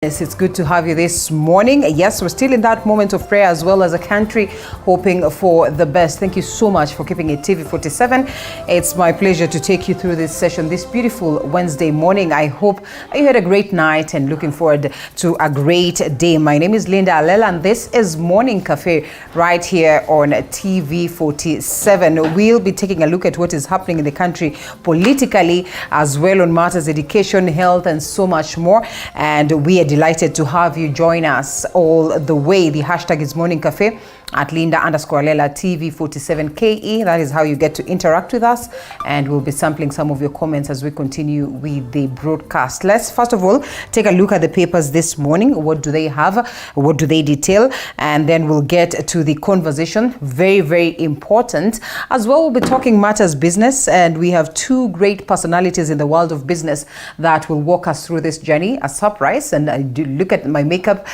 Yes, it's good to have you this morning. Yes, we're still in that moment of prayer as well as a country hoping for the best. Thank you so much for keeping it TV47. It's my pleasure to take you through this session this beautiful Wednesday morning. I hope you had a great night and looking forward to a great day. My name is Linda Alela and this is Morning Cafe right here on TV47. We'll be taking a look at what is happening in the country politically as well on matters education, health and so much more. And we are delighted to have you join us all the way. The hashtag is Morning Cafe at Linda_Alela TV47KE. That is how you get to interact with us, and we'll be sampling some of your comments as we continue with the broadcast. Let's first of all take a look at the papers this morning. What do they have? What do they detail? And then we'll get to the conversation. Very, very important. As well, we'll be talking matters business, and we have two great personalities in the world of business that will walk us through this journey. A surprise, and I do look at my makeup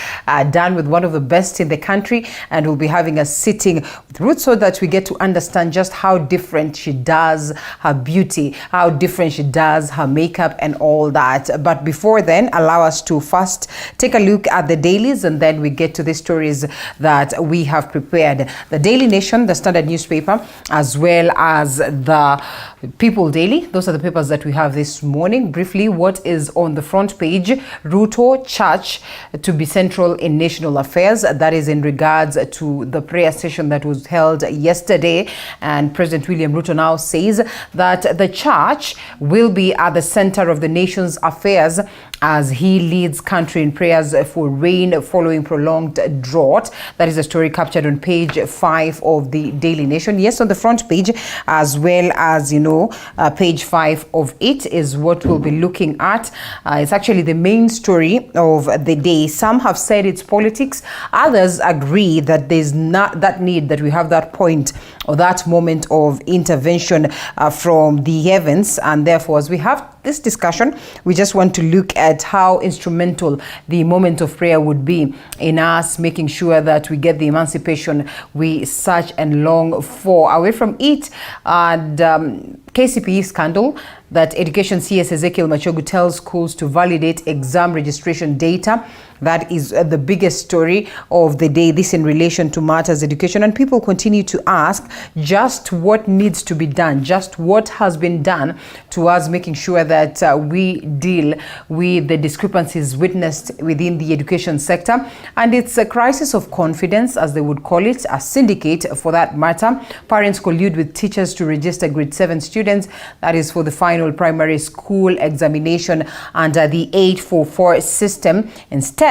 done with one of the best in the country, and we'll be having a sitting with Ruth so that we get to understand just how different she does her beauty, how different she does her makeup and all that. But before then, allow us to first take a look at the dailies, and then we get to the stories that we have prepared. The Daily Nation, the Standard newspaper, as well as the People Daily. Those are the papers that we have this morning. Briefly, what is on the front page? Ruto Church to be central in national affairs. That is in regards to the prayer session that was held yesterday, and President William Ruto now says that the church will be at the center of the nation's affairs as he leads country in prayers for rain following prolonged drought. That is a story captured on page 5 of the Daily Nation. Yes, on the front page, as well as, page 5 of it is what we'll be looking at. It's actually the main story of the day. Some have said it's politics. Others agree that there's not that need, that we have that point or that moment of intervention from the heavens. And therefore, as we have this discussion, we just want to look at how instrumental the moment of prayer would be in us making sure that we get the emancipation we search and long for. Away from it, and KCPE scandal that Education CS Ezekiel Machogu tells schools to validate exam registration data. That is the biggest story of the day, this in relation to matters education. And people continue to ask just what needs to be done, just what has been done to us making sure that we deal with the discrepancies witnessed within the education sector. And it's a crisis of confidence, as they would call it, a syndicate for that matter. Parents collude with teachers to register grade 7 students. That is for the final primary school examination under the 844 system, instead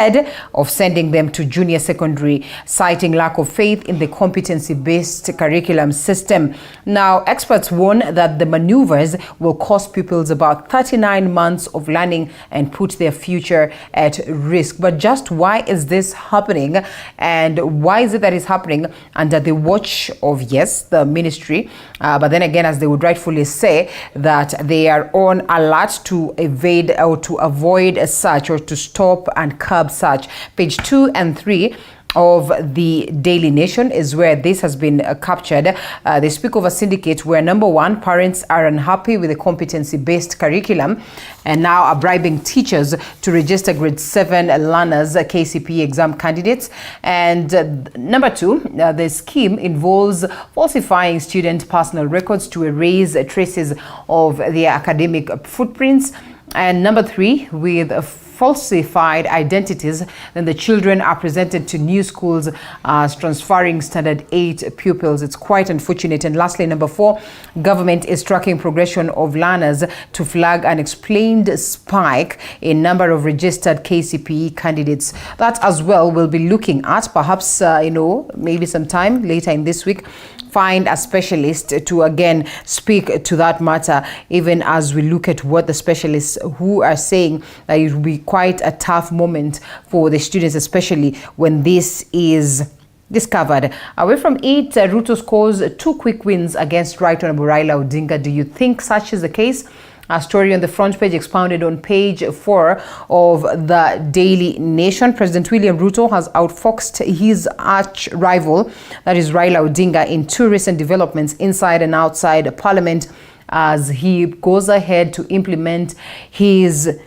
of sending them to junior secondary, citing lack of faith in the competency-based curriculum system. Now, experts warn that the maneuvers will cost pupils about 39 months of learning and put their future at risk. But just why is this happening, and why is it that it's happening under the watch of, yes, the ministry? But then again, as they would rightfully say, that they are on alert to evade or to avoid such, or to stop and curb such. Page 2 and 3 of the Daily Nation is where this has been captured. They speak of a syndicate where, number one, parents are unhappy with the competency-based curriculum and now are bribing teachers to register grade 7 learners, KCPE exam candidates. And number two, the scheme involves falsifying student personal records to erase traces of their academic footprints. And number three, with falsified identities, then the children are presented to new schools as transferring standard 8 pupils. It's quite unfortunate. And lastly, number 4, government is tracking progression of learners to flag an explained spike in number of registered KCPE candidates. That as well we'll be looking at, perhaps, maybe sometime later in this week, find a specialist to again speak to that matter, even as we look at what the specialists who are saying that it will be quite a tough moment for the students, especially when this is discovered. Away from it, Ruto scores 2 quick wins against Right Honorable Raila Odinga. Do you think such is the case? A story on the front page expounded on page 4 of the Daily Nation. President William Ruto has outfoxed his arch rival, that is Raila Odinga, in 2 recent developments inside and outside Parliament as he goes ahead to implement his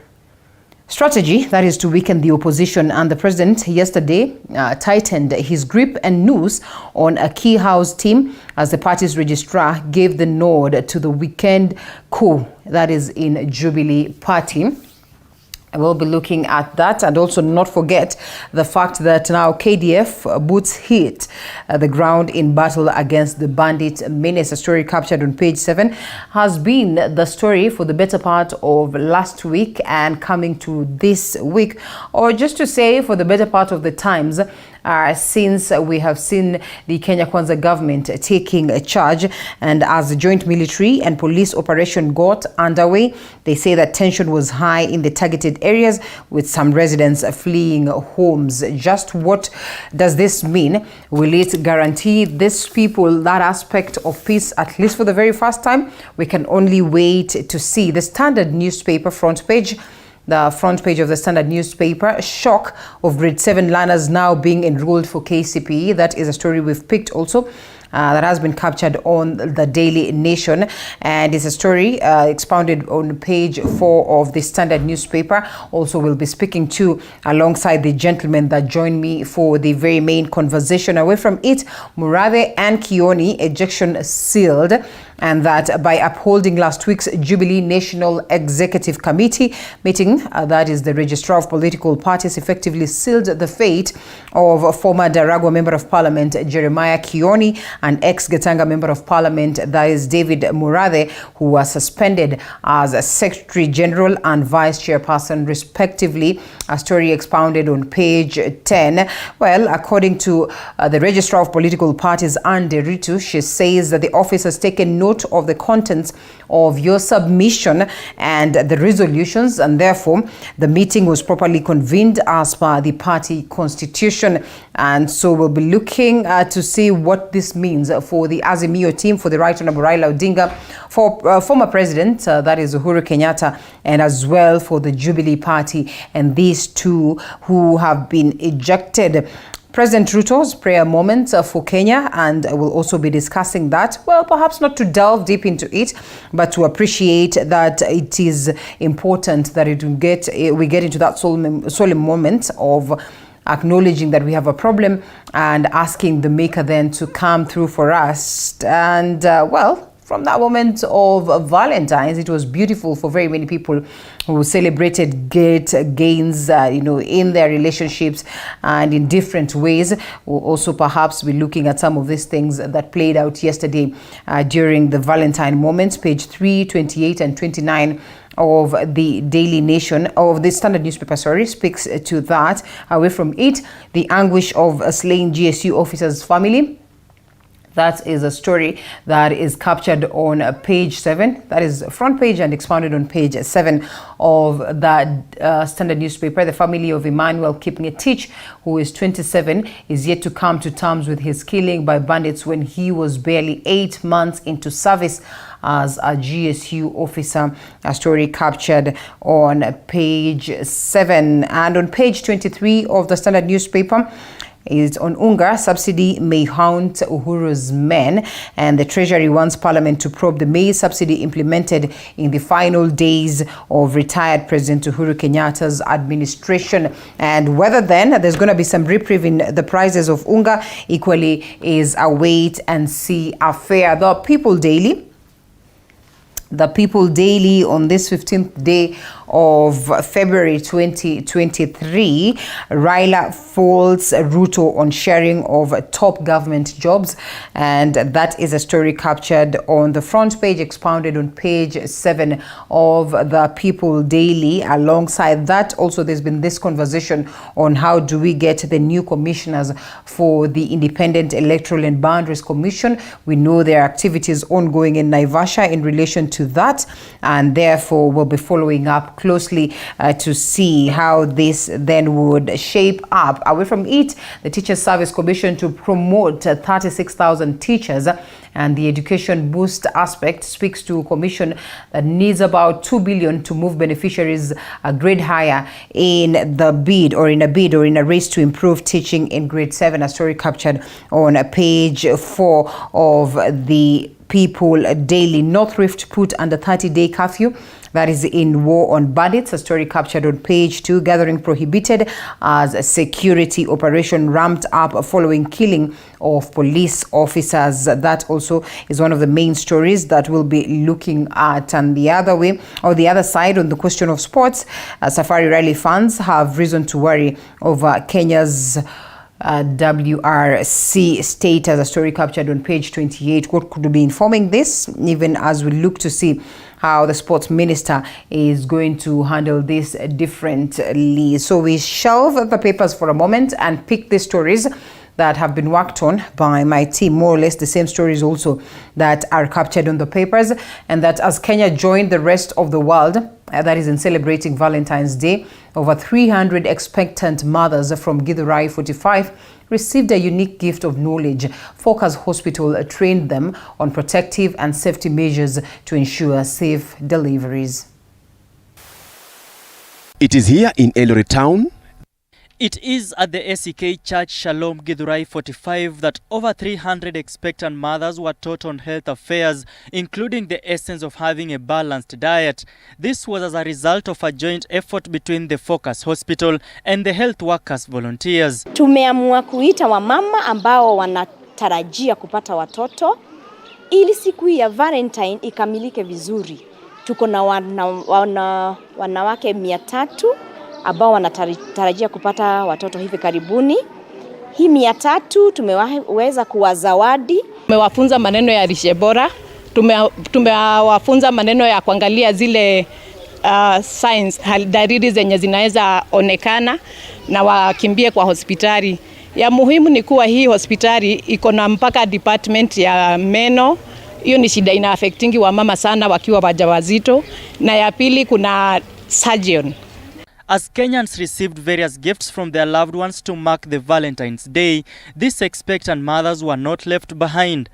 strategy, that is to weaken the opposition, and the president yesterday tightened his grip and noose on a key House team as the party's registrar gave the nod to the weekend coup, that is in Jubilee Party. I will be looking at that, and also not forget the fact that now KDF boots hit the ground in battle against the bandit menace. A story captured on page 7 has been the story for the better part of last week and coming to this week, or just to say for the better part of the times, since we have seen the Kenya Kwanza government taking charge, and as the joint military and police operation got underway, they say that tension was high in the targeted areas, with some residents fleeing homes. Just what does this mean? Will it guarantee these people that aspect of peace, at least for the very first time? We can only wait to see. The Standard newspaper front page. The front page of the Standard newspaper, shock of grade 7 learners now being enrolled for KCPE. That is a story we've picked also. That has been captured on the Daily Nation, and it's a story expounded on page 4 of the Standard newspaper. Also, we'll be speaking to alongside the gentlemen that join me for the very main conversation. Away from it, Murathe and Kioni ejection sealed, and that by upholding last week's Jubilee National Executive Committee meeting, that is the registrar of political parties, effectively sealed the fate of former Daragwa Member of Parliament Jeremiah Kioni and ex-Gatanga Member of Parliament, that is David Murathe, who was suspended as a Secretary General and Vice Chairperson, respectively. A story expounded on page 10. Well, according to the registrar of political parties, Anne Deritu, she says that the office has taken note of the contents of your submission and the resolutions, and therefore the meeting was properly convened as per the party constitution. And so we'll be looking to see what this means for the Azimio team, for the Right Honorable Raila Odinga, for former President, that is Uhuru Kenyatta, and as well for the Jubilee Party, and these two who have been ejected. President Ruto's prayer moment for Kenya, and we'll also be discussing that. Well, perhaps not to delve deep into it, but to appreciate that it is important that we get into that solemn moment of acknowledging that we have a problem and asking the Maker then to come through for us. And well, from that moment of Valentine's, it was beautiful for very many people who celebrated great gains, in their relationships and in different ways. We'll also perhaps be looking at some of these things that played out yesterday during the Valentine moment. Page 3, 28 and 29 of the Daily Nation, of the Standard newspaper, speaks to that. Away from it, the anguish of a slain GSU officer's family. That is a story that is captured on page 7. That is front page and expounded on page 7 of that Standard newspaper. The family of Emmanuel Kipngetich, who is 27, is yet to come to terms with his killing by bandits when he was barely 8 months into service as a GSU officer. A story captured on page 7. And on page 23 of the Standard newspaper is on Unga, subsidy may haunt Uhuru's men, and the Treasury wants Parliament to probe the maize subsidy implemented in the final days of retired President Uhuru Kenyatta's administration, and whether then there's going to be some reprieve in the prices of Unga equally is a wait and see affair. The People Daily on this 15th day of February 2023, Raila faults Ruto on sharing of top government jobs, and that is a story captured on the front page, expounded on page 7 of the People Daily. Alongside that, also there's been this conversation on how do we get the new commissioners for the Independent Electoral and Boundaries Commission. We know there are activities ongoing in Naivasha in relation to that, and therefore we'll be following up closely to see how this then would shape up. Away from it, the Teachers Service Commission to promote 36,000 teachers, and the education boost aspect speaks to a commission that needs about 2 billion to move beneficiaries a grade higher in a bid or in a race to improve teaching in grade 7. A story captured on page 4 of the People Daily. North Rift put under 30-day curfew. that is in war on bandits. A story captured on page 2. Gathering prohibited as a security operation ramped up following killing of police officers. That also is one of the main stories that we'll be looking at. And the other way, or the other side, on the question of sports, Safari Rally fans have reason to worry over Kenya's WRC status. A story captured on page 28. What could be informing this, even as we look to see how the sports minister is going to handle this differently. So we shelve the papers for a moment and pick the stories that have been worked on by my team, more or less the same stories also that are captured on the papers, and that as Kenya joined the rest of the world, that is in celebrating Valentine's Day, over 300 expectant mothers from Githurai 45 received a unique gift of knowledge. Focus Hospital trained them on protective and safety measures to ensure safe deliveries. It is here in Eldoret town. It is at the SEK Church Shalom Githurai 45 that over 300 expectant mothers were taught on health affairs, including the essence of having a balanced diet. This was as a result of a joint effort between the Focus Hospital and the health workers volunteers. Tumeamua kuita wamama ambao wanatarajia kupata watoto ili siku ya Valentine ikamilike vizuri. Tuko na wanawake 300 ambao wanatarajia kupata watoto hivi karibuni. Hii 300 tumeweza kuwazawadi. Tumewafunza maneno ya lishe bora, tumewafunza maneno ya kuangalia zile signs, dalili zenye zinaweza onekana na wakimbie kwa hospitali. Ya muhimu ni kuwa hii hospitali iko na mpaka department ya meno. Hiyo ni shida ina affectingi wa mama sana wakiwa wajawazito. Na ya pili kuna surgeon. As Kenyans received various gifts from their loved ones to mark the Valentine's Day, these expectant mothers were not left behind.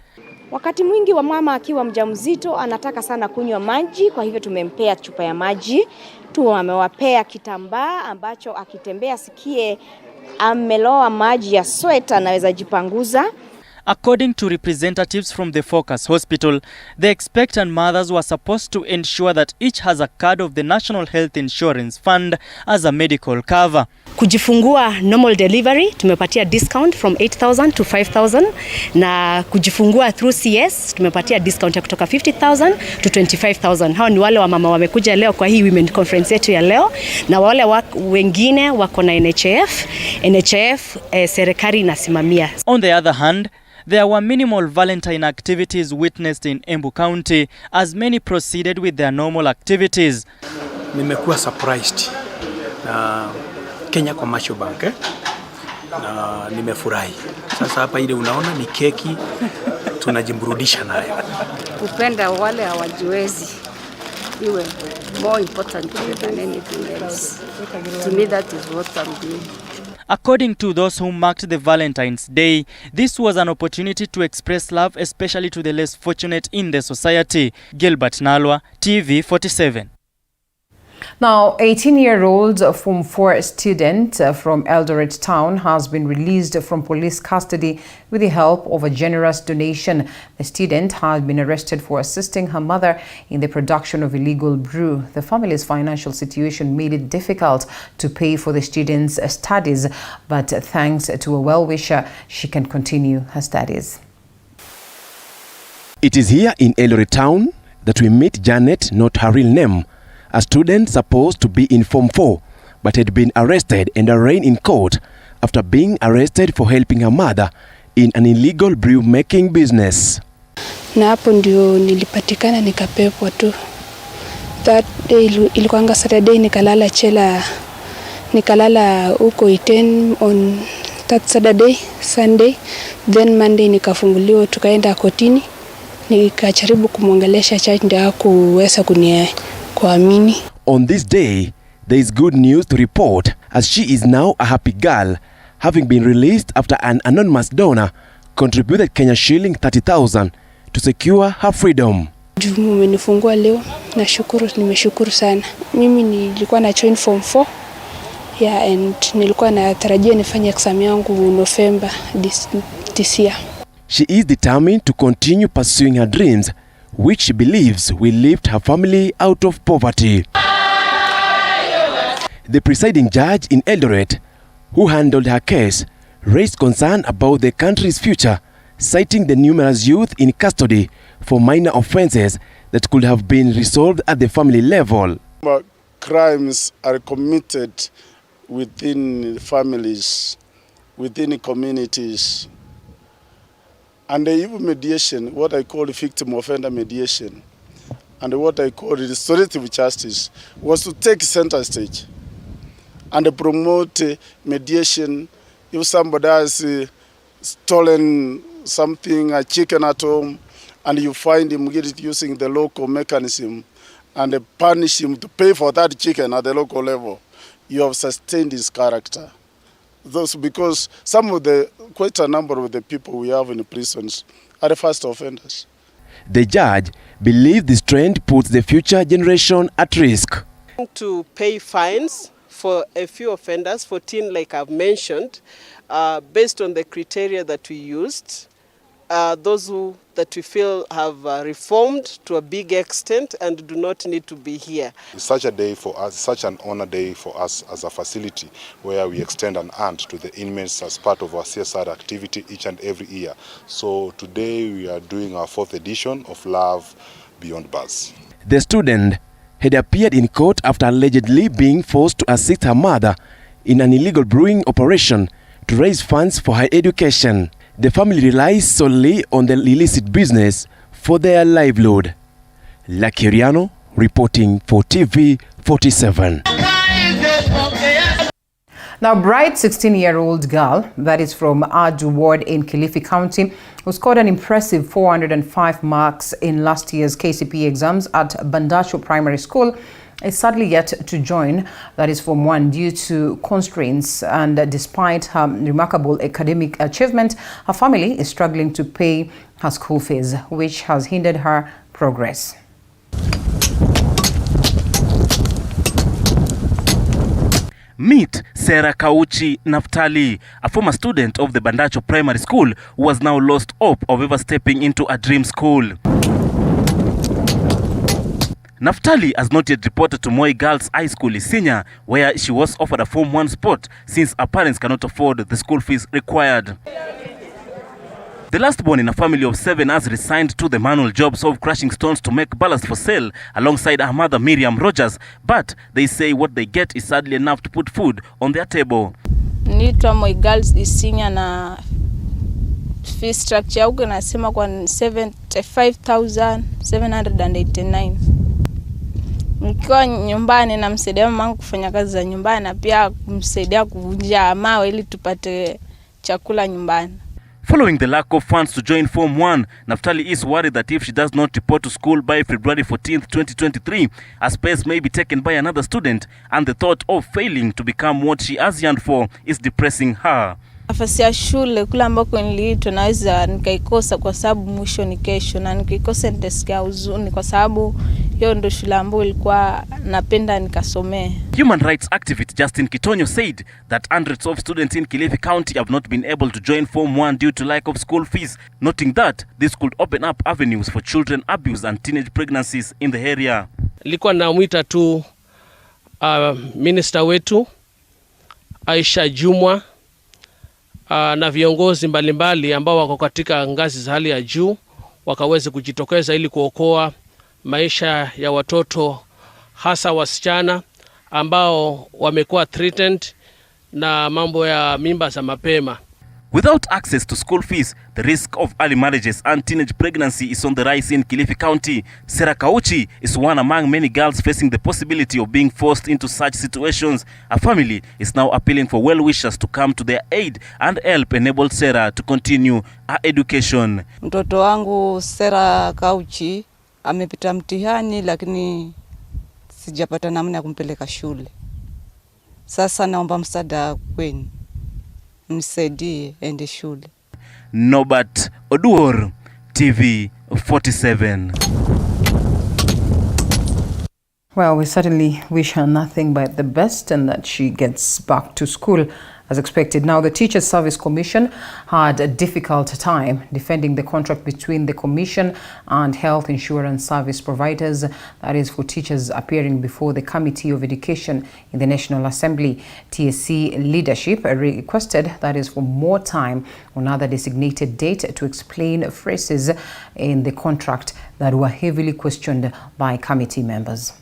Wakati mwingi wa mama akiwa mjamzito anataka sana kunywa maji, kwa hivyo tumempea chupa ya maji. Tumewapea kitambaa ambacho akitembea sikie ameloa maji ya sweat anaweza jipanguza. According to representatives from the Focus Hospital, the expectant mothers were supposed to ensure that each has a card of the National Health Insurance Fund as a medical cover. Kujifungua normal delivery tumepatia discount from 8,000 to 5,000, na kujifungua through CS tumepatia discount ya kutoka 50,000 to 25,000. Hao ni wale wa mama wamekuja leo kwa hii women conference yetu ya leo, na wale wengine wako na NHIF serikali inasimamia. On the other hand, there were minimal Valentine activities witnessed in Embu County as many proceeded with their normal activities. Nimekuwa surprised na Kenya Commercial Bank na nimefurahi. Sasa hapa ile unaona ni keki tunajimburudisha nayo. Kupenda wale hawajiwezi iwe more important than anything else. To me that is what I'm doing. According to those who marked the Valentine's Day, this was an opportunity to express love, especially to the less fortunate in the society. Gilbert Nalwa, TV47. Now, 18-year-old Form 4 student from Eldoret town has been released from police custody with the help of a generous donation. The student has been arrested for assisting her mother in the production of illegal brew. The family's financial situation made it difficult to pay for the student's studies, but thanks to a well-wisher, she can continue her studies. It is here in Eldoret town that we meet Janet, not her real name, a student supposed to be in Form 4, but had been arrested and arraigned in court after being arrested for helping her mother in an illegal brew making business. Na hapo ndio nilipatikana nikapepwa tu. That day ilikuanga Saturday, nikalala huko Iten on that Saturday, Sunday, then Monday nikafunguliwa tukaenda kotini. Nikajaribu kumwongelesha charge ndio hakuweza kuamini. On this day, there is good news to report as she is now a happy girl, having been released after an anonymous donor contributed Kenya shilling 30,000 to secure her freedom. Umenifungua leo, nimeshukuru sana. Mimi nilikuwa na join Form 4. Yeah, and nilikuwa natarajia nifanye exam yangu November this year. She is determined to continue pursuing her dreams which she believes will lift her family out of poverty. The presiding judge in Eldoret, who handled her case, raised concern about the country's future, citing the numerous youth in custody for minor offences that could have been resolved at the family level. Crimes are committed within families, within communities, and even mediation, what I call victim offender mediation, and what I call restorative justice, was to take center stage and promote mediation. If somebody has stolen something, a chicken at home, and you find him get it using the local mechanism and punish him to pay for that chicken at the local level, you have sustained his character. Those, because quite a number of the people we have in prisons are the first offenders. The judge believes this trend puts the future generation at risk. To pay fines for a few offenders, 14 like I've mentioned, based on the criteria that we used. Those that we feel have reformed to a big extent and do not need to be here. It's such a day for us, such an honor day for us as a facility where we extend an hand to the inmates as part of our CSR activity each and every year. So today we are doing our 4th edition of Love Beyond Bars. The student had appeared in court after allegedly being forced to assist her mother in an illegal brewing operation to raise funds for her education. The family relies solely on the illicit business for their livelihood. Lakiriano reporting for TV 47. Now, bright 16-year-old girl that is from Adu Ward in Kilifi County who scored an impressive 405 marks in last year's KCPE exams at Bandasho Primary School is sadly yet to join, that is Form 1, due to constraints. And despite her remarkable academic achievement, her family is struggling to pay her school fees, which has hindered her progress. Meet Sarah Kauchi Naftali, a former student of the Bandacho Primary School who has now lost hope of ever stepping into a dream school. Naftali has not yet reported to Moi Girls High School Isinya, where she was offered a Form 1 spot since her parents cannot afford the school fees required. The last born in a family of 7 has resigned to the manual jobs of crushing stones to make ballast for sale alongside her mother Miriam Rogers, but they say what they get is sadly enough to put food on their table. Nitwa Moi Girls Isinya na fee structure huko nasema kwa 75,789. Nikiwa nyumbani namsaidia mamangu kufanya kazi za nyumbani na pia kumsaidia kuvunja mawe ili tupate chakula nyumbani. Following the lack of funds to join Form 1, Naftali is worried that if she does not report to school by February 14th, 2023, her space may be taken by another student, and the thought of failing to become what she has yearned for is depressing her. Nafasi ya shule kula ambako niliitwa naweza nikaikosa kwa sababu mwisho ni kesho, na nikikosa nitasikia huzuni kwa sababu hiyo ndo shule ambayo ilikuwa napenda nikasomee. Human rights activist Justin Kitonyo said that hundreds of students in Kilifi County have not been able to join Form 1 due to lack of school fees, noting that this could open up avenues for children abuse and teenage pregnancies in the area. Nilikuwa namuita tu minister wetu Aisha Jumwa na viongozi mbalimbali ambao wako katika ngazi za hali ya juu wakaweze kujitokeza ili kuokoa maisha ya watoto, hasa wasichana ambao wamekuwa threatened na mambo ya mimba za mapema. Without access to school fees, the risk of early marriages and teenage pregnancy is on the rise in Kilifi County. Sarah Kauchi is one among many girls facing the possibility of being forced into such situations. Her family is now appealing for well-wishers to come to their aid and help enable Sarah to continue her education. Mtoto wangu Sarah Kauchi amepita mtihani lakini sijapata namna ya kumpeleka shule. Sasa naomba msaada kwenu. Msaidie ende shule. Norbert Oduor, TV 47. Well, we certainly wish her nothing but the best and that she gets back to school as expected. Now, the Teachers Service Commission had a difficult time defending the contract between the Commission and health insurance service providers, that is for teachers appearing before the Committee of Education in the National Assembly. TSC leadership requested, that is, for more time on other designated date to explain phrases in the contract that were heavily questioned by committee members.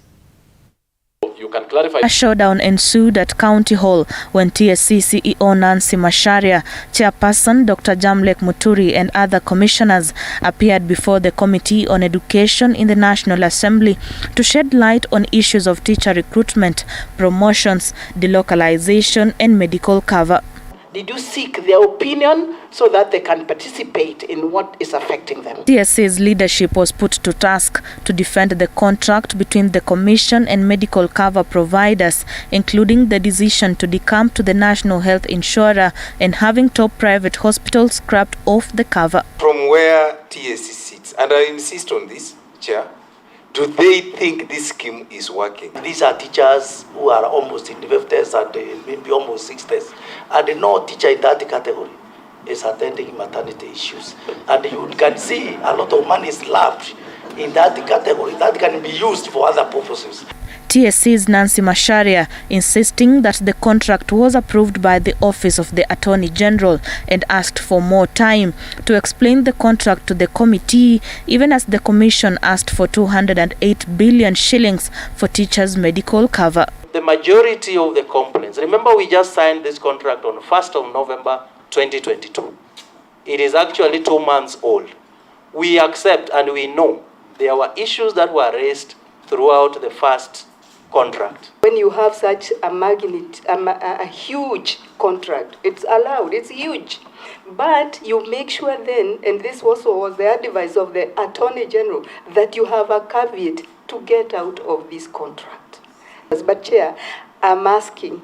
A showdown ensued at County Hall when TSC CEO Nancy Macharia, Chairperson Dr. Jamlek Muturi and other commissioners appeared before the Committee on Education in the National Assembly to shed light on issues of teacher recruitment, promotions, delocalization and medical cover. Did you seek their opinion so that they can participate in what is affecting them? TSC's leadership was put to task to defend the contract between the Commission and medical cover providers, including the decision to decamp to the National Health Insurer and having top private hospitals scrapped off the cover. From where TSC sits, and I insist on this, Chair, do they think this scheme is working? These are teachers who are almost in the 50s and maybe almost 60s. And no teacher in that category is attending maternity issues. And you can see a lot of money is left in that category that can be used for other purposes. TSC's Nancy Macharia insisting that the contract was approved by the Office of the Attorney General and asked for more time to explain the contract to the committee, even as the Commission asked for 208 billion shillings for teachers' medical cover. The majority of the complaints, remember we just signed this contract on 1st of November 2022. It is actually 2 months old. We accept and we know there were issues that were raised throughout the first contract. When you have such a huge contract, it's allowed, it's huge. But you make sure then, and this also was the advice of the Attorney General, that you have a caveat to get out of this contract. But Chair, I'm asking,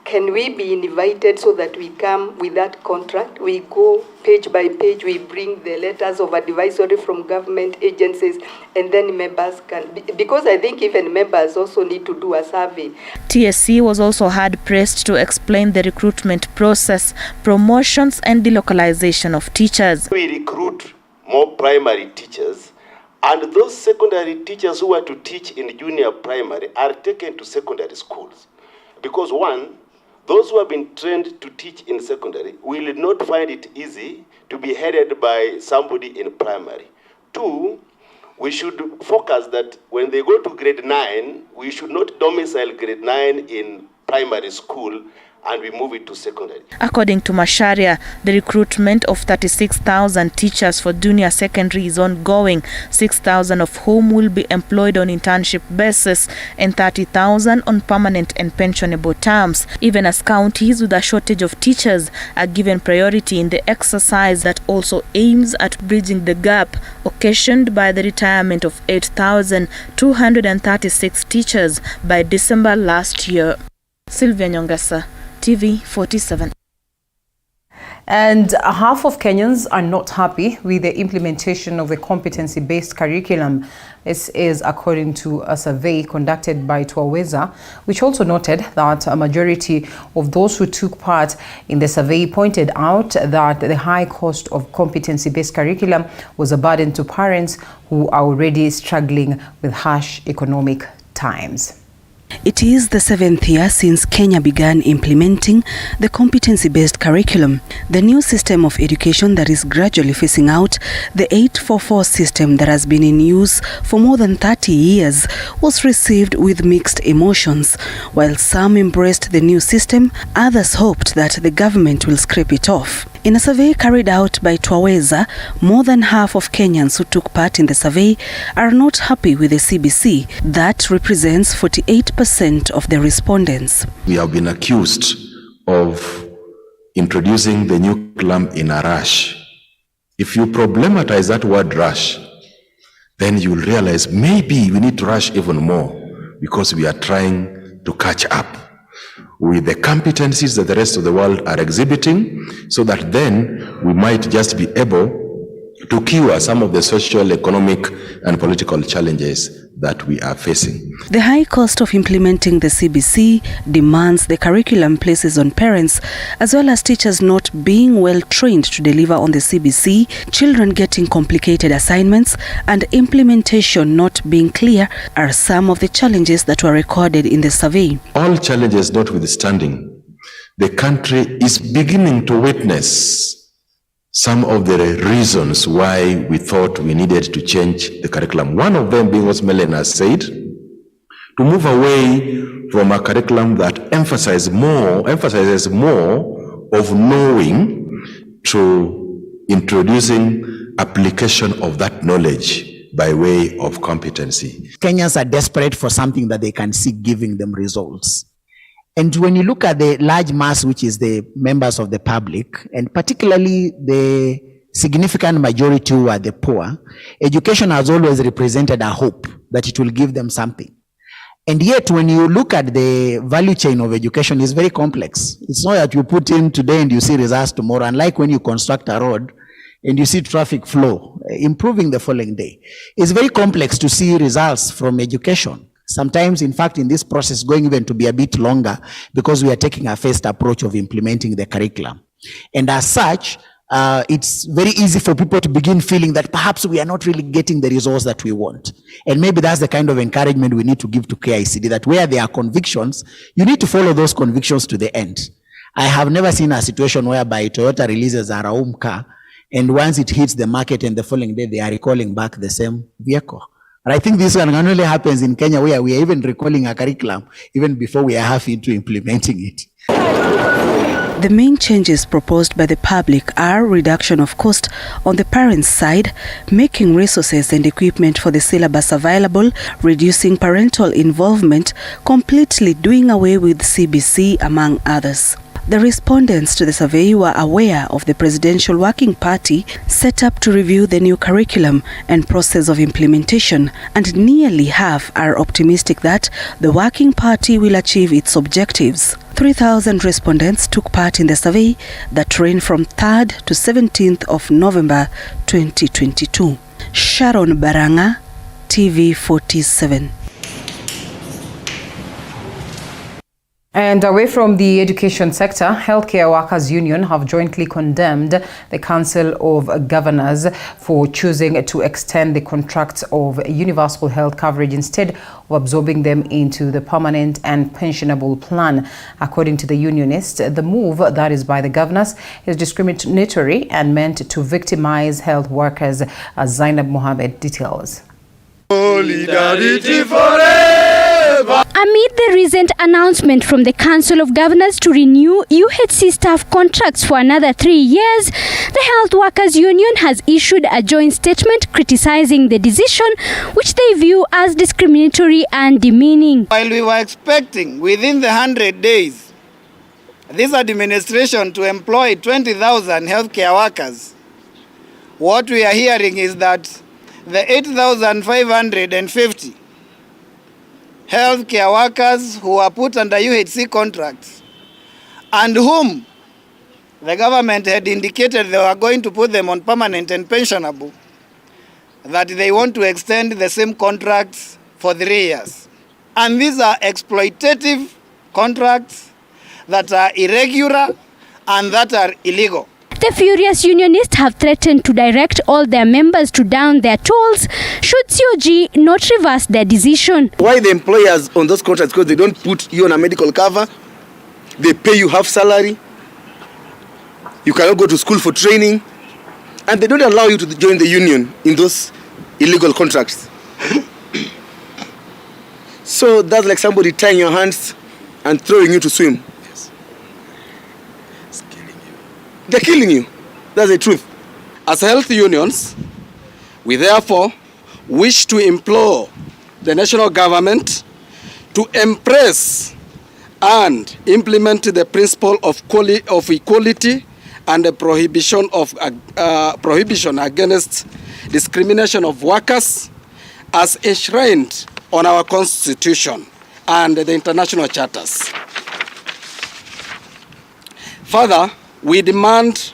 can we be invited so that we come with that contract? We go page by page, we bring the letters of advisory from government agencies, and then members can, because I think even members also need to do a survey. TSC was also hard pressed to explain the recruitment process, promotions and delocalization of teachers. We recruit more primary teachers, and those secondary teachers who are to teach in junior primary are taken to secondary schools. Because one, those who have been trained to teach in secondary will not find it easy to be headed by somebody in primary. Two, we should focus that when they go to grade 9, we should not domicile grade 9 in primary school and we move it to secondary. According to Macharia, the recruitment of 36,000 teachers for junior secondary is ongoing, 6,000 of whom will be employed on internship basis and 30,000 on permanent and pensionable terms, even as counties with a shortage of teachers are given priority in the exercise that also aims at bridging the gap occasioned by the retirement of 8,236 teachers by December last year. Sylvia Nyongesa, TV 47. And half of Kenyans are not happy with the implementation of the competency-based curriculum. This is according to a survey conducted by Twaweza, which also noted that a majority of those who took part in the survey pointed out that the high cost of competency-based curriculum was a burden to parents who are already struggling with harsh economic times. It is the 7th year since Kenya began implementing the competency-based curriculum, the new system of education that is gradually phasing out the 844 system that has been in use for more than 30 years, was received with mixed emotions. While some embraced the new system, others hoped that the government will scrape it off. In a survey carried out by Twaweza, more than half of Kenyans who took part in the survey are not happy with the CBC. That represents 48% of the respondents. We have been accused of introducing the new curriculum in a rush. If you problematize that word rush, then you'll realize maybe we need to rush even more because we are trying to catch up with the competencies that the rest of the world are exhibiting, so that then we might just be able to cure some of the social, economic, and political challenges that we are facing. The high cost of implementing the CBC demands the curriculum places on parents, as well as teachers not being well trained to deliver on the CBC, children getting complicated assignments, and implementation not being clear are some of the challenges that were recorded in the survey. All challenges notwithstanding, the country is beginning to witness some of the reasons why we thought we needed to change the curriculum. One of them being what Melen has said, to move away from a curriculum that emphasizes more of knowing to introducing application of that knowledge by way of competency. Kenyans are desperate for something that they can see giving them results. And when you look at the large mass, which is the members of the public, and particularly the significant majority who are the poor, education has always represented a hope that it will give them something. And yet, when you look at the value chain of education, it's very complex. It's not that you put in today and you see results tomorrow. Unlike when you construct a road and you see traffic flow improving the following day. It's very complex to see results from education. Sometimes, in fact, in this process, going even to be a bit longer because we are taking a phased approach of implementing the curriculum. And as such, it's very easy for people to begin feeling that perhaps we are not really getting the results that we want. And maybe that's the kind of encouragement we need to give to KICD, that where there are convictions, you need to follow those convictions to the end. I have never seen a situation whereby Toyota releases a Raum car, and once it hits the market and the following day, they are recalling back the same vehicle. And I think this one only happens in Kenya, where we are even recalling a curriculum even before we are half into implementing it. The main changes proposed by the public are reduction of cost on the parents' side, making resources and equipment for the syllabus available, reducing parental involvement, completely doing away with CBC, among others. The respondents to the survey were aware of the Presidential Working Party set up to review the new curriculum and process of implementation, and nearly half are optimistic that the Working Party will achieve its objectives. 3,000 respondents took part in the survey that ran from 3rd to 17th of November 2022. Sharon Baranga, TV47. And away from the education sector, Healthcare Workers Union have jointly condemned the Council of Governors for choosing to extend the contracts of universal health coverage instead of absorbing them into the permanent and pensionable plan. According to the unionists, the move that is by the governors is discriminatory and meant to victimize health workers, as Zainab Mohammed details. Solidarity forever. Amid the recent announcement from the Council of Governors to renew UHC staff contracts for another 3 years, the Health Workers Union has issued a joint statement criticizing the decision, which they view as discriminatory and demeaning. While we were expecting within the 100 days this administration to employ 20,000 healthcare workers, what we are hearing is that the 8,550 healthcare workers who are put under UHC contracts and whom the government had indicated they were going to put them on permanent and pensionable, that they want to extend the same contracts for 3 years. And these are exploitative contracts that are irregular and that are illegal. The furious unionists have threatened to direct all their members to down their tolls should COG not reverse their decision. Why the employers on those contracts? Because they don't put you on a medical cover, they pay you half salary, you cannot go to school for training, and they don't allow you to join the union in those illegal contracts. So that's like somebody tying your hands and throwing you to swim. They're killing you. That's the truth. As health unions, we therefore wish to implore the national government to embrace and implement the principle of equality and the prohibition against discrimination of workers as enshrined on our Constitution and the international charters. Further, we demand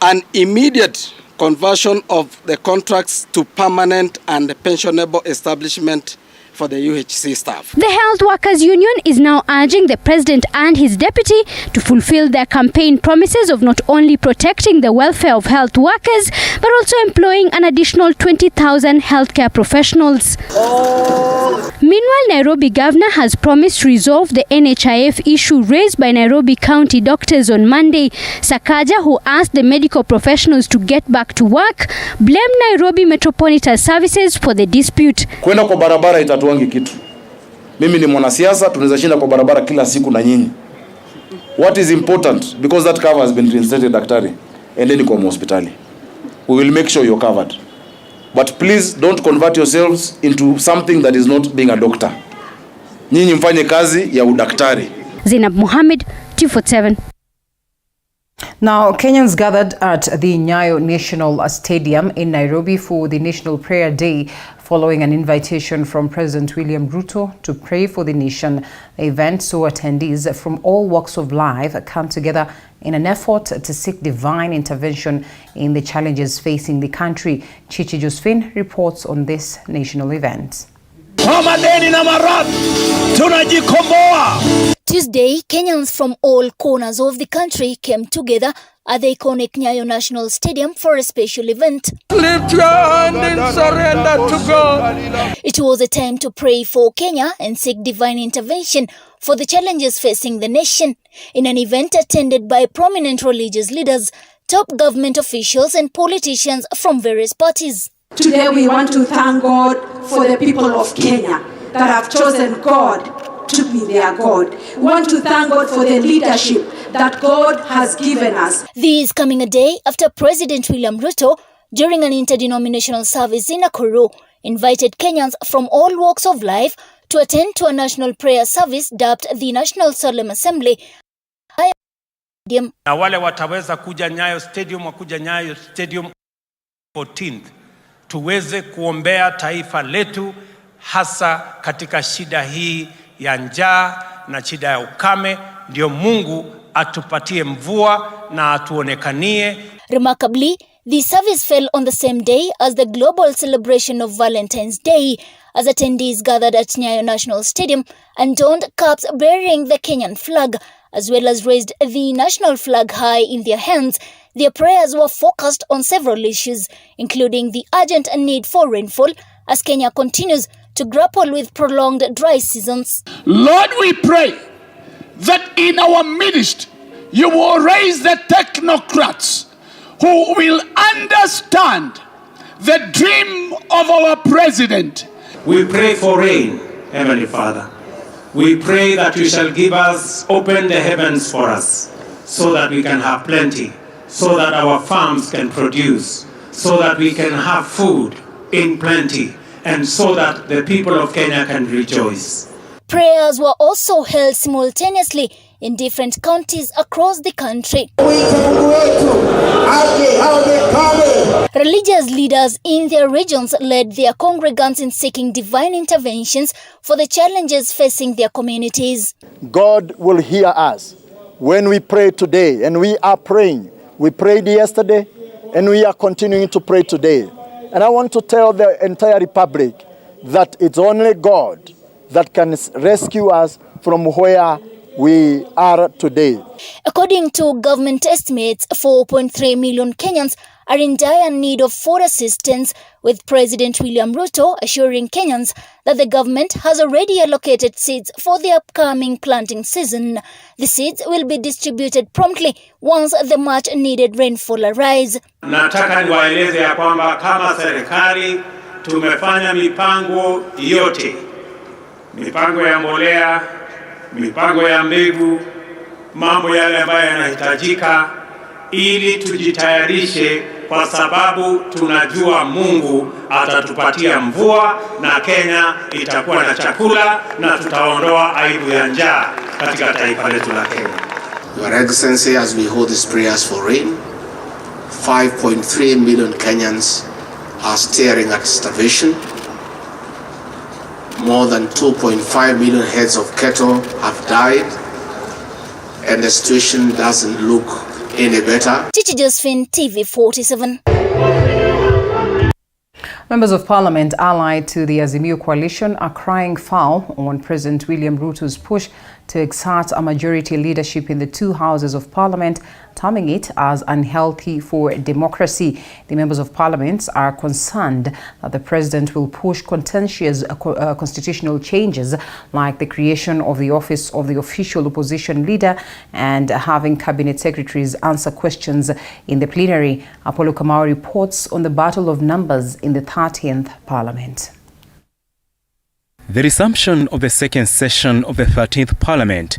an immediate conversion of the contracts to permanent and pensionable establishment for the UHC staff. The Health Workers Union is now urging the President and his deputy to fulfill their campaign promises of not only protecting the welfare of health workers, but also employing an additional 20,000 healthcare professionals. Meanwhile, Nairobi Governor has promised to resolve the NHIF issue raised by Nairobi County doctors on Monday. Sakaja, who asked the medical professionals to get back to work, blamed Nairobi Metropolitan Services for the dispute. Kwenda kwa barabara itatuangi kitu. Mimi ni mwanasiasa, tunaweza shinda kwa barabara kila siku na nyinyi. What is important, because that cover has been reinstated, daktari, endeni kwa hospitali. We will make sure you're covered. But please don't convert yourselves into something that is not being a doctor. Nyinyi mfanye kazi ya udaktari. Zainab Mohammed, T47. Now, Kenyans gathered at the Nyayo National Stadium in Nairobi for the National Prayer Day following an invitation from President William Ruto to pray for the nation. The event saw attendees from all walks of life come together in an effort to seek divine intervention in the challenges facing the country. Chichi Josephine reports on this national event. Tuesday, Kenyans from all corners of the country came together at the iconic Nyayo National Stadium for a special event. Lift your hand and surrender to God. It was a time to pray for Kenya and seek divine intervention for the challenges facing the nation, in an event attended by prominent religious leaders, top government officials and politicians from various parties. Today we want to thank God for the people of Kenya that have chosen God to be their God. We want to thank God for the leadership that God has given us. This coming a day after President William Ruto, during an interdenominational service in Nakuru, invited Kenyans from all walks of life to attend to a national prayer service dubbed the National Solemn Assembly. Na wale wataweza kuja Nyayo Stadium, wakuja Nyayo Stadium 14th, tuweze kuombea taifa letu, hasa katika shida hii ya njaa na shida ya ukame. Ndio Mungu atupatie mvua na atuonekanie. Remarkably, the service fell on the same day as the global celebration of Valentine's Day, as attendees gathered at Nyayo National Stadium and donned caps bearing the Kenyan flag, as well as raised the national flag high in their hands. Their prayers were focused on several issues, including the urgent need for rainfall as Kenya continues to grapple with prolonged dry seasons. Lord, we pray that in our midst you will raise the technocrats who will understand the dream of our president. We pray for rain, Heavenly Father. We pray that you shall give us, open the heavens for us, so that we can have plenty, so that our farms can produce, so that we can have food in plenty, and so that the people of Kenya can rejoice. Prayers were also held simultaneously in different counties across the country. Religious leaders in their regions led their congregants in seeking divine interventions for the challenges facing their communities. God will hear us when we pray today, and we are praying. We prayed yesterday, and we are continuing to pray today. And I want to tell the entire republic that it's only God that can rescue us from where we are today. According to government estimates, 4.3 million Kenyans are in dire need of food assistance, with President William Ruto assuring Kenyans that the government has already allocated seeds for the upcoming planting season. The seeds will be distributed promptly once the much needed rainfall arrives. Nataka niwaeleze ya kwamba kama serikali tumefanya mipango yote. Mipango ya mbolea, mipango ya mbegu, mambo yale ambayo yanahitajika, ili tujitayarishe, kwa sababu tunajua Mungu atatupatia mvua na Kenya itakuwa na chakula na tutaondoa aibu ya njaa katika taifa letu la Kenya. Your Excellency, as we hold these prayers for rain, 5.3 million Kenyans are staring at starvation. More than 2.5 million heads of cattle have died, and the situation doesn't look any better. Chichi Josephine, TV47. Members of Parliament allied to the Azimio coalition are crying foul on President William Ruto's push to exert a majority leadership in the two houses of Parliament, terming it as unhealthy for democracy. The members of Parliament are concerned that the president will push contentious constitutional changes like the creation of the office of the official opposition leader and having cabinet secretaries answer questions in the plenary. Apollo Kamau reports on the battle of numbers in the 13th Parliament. The resumption of the second session of the 13th Parliament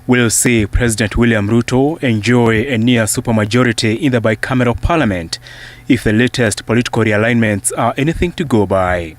will see President William Ruto enjoy a near supermajority in the bicameral Parliament if the latest political realignments are anything to go by.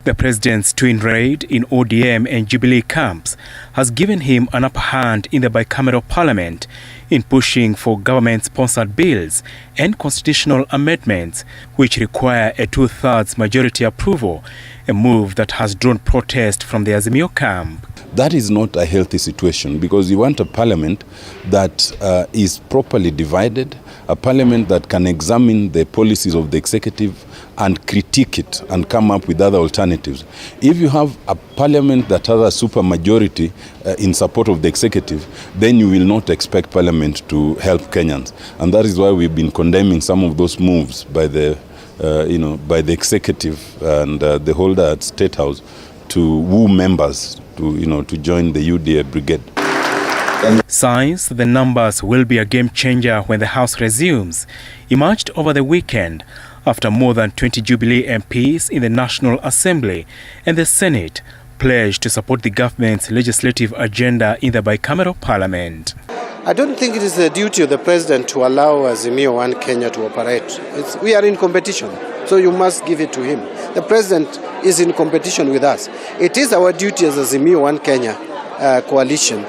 The president's twin raid in ODM and Jubilee camps has given him an upper hand in the bicameral Parliament in pushing for government-sponsored bills and constitutional amendments which require a two-thirds majority approval, a move that has drawn protest from the Azimio camp. That is not a healthy situation because you want a parliament that is properly divided, a parliament that can examine the policies of the executive and critique it and come up with other alternatives. If you have a parliament that has a supermajority in support of the executive, then you will not expect parliament to help Kenyans. And that is why we've been condemning some of those moves by the by the executive and the holder at State House to woo members to join the UDA brigade. Signs the numbers will be a game changer when the House resumes emerged over the weekend after more than 20 Jubilee MPs in the National Assembly and the Senate pledged to support the government's legislative agenda in the bicameral Parliament. I don't think it is the duty of the president to allow Azimio One Kenya to operate. We are in competition, so you must give it to him. The president is in competition with us. It is our duty as Azimio One Kenya coalition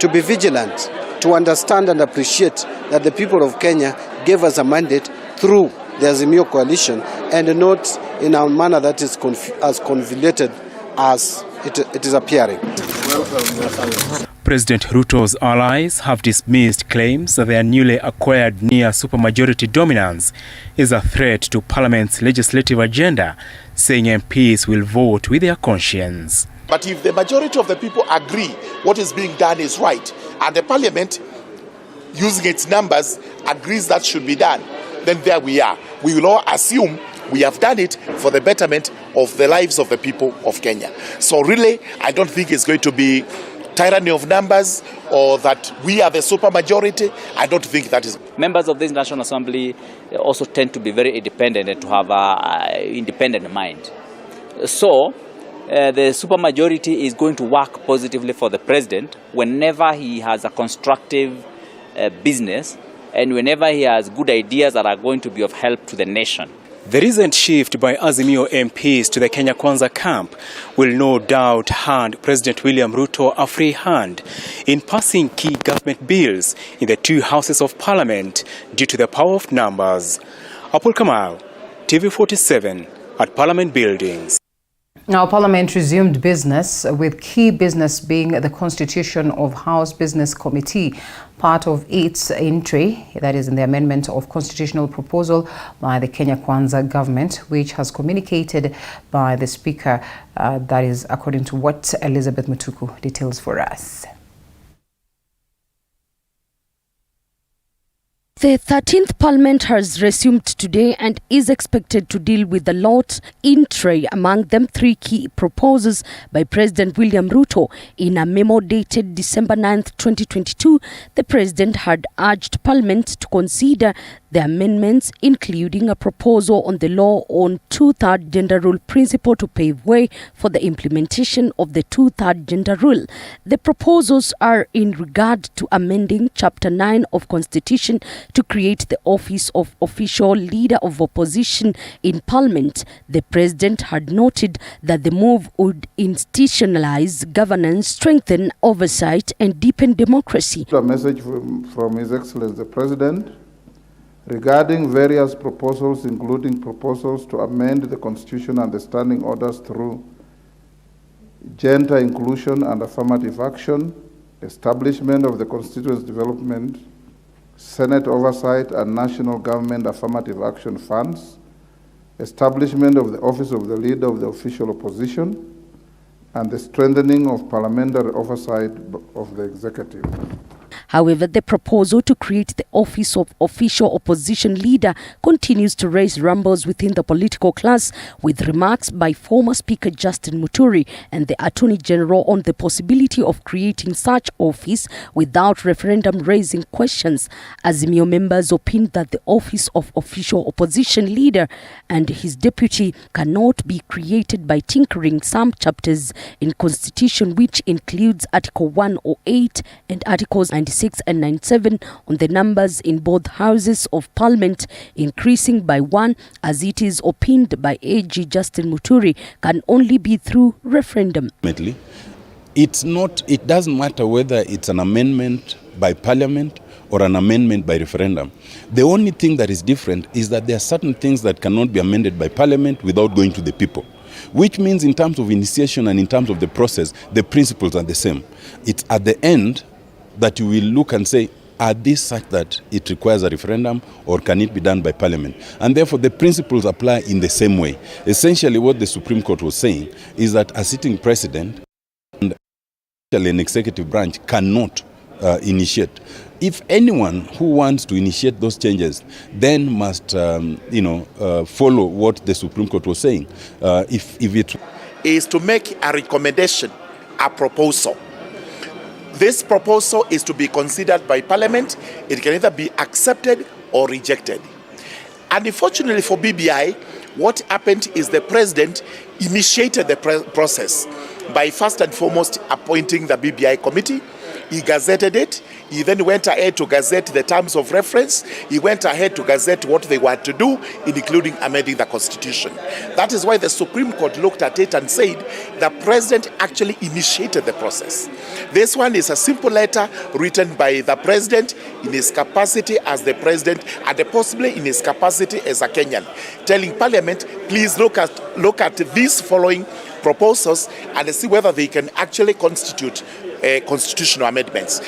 to be vigilant, to understand and appreciate that the people of Kenya gave us a mandate through the Azimio coalition and not in a manner that is as convoluted as it is appearing. President Ruto's allies have dismissed claims that their newly acquired near supermajority dominance is a threat to Parliament's legislative agenda, saying MPs will vote with their conscience. But if the majority of the people agree what is being done is right, and the Parliament, using its numbers, agrees that should be done, then there we are. We will all assume we have done it for the betterment of the lives of the people of Kenya. So really, I don't think it's going to be tyranny of numbers or that we are the supermajority. I don't think that is. Members of this National Assembly also tend to be very independent and to have an independent mind. So the supermajority is going to work positively for the president whenever he has a constructive business and whenever he has good ideas that are going to be of help to the nation. The recent shift by Azimio MPs to the Kenya Kwanza camp will no doubt hand President William Ruto a free hand in passing key government bills in the two houses of Parliament due to the power of numbers. Apollo Kamau, TV47 at Parliament Buildings. Now, Parliament resumed business, with key business being the constitution of House Business Committee, part of its entry, that is in the amendment of constitutional proposal by the Kenya Kwanza government, which has communicated by the Speaker, that is according to what Elizabeth Mutuku details for us. The 13th Parliament has resumed today and is expected to deal with the lot in tray, among them 3 key proposals by President William Ruto. In a memo dated December 9th, 2022, the President had urged Parliament to consider the amendments, including a proposal on the law on two-third gender rule principle to pave way for the implementation of the two-third gender rule. The proposals are in regard to amending Chapter 9 of Constitution to create the office of official leader of opposition in Parliament. The President had noted that the move would institutionalize governance, strengthen oversight and deepen democracy. A message from His Excellency the President regarding various proposals, including proposals to amend the Constitution and the standing orders through gender inclusion and affirmative action, establishment of the constituency development, Senate oversight and national government affirmative action funds, establishment of the office of the leader of the official opposition, and the strengthening of parliamentary oversight of the executive. However, the proposal to create the office of official opposition leader continues to raise rumbles within the political class, with remarks by former Speaker Justin Muturi and the Attorney General on the possibility of creating such office without referendum raising questions. Azimio members opined that the office of official opposition leader and his deputy cannot be created by tinkering some chapters in Constitution, which includes Article 108 and Articles 96 and 97 on the numbers in both houses of parliament increasing by one, as it is opined by AG Justin Muturi, can only be through referendum. It doesn't matter whether it's an amendment by parliament or an amendment by referendum. The only thing that is different is that there are certain things that cannot be amended by parliament without going to the people, which means in terms of initiation and in terms of the process, the principles are the same. It's at the end that you will look and say, are these such that it requires a referendum or can it be done by parliament? And therefore the principles apply in the same way. Essentially what the Supreme Court was saying is that a sitting president and an executive branch cannot initiate. If anyone who wants to initiate those changes then must follow what the Supreme Court was saying. If it is to make a recommendation, a proposal. This proposal is to be considered by Parliament. It can either be accepted or rejected. And unfortunately for BBI, what happened is the President initiated the process by first and foremost appointing the BBI committee. He gazetted it. He then went ahead to gazette the terms of reference. He went ahead to gazette what they were to do, including amending the Constitution. That is why the Supreme Court looked at it and said the President actually initiated the process. This one is a simple letter written by the President in his capacity as the President and possibly in his capacity as a Kenyan, telling Parliament, please look at these following proposals and see whether they can actually constitute constitutional amendments.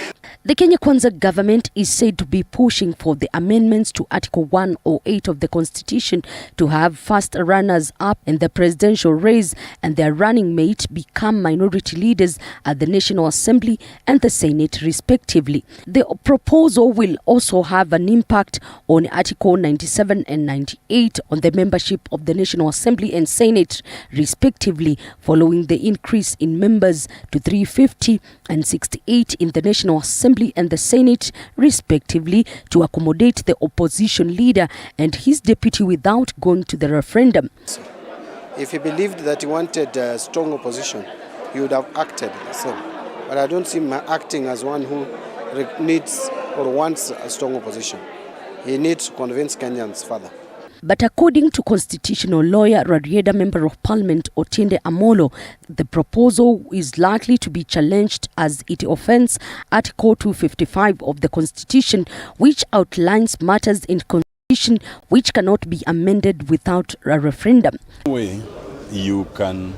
The Kenya Kwanza government is said to be pushing for the amendments to Article 108 of the Constitution to have first runners-up in the presidential race and their running mate become minority leaders at the National Assembly and the Senate, respectively. The proposal will also have an impact on Article 97 and 98 on the membership of the National Assembly and Senate, respectively, following the increase in members to 350 and 68 in the National Assembly and the Senate, respectively, to accommodate the opposition leader and his deputy without going to the referendum. If he believed that he wanted a strong opposition, he would have acted the same. But I don't see him acting as one who needs or wants a strong opposition. He needs to convince Kenyans further. But according to constitutional lawyer Rarieda Member of Parliament Otiende Amolo, the proposal is likely to be challenged as it offends Article 255 of the Constitution, which outlines matters in Constitution which cannot be amended without a referendum. Way you can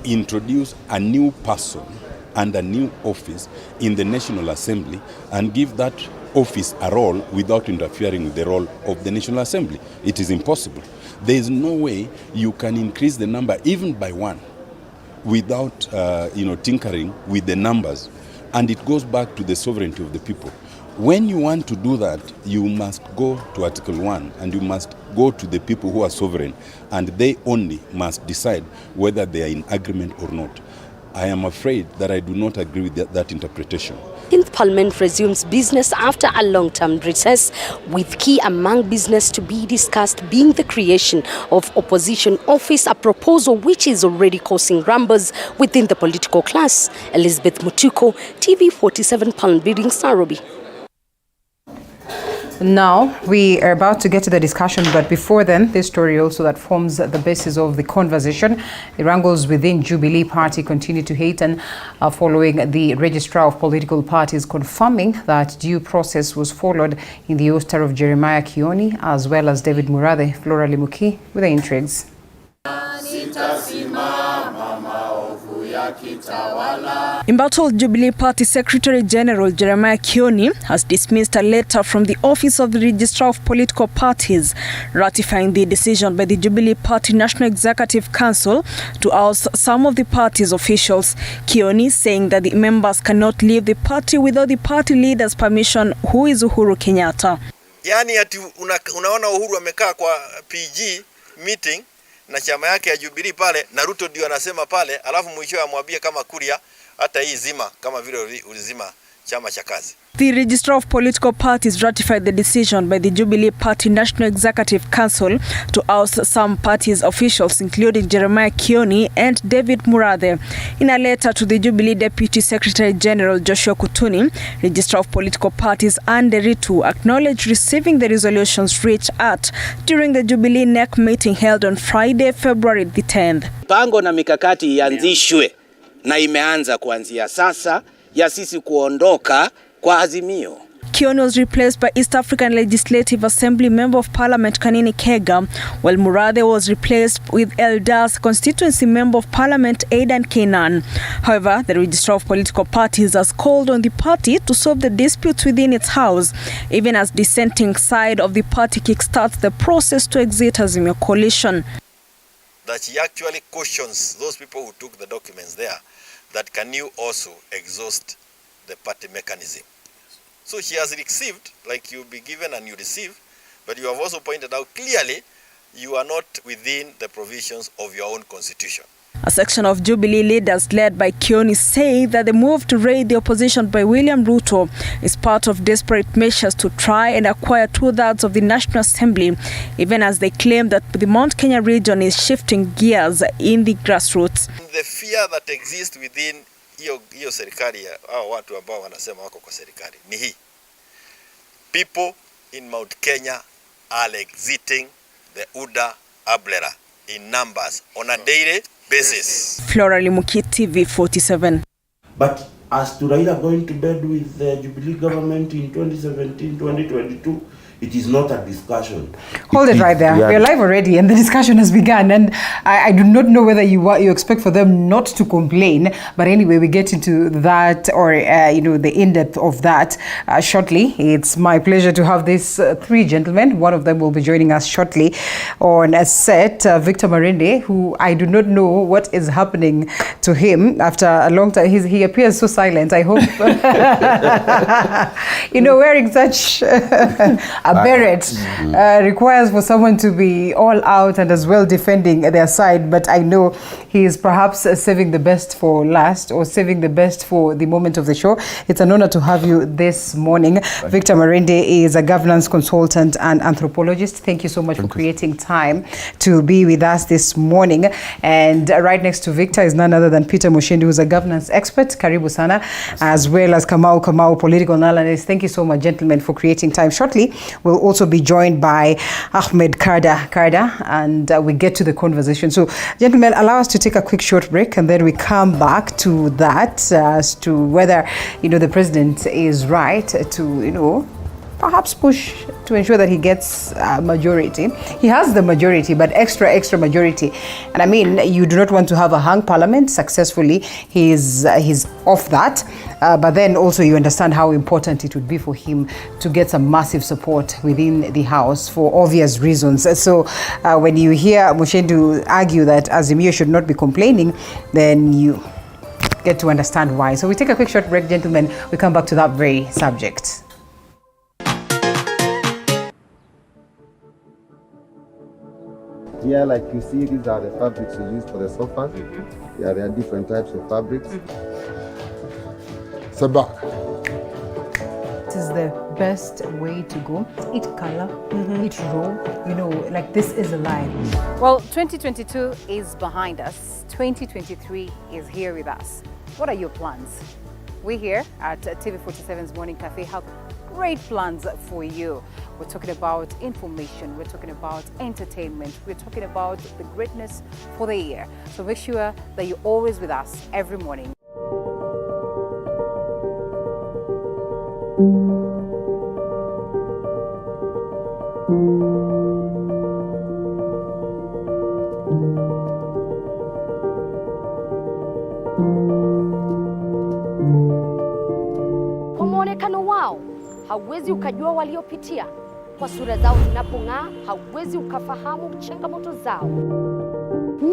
introduce a new person and a new office in the National Assembly and give that office a role without interfering with the role of the National Assembly. It is impossible. There is no way you can increase the number even by one without tinkering with the numbers. And it goes back to the sovereignty of the people. When you want to do that, you must go to Article 1 and you must go to the people who are sovereign, and they only must decide whether they are in agreement or not. I am afraid that I do not agree with that interpretation. Parliament resumes business after a long-term recess, with key among business to be discussed being the creation of opposition office, a proposal which is already causing rumbles within the political class. Elizabeth Mutuko, TV47 Palm Buildings, Nairobi. Now, we are about to get to the discussion, but before then, this story also that forms the basis of the conversation. The wrangles within Jubilee Party continue to hasten following the Registrar of Political Parties confirming that due process was followed in the ouster of Jeremiah Kioni as well as David Murathe. Flora Limuki with the intrigues. Embattled Jubilee Party Secretary General Jeremiah Kioni has dismissed a letter from the Office of the Registrar of Political Parties ratifying the decision by the Jubilee Party National Executive Council to oust some of the party's officials. Kioni saying that the members cannot leave the party without the party leader's permission, who is Uhuru Kenyatta. Yani ati unaona Uhuru amekaa kwa PG meeting na chama yake ya Jubilee pale na Ruto ndio anasema pale, alafu mwisho amwambie kama Kuria hata hii zima kama vile ulizima chama cha kazi. The Registrar of Political Parties ratified the decision by the Jubilee Party National Executive Council to oust some party's officials, including Jeremiah Kioni and David Murathe. In a letter to the Jubilee Deputy Secretary General Joshua Kutuni, Registrar of Political Parties Anne Deritu acknowledged receiving the resolutions reached at during the Jubilee NEC meeting held on Friday, February the 10th. Pango na mikakati ianzishwe na imeanza kuanzia sasa ya sisi kuondoka kwa Azimio. Kioni was replaced by East African Legislative Assembly Member of Parliament Kanini Kega, while Murathe was replaced with Eldas Constituency Member of Parliament Aidan Kenan. However, the Registrar of Political Parties has called on the party to solve the disputes within its house, even as dissenting side of the party kickstarts the process to exit Azimio coalition. That she actually cautions those people who took the documents there that can you also exhaust the party mechanism. So she has received, like you be given and you receive, but you have also pointed out clearly you are not within the provisions of your own constitution. A section of Jubilee leaders led by Kioni say that the move to raid the opposition by William Ruto is part of desperate measures to try and acquire 2/3 of the National Assembly, even as they claim that the Mount Kenya region is shifting gears in the grassroots. The fear that exists within hiyo serikali hao watu ambao wanasema wako kwa serikali ni hii. People in Mount Kenya are exiting the UDA Ablera in numbers on a daily basis. Flora Limuki, TV 47. But as to Raila going to bed with the Jubilee government in 2017-2022, it is not a discussion. Hold it right there. We're live already and the discussion has begun, and I do not know whether you expect for them not to complain, but anyway, we get into that or the in-depth of that shortly. It's my pleasure to have these three gentlemen. One of them will be joining us shortly on a set, Victor Marende, who I do not know what is happening to him after a long time. He appears so silent. I hope wearing such a beret requires for someone to be all out and as well defending their side, but I know he is perhaps saving the best for last or saving the best for the moment of the show. It's an honor to have you this morning. Victor Marende is a governance consultant and anthropologist. Thank you so much for creating time to be with us this morning. And right next to Victor is none other than Peter Mushindu, who's a governance expert. Karibu sana, as well as Kamau, political analyst. Thank you so much, gentlemen, for creating time. Shortly, we'll also be joined by Ahmed Karda, and we get to the conversation. So, gentlemen, allow us to take a quick short break, and then we come back to that as to whether, the president is right to, perhaps push to ensure that he gets a majority. He has the majority, but extra majority. And I mean, you do not want to have a hung parliament successfully. He's off that. But then also you understand how important it would be for him to get some massive support within the House for obvious reasons. So when you hear Mushindu argue that Azimio should not be complaining, then you get to understand why. So we take a quick short break, gentlemen. We come back to that very subject. Yeah, like you see, these are the fabrics we use for the sofas. Yeah, there are different types of fabrics. Sabak. This is the best way to go. Eat color, eat raw, like this is alive. Well, 2022 is behind us. 2023 is here with us. What are your plans? We here at TV47's Morning Cafe have great plans for you. We're talking about information, we're talking about entertainment, we're talking about the greatness for the year. So make sure that you're always with us every morning. hauwezi ukajua waliopitia. Kwa sura zao zinapong'aa, hauwezi ukafahamu changamoto zao.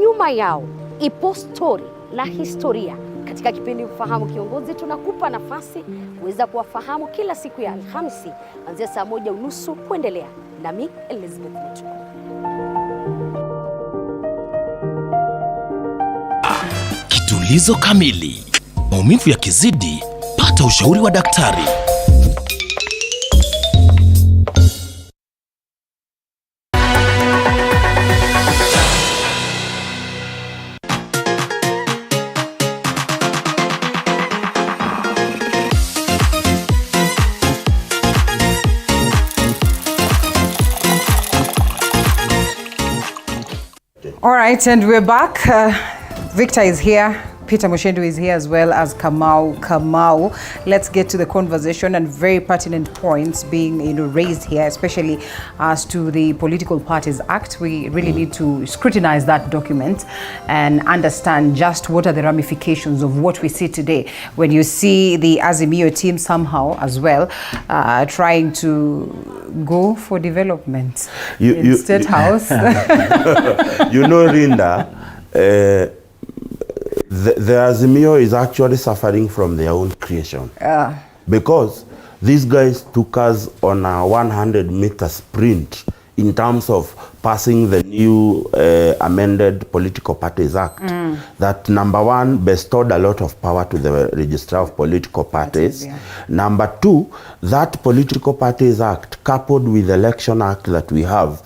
Nyuma yao ipo stori na historia. Katika kipindi Mfahamu Kiongozi, tunakupa nafasi kuweza kuwafahamu kila siku ya Alhamisi kuanzia saa 1:30 kuendelea. Nami Elizabeth Mutuku. Kitulizo kamili. Maumivu yakizidi, pata ushauri wa daktari. All right, and we're back. Victor is here. Peter Mushendu is here, as well as Kamau. Let's get to the conversation, and very pertinent points being raised here, especially as to the Political Parties Act. We really need to scrutinize that document and understand just what are the ramifications of what we see today. When you see the Azimio team somehow as well trying to go for development in State House. Rinda, the Azimio is actually suffering from their own creation. Because these guys took us on a 100-meter sprint in terms of passing the new amended Political Parties Act. That, number one, bestowed a lot of power to the Registrar of Political Parties. Number two, that Political Parties Act, coupled with the Election Act that we have,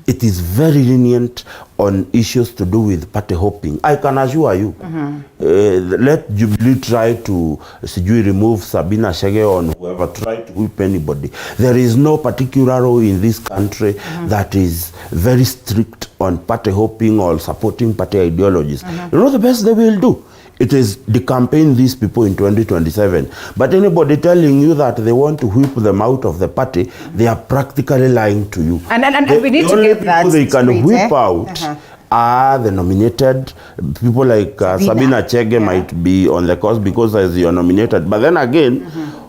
it is very lenient on issues to do with party hopping. I can assure you, let Jubilee try to remove Sabina Chege on whoever tried to whip anybody. There is no particular law in this country that is very strict on party hopping or supporting party ideologies. You know the best they will do? It is decampaign these people in 2027. But anybody telling you that they want to whip them out of the party, they are practically lying to you. And we need to get that they can whip out are the nominated people like Sabina Chege might be on the course because as you are nominated. But then again,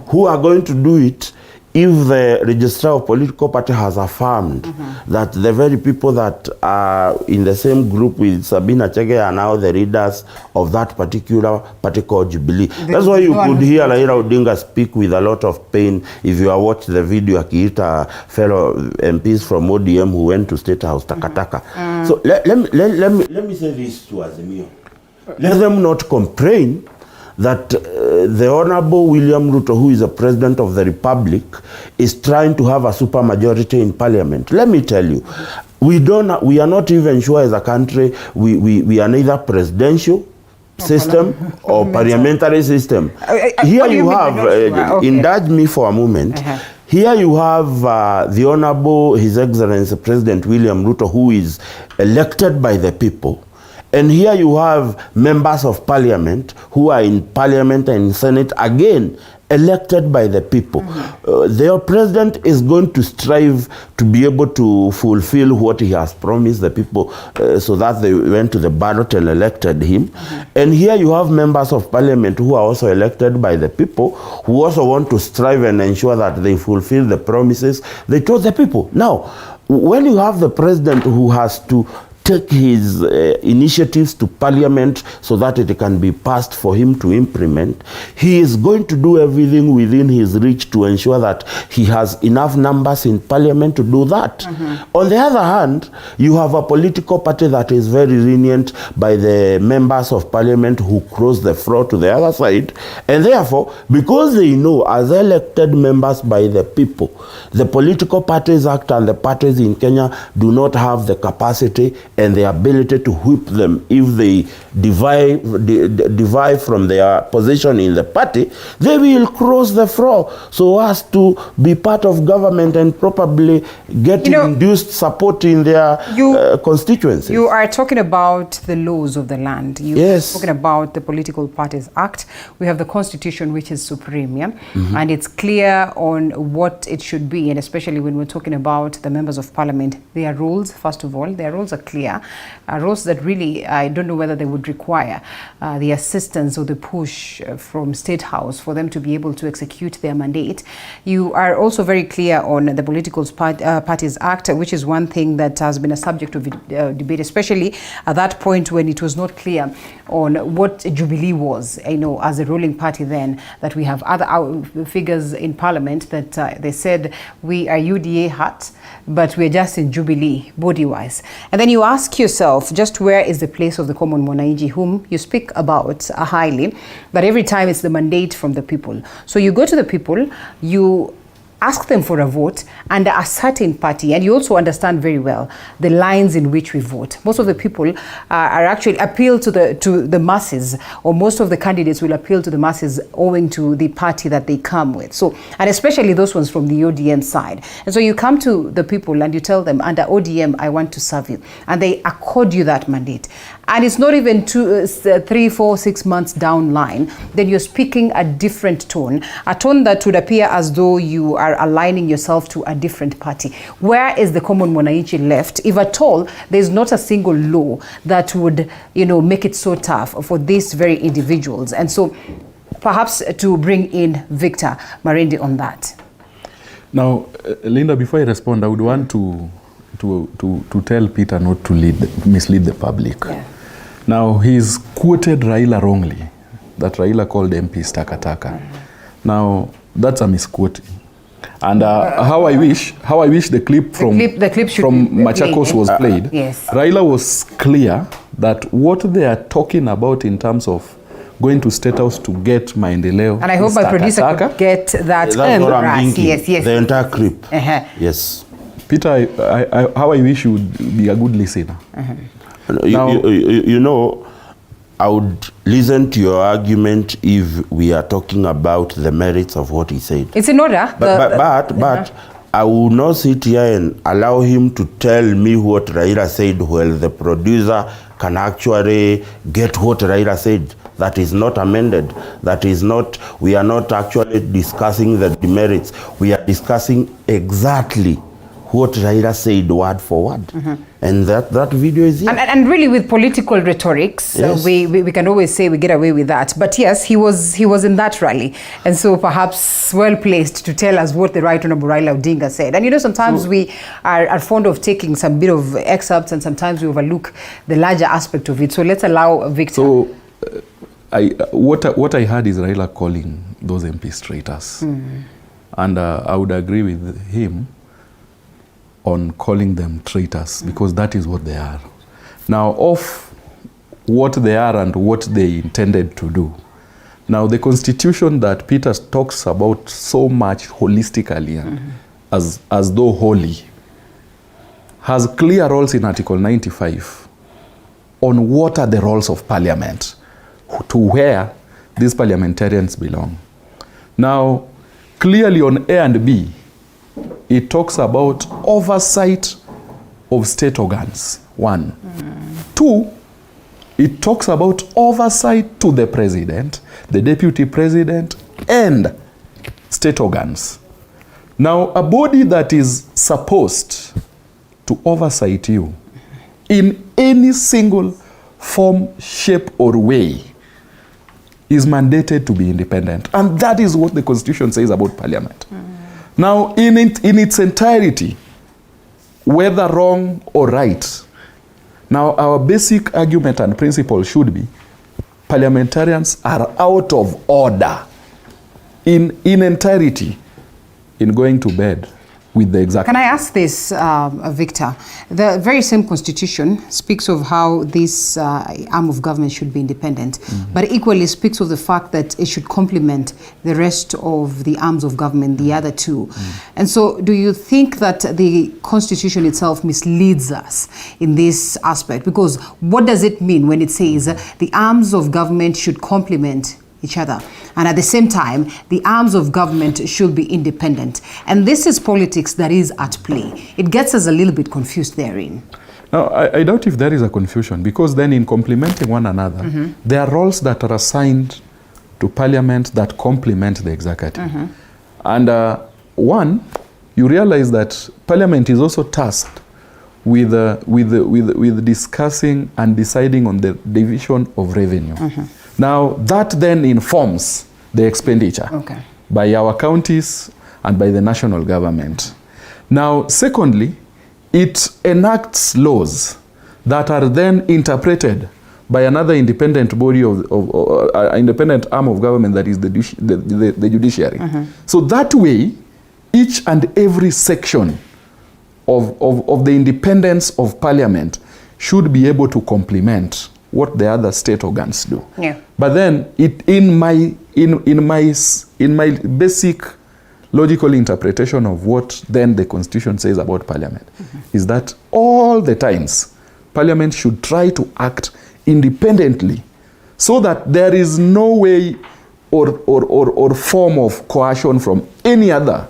who are going to do it if the Registrar of Political Party has affirmed that the very people that are in the same group with Sabina Chege are now the leaders of that particular party called Jubilee. That's why you could hear Raila Odinga speak with a lot of pain if you have watched the video akiita fellow MPs from ODM who went to State House takataka. So let me say this to Azimio. Let them not complain that the Honorable William Ruto, who is the President of the Republic, is trying to have a supermajority in Parliament. Let me tell you, we are not even sure as a country, we are neither presidential system or parliamentary system. Here you have, indulge me for a moment, here you have the Honorable His Excellency President William Ruto, who is elected by the people. And here you have members of parliament who are in parliament and senate, again, elected by the people. Their president is going to strive to be able to fulfill what he has promised the people so that they went to the ballot and elected him. And here you have members of parliament who are also elected by the people who also want to strive and ensure that they fulfill the promises they told the people. Now, when you have the president who has to take his initiatives to parliament so that it can be passed for him to implement, he is going to do everything within his reach to ensure that he has enough numbers in parliament to do that. On the other hand, you have a political party that is very lenient by the members of parliament who cross the floor to the other side, and therefore, because they know as elected members by the people, the Political Parties Act and the parties in Kenya do not have the capacity and the ability to whip them if they divide from their position in the party. They will cross the floor so as to be part of government and probably get induced support in their constituencies. You are talking about the laws of the land. You're talking about the Political Parties Act. We have the Constitution, which is supreme, and it's clear on what it should be, and especially when we're talking about the members of parliament, their rules, first of all, their rules are clear. clear, roles that really, I don't know whether they would require the assistance or the push from State House for them to be able to execute their mandate. You are also very clear on the Political Parties Act, which is one thing that has been a subject of debate, especially at that point when it was not clear on what Jubilee was, as a ruling party then, that we have other figures in Parliament that they said we are UDA hut, but we're just in Jubilee body-wise. And then you ask yourself, just where is the place of the common mwananchi, whom you speak about highly, but every time it's the mandate from the people. So you go to the people, you ask them for a vote under a certain party, and you also understand very well the lines in which we vote. Most of the people are actually appeal to the masses, or most of the candidates will appeal to the masses owing to the party that they come with. So, and especially those ones from the ODM side. And so you come to the people and you tell them, under ODM, I want to serve you. And they accord you that mandate. And it's not even 2, 3, 4, 6 months down line, then you're speaking a different tone, a tone that would appear as though you are aligning yourself to a different party. Where is the common mwananchi left? If at all, there's not a single law that would, make it so tough for these very individuals. And so perhaps to bring in Victor Marindi on that. Now, Linda, before I respond, I would want to tell Peter not to mislead the public. Yeah. Now, he's quoted Raila wrongly, that Raila called MPs takataka. Now, that's a misquoting. And how I wish the clip from Machakos was played. Yes. Raila was clear that what they are talking about in terms of going to State House to get maendeleo. And I hope my producer could get that. That's what I'm thinking. Yes. The entire clip. Yes. Peter, how I wish you would be a good listener. Now, I would listen to your argument if we are talking about the merits of what he said. It's in order. But I will not sit here and allow him to tell me what Raila said while the producer can actually get what Raila said. That is not amended. We are not actually discussing the demerits. We are discussing exactly what Raila said word for word. And that video is here. And really with political rhetorics, yes. We can always say we get away with that. But yes, he was in that rally. And so perhaps well placed to tell us what the Right Honorable Raila Odinga said. And sometimes we are fond of taking some bit of excerpts and sometimes we overlook the larger aspect of it. So let's allow Victor. So what I heard is Raila calling those MPs traitors. And I would agree with him on calling them traitors, because that is what they are. Now, of what they are and what they intended to do. Now, the constitution that Peter talks about so much holistically, as though holy, has clear roles in Article 95 on what are the roles of parliament, to where these parliamentarians belong. Now, clearly on A and B, it talks about oversight of state organs, 1. 2, it talks about oversight to the president, the deputy president, and state organs. Now, a body that is supposed to oversight you in any single form, shape, or way is mandated to be independent. And that is what the Constitution says about Parliament. Now, in its entirety, whether wrong or right, now our basic argument and principle should be parliamentarians are out of order in entirety in going to bed with the executive. Can I ask this, Victor? The very same constitution speaks of how this arm of government should be independent, but equally speaks of the fact that it should complement the rest of the arms of government, the other two. And so do you think that the constitution itself misleads us in this aspect? Because what does it mean when it says the arms of government should complement each other, and at the same time the arms of government should be independent? And this is politics that is at play. It gets us a little bit confused therein. Now, I doubt if there is a confusion, because then in complementing one another, there are roles that are assigned to parliament that complement the executive. And one, you realize that parliament is also tasked with discussing and deciding on the division of revenue. Now, that then informs the expenditure by our counties and by the national government. Now, secondly, it enacts laws that are then interpreted by another independent body independent arm of government, that is the judiciary. So that way, each and every section of the independence of parliament should be able to complement what the other state organs do. But then, in my basic logical interpretation of what then the Constitution says about parliament, is that all the times parliament should try to act independently, so that there is no way or form of coercion from any other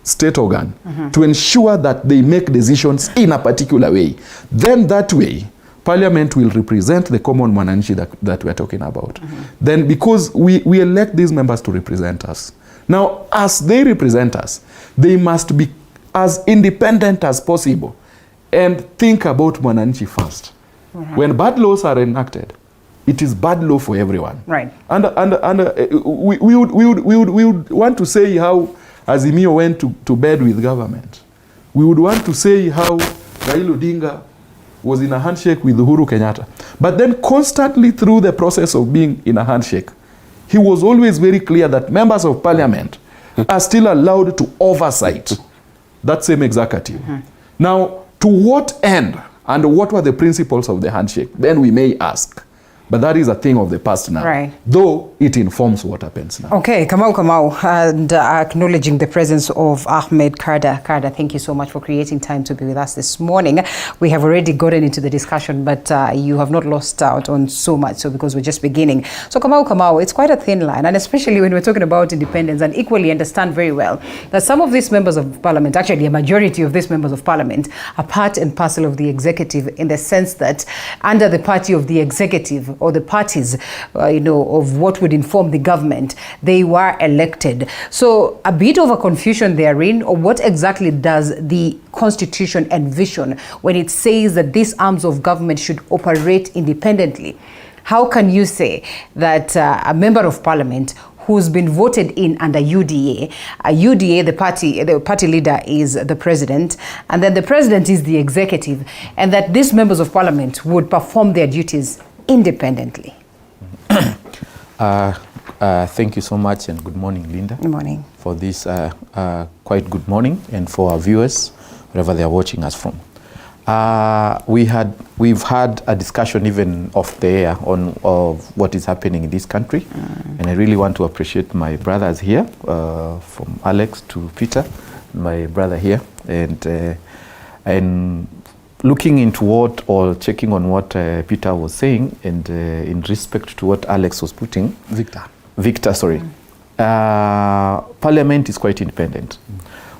state organ to ensure that they make decisions in a particular way. Then that way, parliament will represent the common mwananchi that we're talking about. Then, because we elect these members to represent us. Now, as they represent us, they must be as independent as possible and think about mwananchi first. When bad laws are enacted, it is bad law for everyone. And we would want to say how Azimio went to bed with government. We would want to say how Raila Odinga was in a handshake with Uhuru Kenyatta. But then constantly through the process of being in a handshake, he was always very clear that members of parliament are still allowed to oversight that same executive. Now, to what end and what were the principles of the handshake? Then we may ask. But that is a thing of the past now, though it informs what happens now. Okay, Kamau, and acknowledging the presence of Ahmed Karda. Karda, thank you so much for creating time to be with us this morning. We have already gotten into the discussion, but you have not lost out on so much, so because we're just beginning. So Kamau, it's quite a thin line, and especially when we're talking about independence, and equally understand very well that some of these members of parliament, actually a majority of these members of parliament, are part and parcel of the executive, in the sense that under the party of the executive, or the parties, of what would inform the government, they were elected. So a bit of a confusion therein, or what exactly does the Constitution envision when it says that these arms of government should operate independently? How can you say that a member of parliament who's been voted in under UDA, the party leader is the president, and then the president is the executive, and that these members of parliament would perform their duties independently? Thank you so much, and good morning, Linda. Good morning. For this quite good morning, and for our viewers, wherever they are watching us from. We've had a discussion even off the air of what is happening in this country, and I really want to appreciate my brothers here, from Alex to Peter, my brother here, and looking into what, or checking on what Peter was saying, and in respect to what Alex was putting. Victor, sorry. Parliament is quite independent.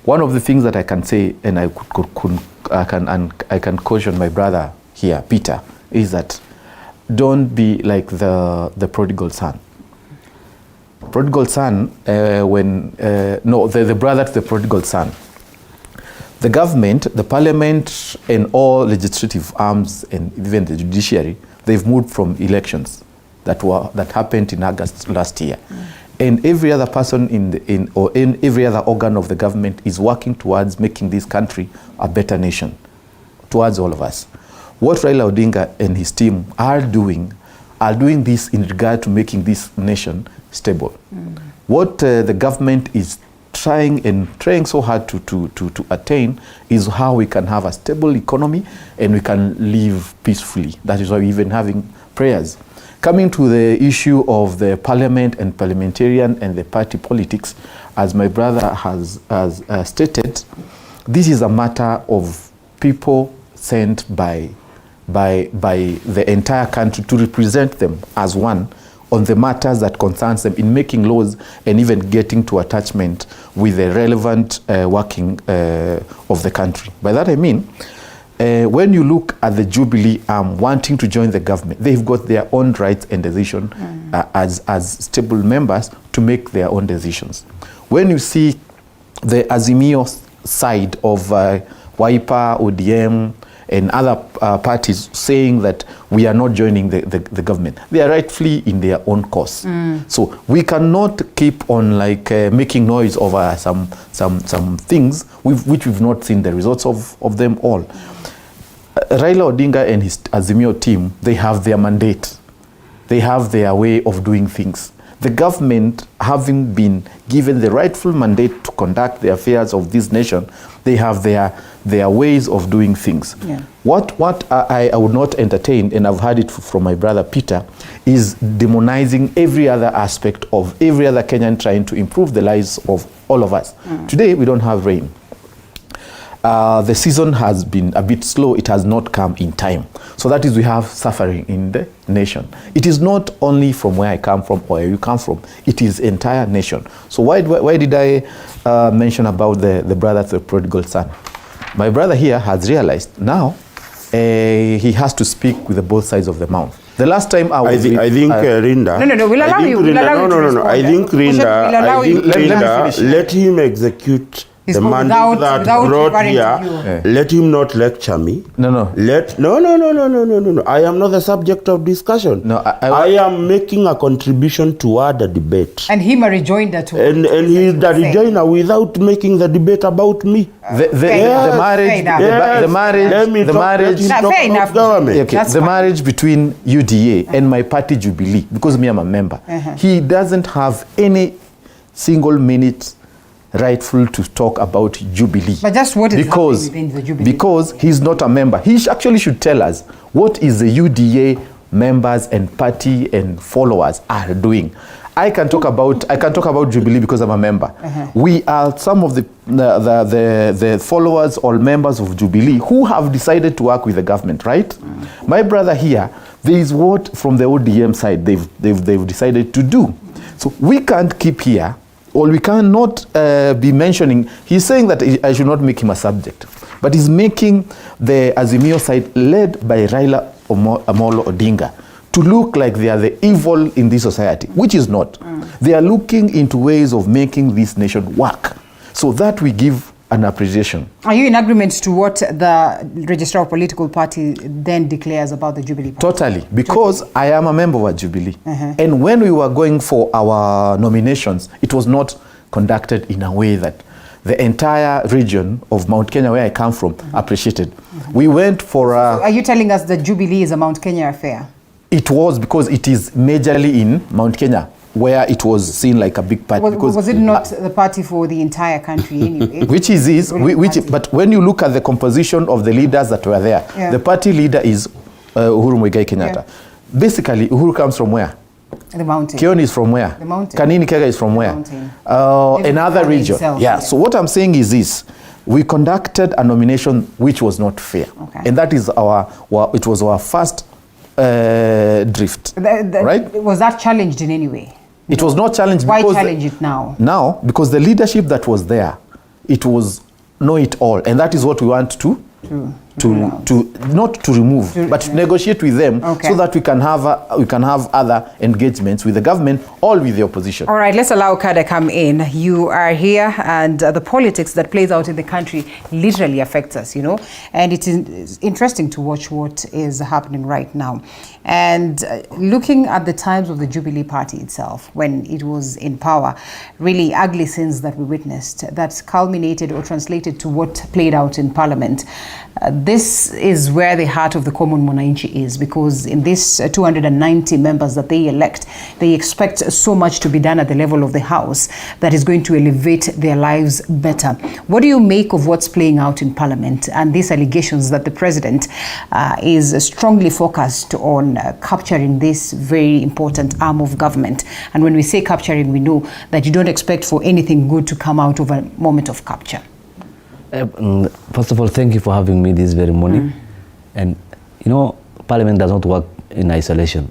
One of the things that I can say, and I can caution my brother here, Peter, is that don't be like the prodigal son. Prodigal son, the brother to the prodigal son. The government, the parliament, and all legislative arms, and even the judiciary, they've moved from elections that happened in August last year. And every other person in every other organ of the government is working towards making this country a better nation, towards all of us. What Raila Odinga and his team are doing this in regard to making this nation stable. What the government is trying so hard to attain is how we can have a stable economy and we can live peacefully. That is why we're even having prayers. Coming to the issue of the parliament and parliamentarian and the party politics, as my brother has stated, this is a matter of people sent by the entire country to represent them as one on the matters that concerns them in making laws and even getting to attachment with the relevant working of the country. By that I mean, when you look at the Jubilee arm wanting to join the government, they've got their own rights and decision as stable members to make their own decisions. When you see the Azimio side of Wiper, ODM, and other parties saying that we are not joining the government. They are rightfully in their own course. So we cannot keep on like making noise over some things which we've not seen the results of them all. Raila Odinga and his Azimio team, they have their mandate. They have their way of doing things. The government, having been given the rightful mandate to conduct the affairs of this nation, they have their ways of doing things. Yeah. What I would not entertain, and I've heard it from my brother Peter, is demonizing every other aspect of every other Kenyan trying to improve the lives of all of us. Today, we don't have rain. The season has been a bit slow. It has not come in time. So that is, we have suffering in the nation. It is not only from where I come from or where you come from. It is entire nation. So why did I mention about the brother to the prodigal son? My brother here has realized now he has to speak with both sides of the mouth. The last time I was I think Rinda. No, we'll allow you. No. I think Rinda, let him execute the mandate that brought here. Let him not lecture me. No. No. I am not the subject of discussion. No, I am making a contribution toward the debate. And him a rejoinder to and he is the rejoiner without making the debate about me. The marriage between UDA and my party Jubilee, because me I'm a member, he doesn't have any single minute rightful to talk about Jubilee. But just what is happening within the Jubilee? Because he's not a member. He actually should tell us what is the UDA members and party and followers are doing. I can talk about Jubilee because I'm a member. We are some of the followers or members of Jubilee who have decided to work with the government, right? My brother here, there is what from the ODM side they've decided to do. So we can't keep here, or we cannot be mentioning. He's saying that I should not make him a subject, but he's making the Azimio side, led by Raila Amolo Odinga, to look like they are the evil in this society, which is not. They are looking into ways of making this nation work, so that we give an appreciation. Are you in agreement to what the Registrar of Political Party then declares about the Jubilee Party? Totally, because I am a member of Jubilee. And when we were going for our nominations, it was not conducted in a way that the entire region of Mount Kenya, where I come from, appreciated. We went for a... So are you telling us that Jubilee is a Mount Kenya affair? It was, because it is majorly in Mount Kenya, where it was seen like a big party. Was it not the party for the entire country anyway? But when you look at the composition of the leaders that were there, the party leader is Uhuru Muigai Kenyatta. Basically, Uhuru comes from where? The mountain. Kioni is from where? The mountain. Kanini Kega is from where? Another region. So what I'm saying is this. We conducted a nomination which was not fair. And that is it was our first drift. Right? Was that challenged in any way? It was not challenged. Why challenge it now? Now, because the leadership that was there, it was know it all, and that is what we want to not to remove, but to negotiate with them, so that we can have other engagements with the government or with the opposition. All right, let's allow Kada come in. You are here, and the politics that plays out in the country literally affects us, and it is interesting to watch what is happening right now. And looking at the times of the Jubilee Party itself, when it was in power, really ugly scenes that we witnessed that culminated or translated to what played out in Parliament. This is where the heart of the common mwananchi is, because in this 290 members that they elect, they expect so much to be done at the level of the House that is going to elevate their lives better. What do you make of what's playing out in Parliament and these allegations that the President is strongly focused on capturing this very important arm of government? And when we say capturing, we know that you don't expect for anything good to come out of a moment of capture. First of all, thank you for having me this very morning. And Parliament does not work in isolation.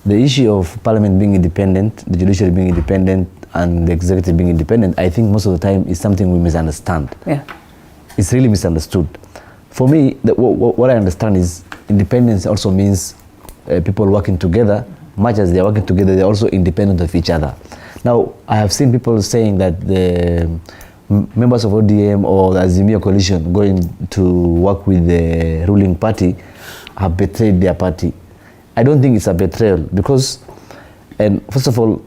The issue of Parliament being independent, the judiciary being independent, and the executive being independent, I think most of the time is something we misunderstand. It's really misunderstood. For me, what I understand is independence also means people working together. Much as they are working together, they're also independent of each other. Now, I have seen people saying that members of ODM or the Azimio coalition going to work with the ruling party have betrayed their party. I don't think it's a betrayal because, and first of all,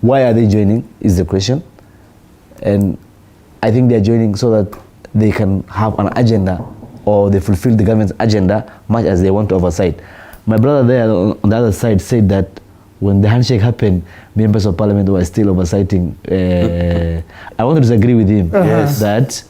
why are they joining is the question. And I think they're joining so that they can have an agenda or they fulfill the government's agenda much as they want to oversight. My brother there on the other side said that when the handshake happened, members of parliament were still oversighting. I want to disagree with him that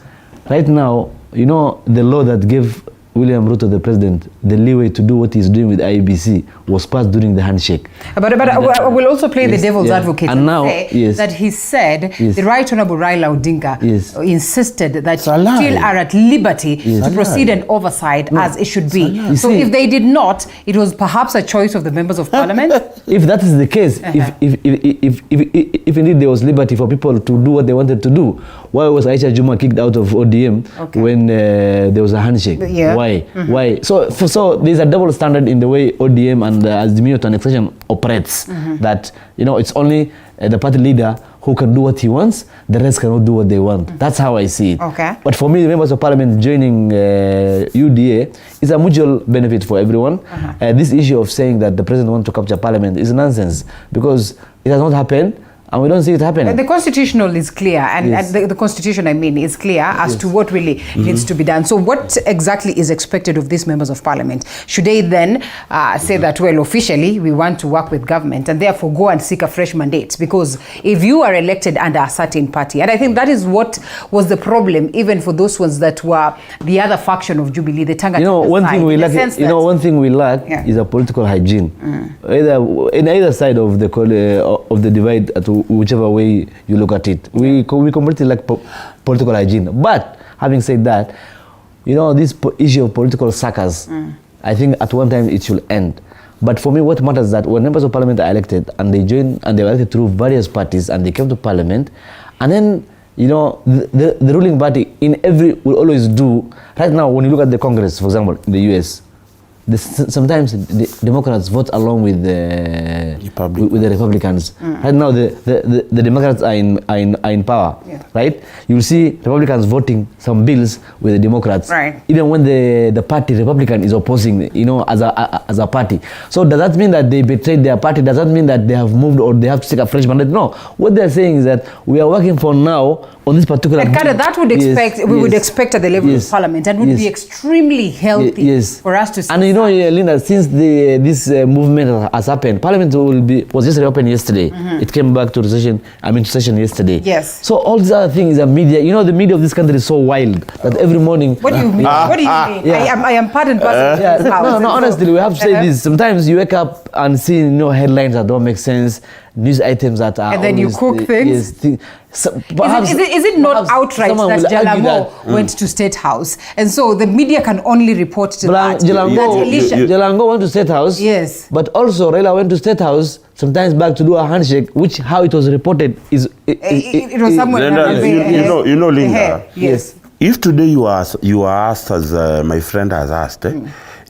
right now, you know, the law that gave William Ruto, the president, the leeway to do what he's doing with IEBC was passed during the handshake. But I will also play the devil's advocate and now say that he said the Right Honorable Raila Odinga insisted that still are at liberty to proceed and oversight as it should be. So if they did not, it was perhaps a choice of the members of parliament. If that is the case, if indeed there was liberty for people to do what they wanted to do, why was Aisha Juma kicked out of ODM when there was a handshake? Why? So there's a double standard in the way ODM and the Azimio to annexation operates. That, you know, it's only the party leader who can do what he wants, the rest cannot do what they want. That's how I see it. But for me, the members of parliament joining UDA is a mutual benefit for everyone. This issue of saying that the president wants to capture parliament is nonsense because it has not happened. And we don't see it happening. The constitutional is clear, and the constitution, I mean, is clear as to what really needs to be done. So what exactly is expected of these members of parliament? Should they then say that, well, officially, we want to work with government and therefore go and seek a fresh mandate? Because if you are elected under a certain party, and I think that is what was the problem, even for those ones that were the other faction of Jubilee, the Tanga. One thing we lack is a political hygiene. Either side of the divide, whichever way you look at it, we completely lack political hygiene. But having said that, you know, this issue of political suckers, I think at one time it should end. But for me, what matters is that when members of parliament are elected and they join and they were elected through various parties and they came to parliament, and then, you know, the ruling party will always do. Right now, when you look at the Congress, for example, in the US, sometimes the Democrats vote along with the Republicans. Right now, the Democrats are in power, right? You will see Republicans voting some bills with the Democrats, even when the party Republican is opposing, you know, as a party. So does that mean that they betrayed their party? Does that mean that they have moved or they have to take a fresh mandate? No. What they're saying is that we are working for now on this particular. And Kada, that would would expect at the level of parliament, and would be extremely healthy for us to see. And you know, Linda, since this movement has happened, parliament was just reopened yesterday. It came back to session yesterday. Yes. So all these other things are media. You know, the media of this country is so wild that every morning. What do you mean? What do you mean? I am part and parcel of this house. No, honestly, we have to say this. Sometimes you wake up and see, you know, headlines that don't make sense, news items that are. And then you cook things. So is it not outright that Jalango went to State House, and so the media can only report to that? Jalango went to State House. Yes. But also Raila went to State House sometimes back to do a handshake, which how it was reported is. It was somewhere. You know, Linda. Yes. If today you are asked, as my friend has asked, if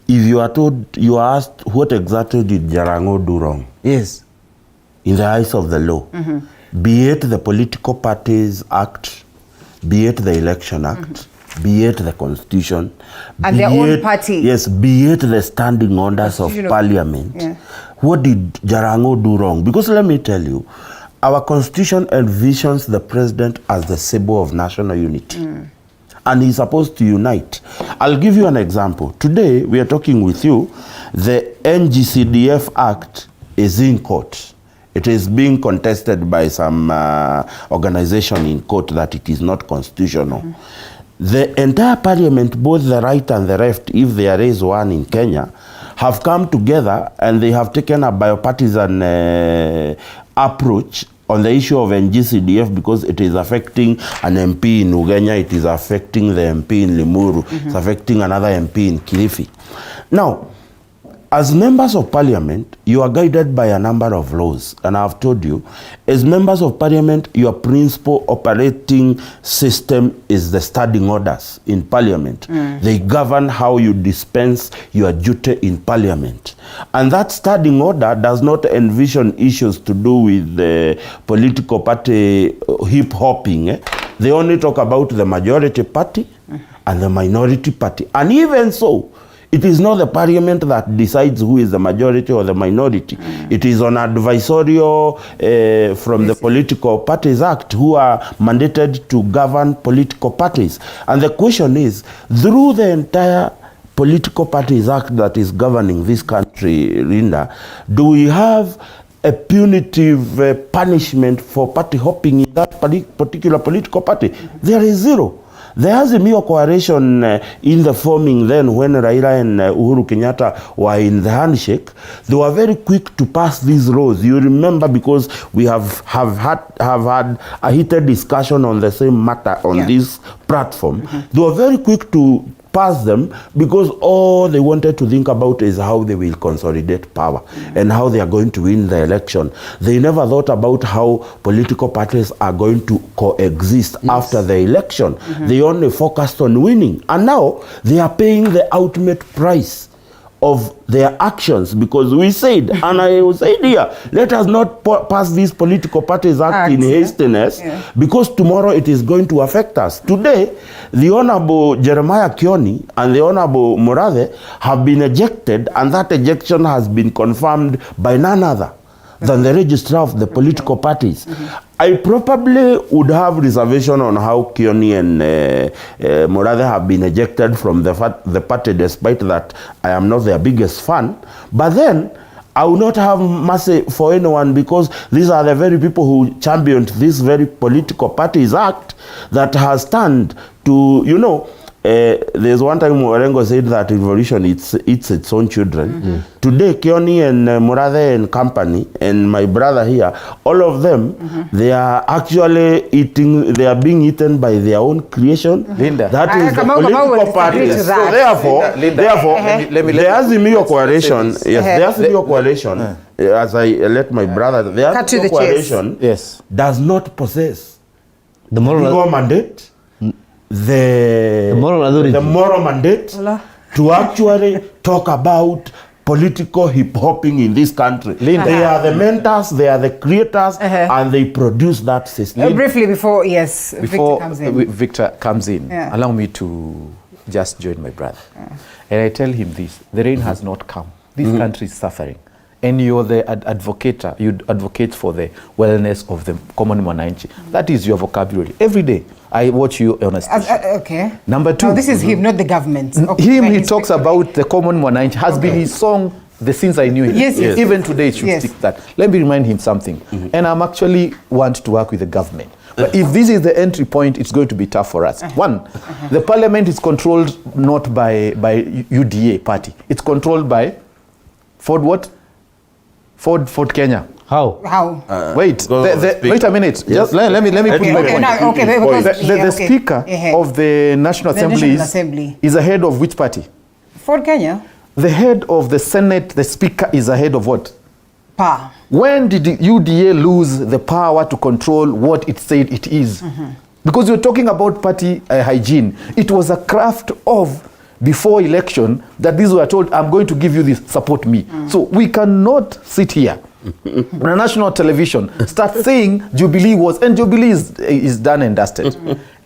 you are asked what exactly did Jalango do wrong? Yes. In the eyes of the law, be it the Political Parties Act, be it the Election Act, be it the Constitution, and their own party. Yes, be it the standing orders of Parliament. What did Jalango do wrong? Because let me tell you, our Constitution envisions the President as the symbol of national unity. And he's supposed to unite. I'll give you an example. Today, we are talking with you. The NGCDF Act is in court. It is being contested by some organization in court that it is not constitutional. The entire parliament, both the right and the left, if there is one in Kenya, have come together and they have taken a bipartisan approach on the issue of NGCDF because it is affecting an MP in Ugenya, it is affecting the MP in Limuru, it's affecting another MP in Kilifi. Now, as members of parliament, you are guided by a number of laws. And I've told you, as members of parliament, your principal operating system is the standing orders in parliament. They govern how you dispense your duty in parliament. And that standing order does not envision issues to do with the political party hip-hopping. They only talk about the majority party and the minority party. And even so, it is not the parliament that decides who is the majority or the minority. It is on advisorial from the Political Parties Act, who are mandated to govern political parties. And the question is, through the entire Political Parties Act that is governing this country, Linda, do we have a punitive punishment for party hopping in that particular political party? There is zero. The Azimio coalition in the forming then, when Raila and Uhuru Kenyatta were in the handshake, they were very quick to pass these laws. You remember, because we have had a heated discussion on the same matter on this platform. They were very quick to pass them, because all they wanted to think about is how they will consolidate power and how they are going to win the election. They never thought about how political parties are going to coexist after the election. They only focused on winning. And now they are paying the ultimate price of their actions, because we said, and I said here, let us not pass this Political Parties Act in hastiness, because tomorrow it is going to affect us. Today, the Honorable Jeremiah Kioni and the Honorable Murathe have been ejected, and that ejection has been confirmed by none other than the registrar of the political parties. I probably would have reservation on how Kioni and Murathe have been ejected from the party, despite that I am not their biggest fan. But then, I will not have mercy for anyone, because these are the very people who championed this very Political Parties Act that has turned to, you know, there's one time Orengo said that revolution eats its own children. Today, Kioni and Murathe and company, and my brother here, all of them, they are actually they are being eaten by their own creation. Linda, that is the political parties. So therefore, the Azimio coalition, the Azimio coalition, as I let my brother, the Azimio coalition does not possess the moral mandate, the moral mandate to actually talk about political hip-hopping in this country. They are the mentors, they are the creators, and they produce that system. Briefly before, Victor comes in. Allow me to just join my brother. And I tell him this, the rain has not come. This country is suffering. And you're the advocate, you advocate for the wellness of the common mwananchi. That is your vocabulary. Every day, I watch you on a station. Number two. No, this is him, not the government. He talks about the common mwananchi. Has been his song since I knew him. Yes. Even today, it should stick that. Let me remind him something. And I'm actually want to work with the government. But if this is the entry point, it's going to be tough for us. One, the parliament is controlled not by UDA party. It's controlled by Ford Kenya. How? Wait a minute. Just let me put my point. The Speaker of the National Assembly is ahead of which party? Ford Kenya. The head of the Senate, the Speaker, is ahead of what? Power. When did the UDA lose the power to control what it said it is? Because you're talking about party hygiene. It was a craft of before election that these were told, I'm going to give you this, support me. So we cannot sit here on national television, start saying Jubilee was, and Jubilee is done and dusted.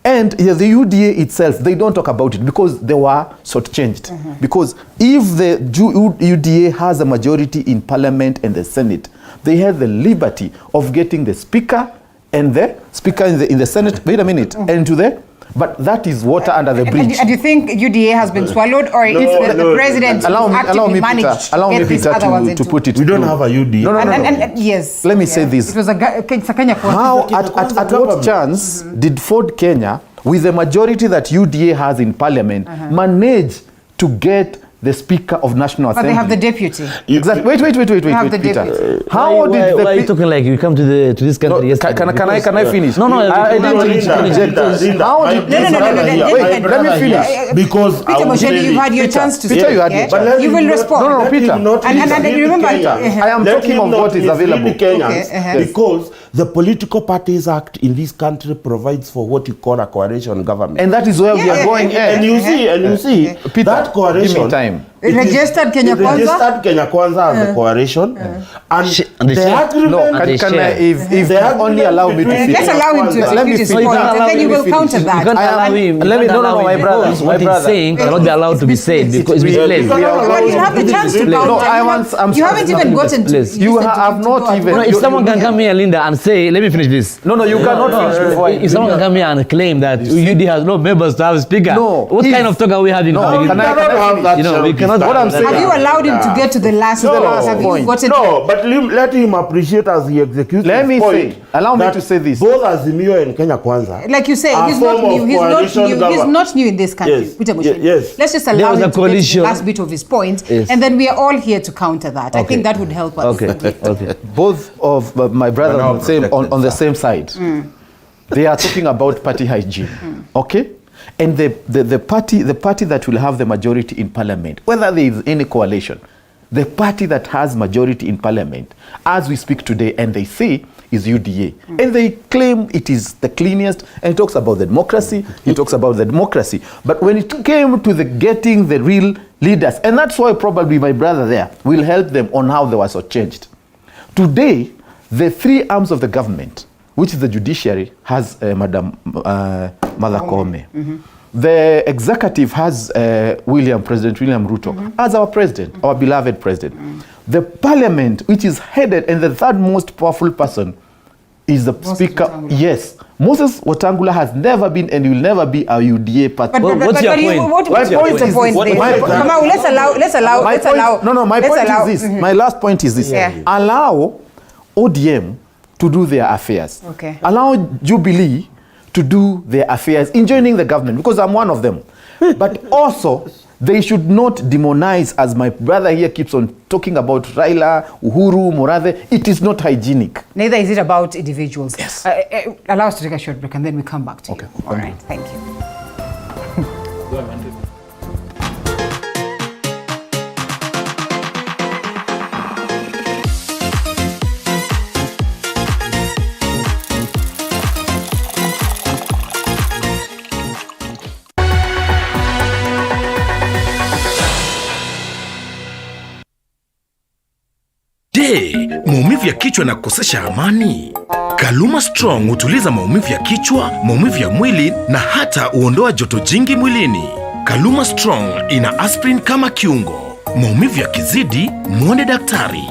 And the UDA itself, they don't talk about it because they were shortchanged. Because if the UDA has a majority in Parliament and the Senate, they have the liberty of getting the Speaker and the Speaker in the Senate, wait a minute, and to the But that is water under the bridge. And do you think UDA has been swallowed, or if the president actively managed allow me, Peter, to put it? We don't have a UDA. No. Yes. Let me say this. It was a Kenya. How, at what chance did Ford Kenya, with the majority that UDA has in parliament, manage to get the Speaker of National Assembly? But they have the deputy. Exactly. Wait, Peter. Why are you talking like you come to this country yesterday? Can I finish? No, I didn't interject. No. Wait, let me finish. Because Peter Moshedi, you've had your chance to speak. Peter, you had your chance. You will respond. No, Peter. And remember, I am talking of what is available. Because the Political Parties Act in this country provides for what you call a coalition government. And that is where we are going. And you see, Peter, that coalition, give me time. Registered Kenya Kwanza? Registered Kenya Kwanza as a coalition. And the agreement... If they only allow me to finish. Let's allow him to execute his point, and then you will counter that. You can't allow him. No, my brother. What he's saying cannot be allowed to be said because it's misplaced. But you have the chance to counter. You haven't even gotten to. You have not even. If someone can come here, Linda, and say, let me finish this. No, you cannot finish before. If someone can come here and claim that UD has no members to have a speaker, what kind of talk are we having? No, we cannot have that. We cannot. What I'm saying. Have you allowed him to get to the last point? No, but let him appreciate as he executes. Let me say. Allow me to say this. Both Azimio and Kenya Kwanza. Like you say, he's not new. He's not new in this country. Yes. Peter Musheni. Yes. Let's just allow him to get to the last bit of his point, and then we are all here to counter that. I think that would help us. Okay. Both of my brothers on the same side. They are talking about party hygiene. Okay? And the party that will have the majority in parliament, whether there is any coalition, the party that has majority in parliament, as we speak today, and they say, is UDA. And they claim it is the cleanest, and it talks about the democracy, But when it came to getting the real leaders, and that's why probably my brother there will help them on how they were so changed. Today, the three arms of the government, which is the judiciary, has Madam Martha Koome. The executive has President William Ruto as our president, our beloved president. The parliament, which is headed, and the third most powerful person is the speaker. Yes. Moses Wetangula has never been and will never be a UDA party. What's your point? What's your point? Come on, let's allow. No, my point is this. My last point is this. Allow ODM to do their affairs. Okay. Allow Jubilee to do their affairs in joining the government, because I'm one of them. But also, they should not demonize, as my brother here keeps on talking about Raila, Uhuru, Murathe. It is not hygienic. Neither is it about individuals. Yes. Allow us to take a short break and then we come back to you. All right. Thank you. Je, maumivu ya kichwa na kukosesha amani? Kaluma Strong hutuliza maumivu ya kichwa, maumivu ya mwili na hata huondoa joto jingi mwilini. Kaluma Strong ina aspirin kama kiungo. Maumivu yakizidi, muone daktari.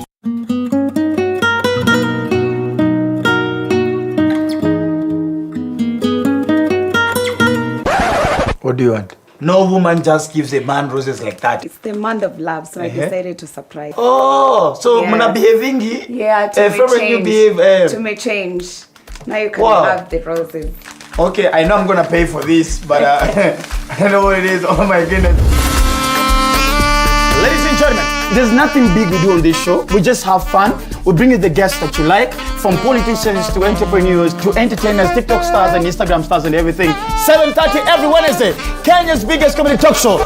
What do you want? No woman just gives a man roses like that. It's the month of love, so I decided to surprise. Oh, so Yeah. muna behaving? Yeah, to make favorite you change. behave. To make change. Now you can Wow. have the roses. Okay, I know I'm gonna pay for this, but I don't know what it is. Oh my goodness. Ladies and gentlemen, there's nothing big we do on this show. We just have fun. We bring you the guests that you like, from politicians to entrepreneurs to entertainers, TikTok stars and Instagram stars and everything. 7:30 every Wednesday, Kenya's biggest comedy talk show.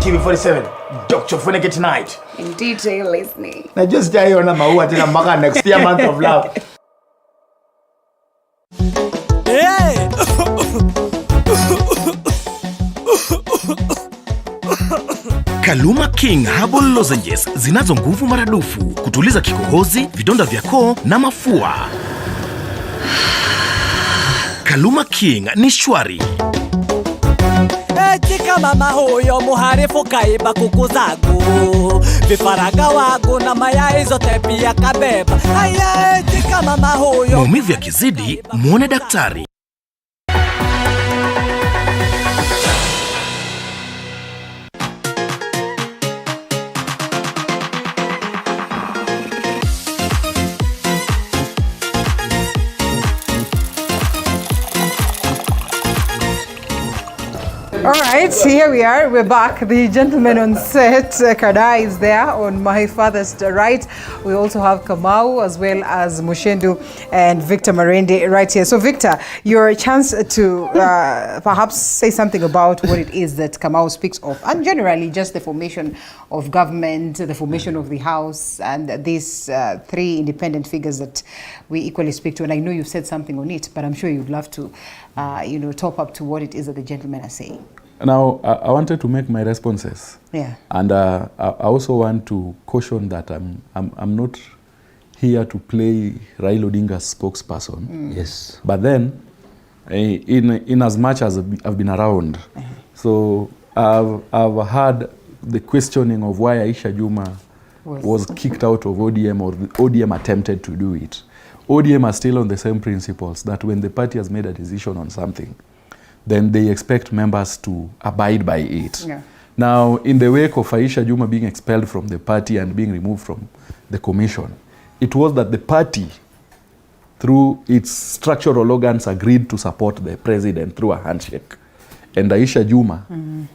TV47, Dr. Funeke tonight. Indeed, you're listening. Na just jaiona maua tena mpaka next year, month of love. Kaluma King Herbal Lozenges zinazo nguvu maradufu kutuliza kikohozi, vidonda vya koo na mafua. Kaluma King ni shwari. Tika mama huyo muharifu kaiba kuku zangu, vifaranga wangu na mayai zote pia kabeba. Aya, tika mama huyo. Maumivu yakizidi, muone daktari. All right, here we are. We're back. The gentleman on set, Kada, is there on my father's right. We also have Kamau as well as Mushendu and Victor Marende right here. So, Victor, your chance to perhaps say something about what it is that Kamau speaks of, and generally just the formation of government, the formation of the House, and these three independent figures that we equally speak to. And I know you've said something on it, but I'm sure you'd love to, top up to what it is that the gentlemen are saying. Now, I wanted to make my responses. Yeah. And I also want to caution that I'm not here to play Raila Odinga's spokesperson. Yes. But then, in as much as I've been around, so I've had the questioning of why Aisha Juma was kicked out of ODM, or the ODM attempted to do it. ODM are still on the same principles that when the party has made a decision on something, then they expect members to abide by it. Yeah. Now, in the wake of Aisha Juma being expelled from the party and being removed from the commission, it was that the party, through its structural organs, agreed to support the president through a handshake. And Aisha Juma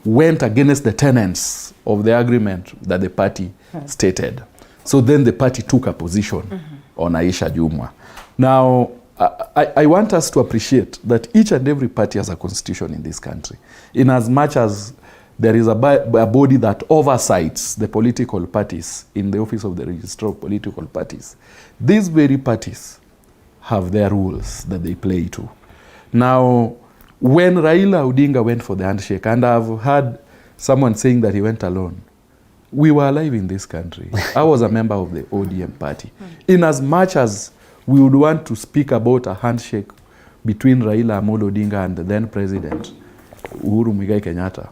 went against the tenets of the agreement that the party stated. So then the party took a position on Aisha Juma. Now, I want us to appreciate that each and every party has a constitution in this country. In as much as there is a body that oversights the political parties in the office of the Registrar of Political Parties, these very parties have their rules that they play to. Now, when Raila Odinga went for the handshake, and I've heard someone saying that he went alone, we were alive in this country. I was a member of the ODM party. In as much as we would want to speak about a handshake between Raila Amolo Odinga and the then president, Uhuru Muigai Kenyatta,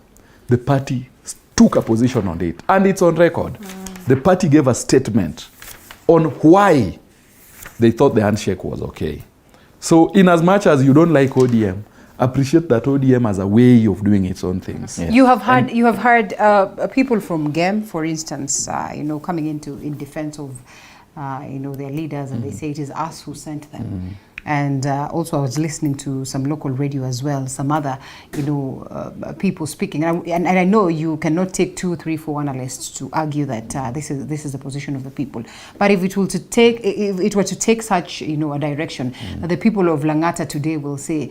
the party took a position on it, and it's on record. The party gave a statement on why they thought the handshake was okay. So in as much as you don't like ODM, appreciate that ODM has a way of doing its own things. Yeah. You have heard people from GEM, for instance, coming in defense of their leaders, and they say it is us who sent them. And also I was listening to some local radio as well, some other people speaking, and I know you cannot take 2, 3, 4 analysts to argue that this is the position of the people. But if it were to take such a direction, the people of Lang'ata today will say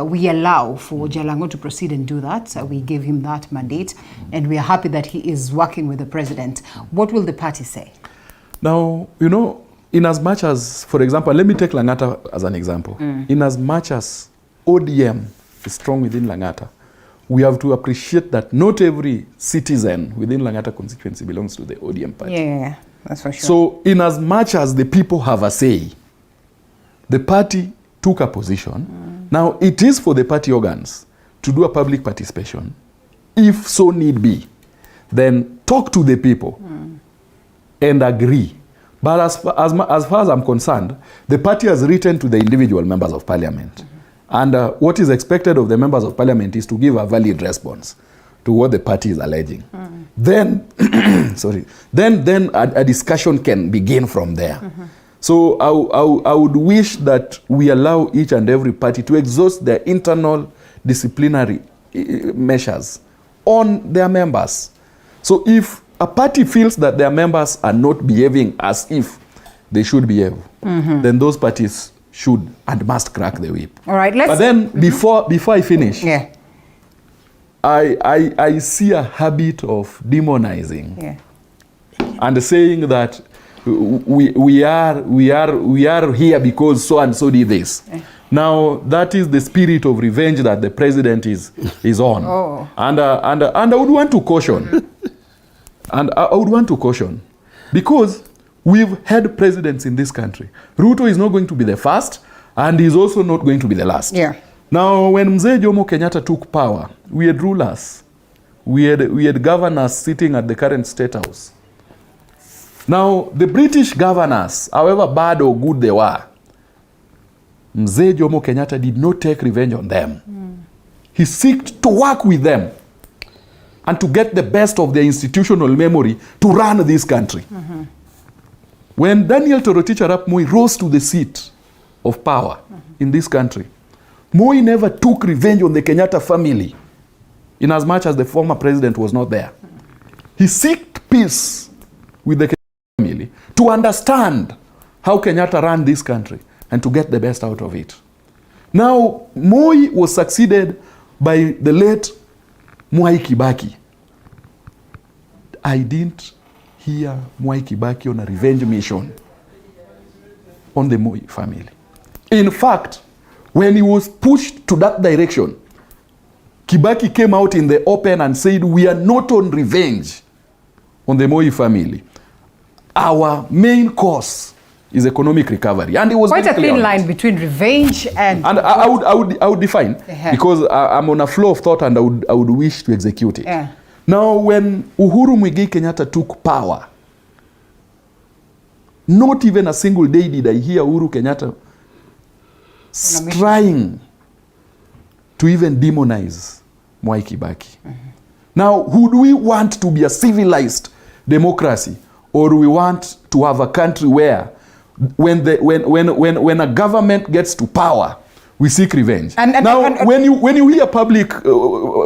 we allow for Jalango to proceed and do that. We gave him that mandate, and we are happy that he is working with the president. What will the party say? Now, in as much as, for example, let me take Lang'ata as an example. In as much as ODM is strong within Lang'ata, we have to appreciate that not every citizen within Lang'ata constituency belongs to the ODM party. Yeah, that's for sure. So in as much as the people have a say, the party took a position. Now, it is for the party organs to do a public participation, if so need be. Then talk to the people and agree. But as far as I'm concerned, the party has written to the individual members of parliament. And what is expected of the members of parliament is to give a valid response to what the party is alleging. Then, then a discussion can begin from there. So I would wish that we allow each and every party to exhaust their internal disciplinary measures on their members. So if a party feels that their members are not behaving as if they should behave, then those parties should and must crack the whip. All right, but then before I finish, I see a habit of demonizing and saying that we are here because so and so did this. Now that is the spirit of revenge that the president is on. And I would want to caution. And I would want to caution, because we've had presidents in this country. Ruto is not going to be the first, and he's also not going to be the last. Now, when Mzee Jomo Kenyatta took power, we had rulers. We had governors sitting at the current State House. Now, the British governors, however bad or good they were, Mzee Jomo Kenyatta did not take revenge on them. He sought to work with them and to get the best of their institutional memory to run this country. When Daniel Toroitich Arap Moi rose to the seat of power in this country, Moi never took revenge on the Kenyatta family, in as much as the former president was not there. He sought peace with the Kenyatta family to understand how Kenyatta ran this country and to get the best out of it. Now, Moi was succeeded by the late Mwai Kibaki. I didn't hear Mwai Kibaki on a revenge mission on the Moi family. In fact, when he was pushed to that direction, Kibaki came out in the open and said, we are not on revenge on the Moi family. Our main cause is economic recovery. And it was quite a thin line between revenge and... And I would define, because I'm on a flow of thought and I would wish to execute it. Yeah. Now, when Uhuru Muigai Kenyatta took power, not even a single day did I hear Uhuru Kenyatta trying to even demonize Mwai Kibaki. Now, would we want to be a civilized democracy, or do we want to have a country where when a government gets to power, we seek revenge? When you hear public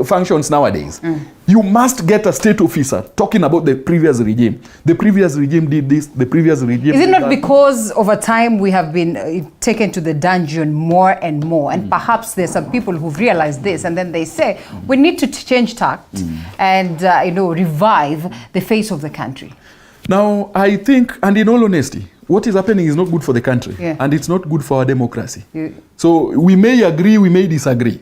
functions nowadays, you must get a state officer talking about the previous regime. The previous regime did this, the previous regime Is it did not that. because over time we have been taken to the dungeon more and more, and perhaps there's some people who've realized this, and then they say we need to change tact and revive the face of the country? Now, I think, and in all honesty, what is happening is not good for the country, and it's not good for our democracy. So we may agree, we may disagree,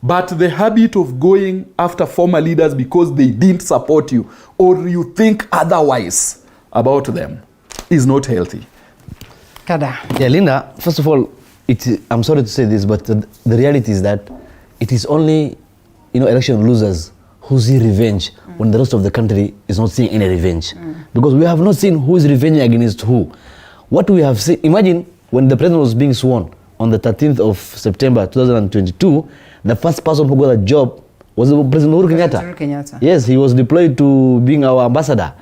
but the habit of going after former leaders because they didn't support you, or you think otherwise about them, is not healthy. Kada. Yeah, Linda, first of all, I'm sorry to say this, but the reality is that it is only election losers who see revenge when the rest of the country is not seeing any revenge. Because we have not seen who is revenging against who. What we have seen, imagine when the president was being sworn on the 13th of September 2022, the first person who got a job was President Uhuru Kenyatta. Yes, he was deployed to being our ambassador.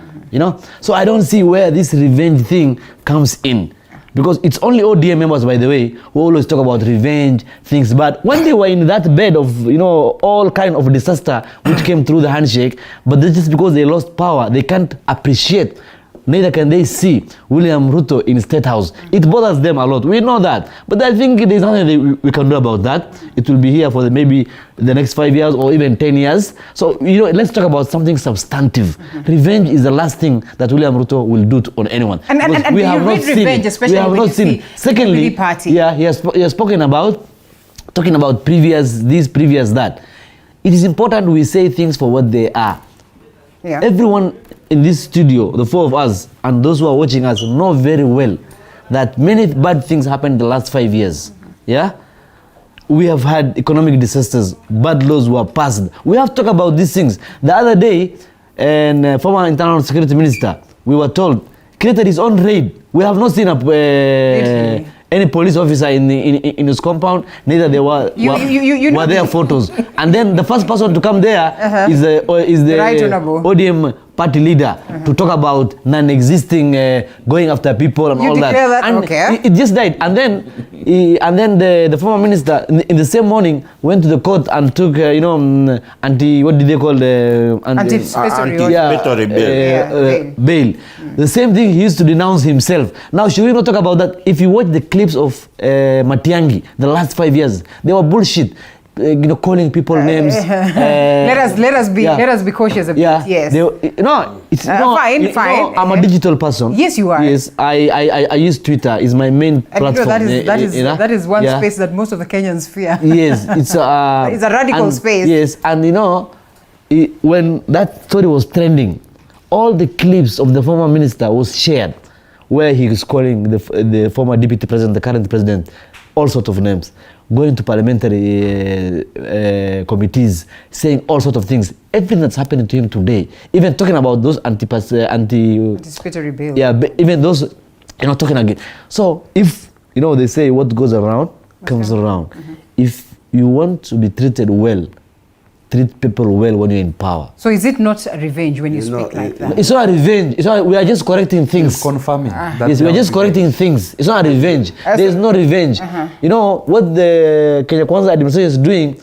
So I don't see where this revenge thing comes in. Because it's only ODM members, by the way, who always talk about revenge, things. But when they were in that bed of, all kind of disaster which came through the handshake, but just because they lost power, they can't appreciate, neither can they see William Ruto in State House. It bothers them a lot. We know that. But I think there's nothing we can do about that. It will be here for maybe the next 5 years or even 10 years. So, let's talk about something substantive. Revenge is the last thing that William Ruto will do on anyone. And we have not seen revenge, especially we have when not you seen. see Secondly, the party. Yeah, he has spoken about, talking about previous this, previous that. It is important we say things for what they are. Yeah. Everyone in this studio, the four of us, and those who are watching us know very well that many bad things happened in the last 5 years. Yeah? We have had economic disasters, bad laws were passed. We have talked about these things. The other day, and former internal security minister, we were told, created his own raid. We have not seen any police officer in his compound, neither there were there photos. And then the first person to come there is the Right Honorable ODM party leader to talk about non-existing going after people and all that. And it just died. And then the former minister in the same morning went to the court and took what did they call the anticipatory bail. The same thing he used to denounce himself. Now should we not talk about that? If you watch the clips of Matiang'i the last 5 years, they were bullshit. Calling people names. Let us be cautious a bit. Yes. Fine. I'm a digital person. Yes, you are. Yes, I use Twitter. It's my main platform. That is one space that most of the Kenyans fear. Yes, it's a radical space. Yes, and when that story was trending, all the clips of the former minister was shared, where he was calling the former deputy president, the current president, all sorts of names, going to parliamentary committees, saying all sorts of things. Everything that's happening to him today, even talking about those anticipatory bail. Yeah, even those, talking again. So if, they say what goes around comes around. If you want to be treated well, treat people well when you're in power. So is it not a revenge when you speak like that? It's not a revenge. We are just correcting things. It's confirming. Yes, we are just correcting things. It's not a revenge. There is no revenge. What the Kenya Kwanza administration is doing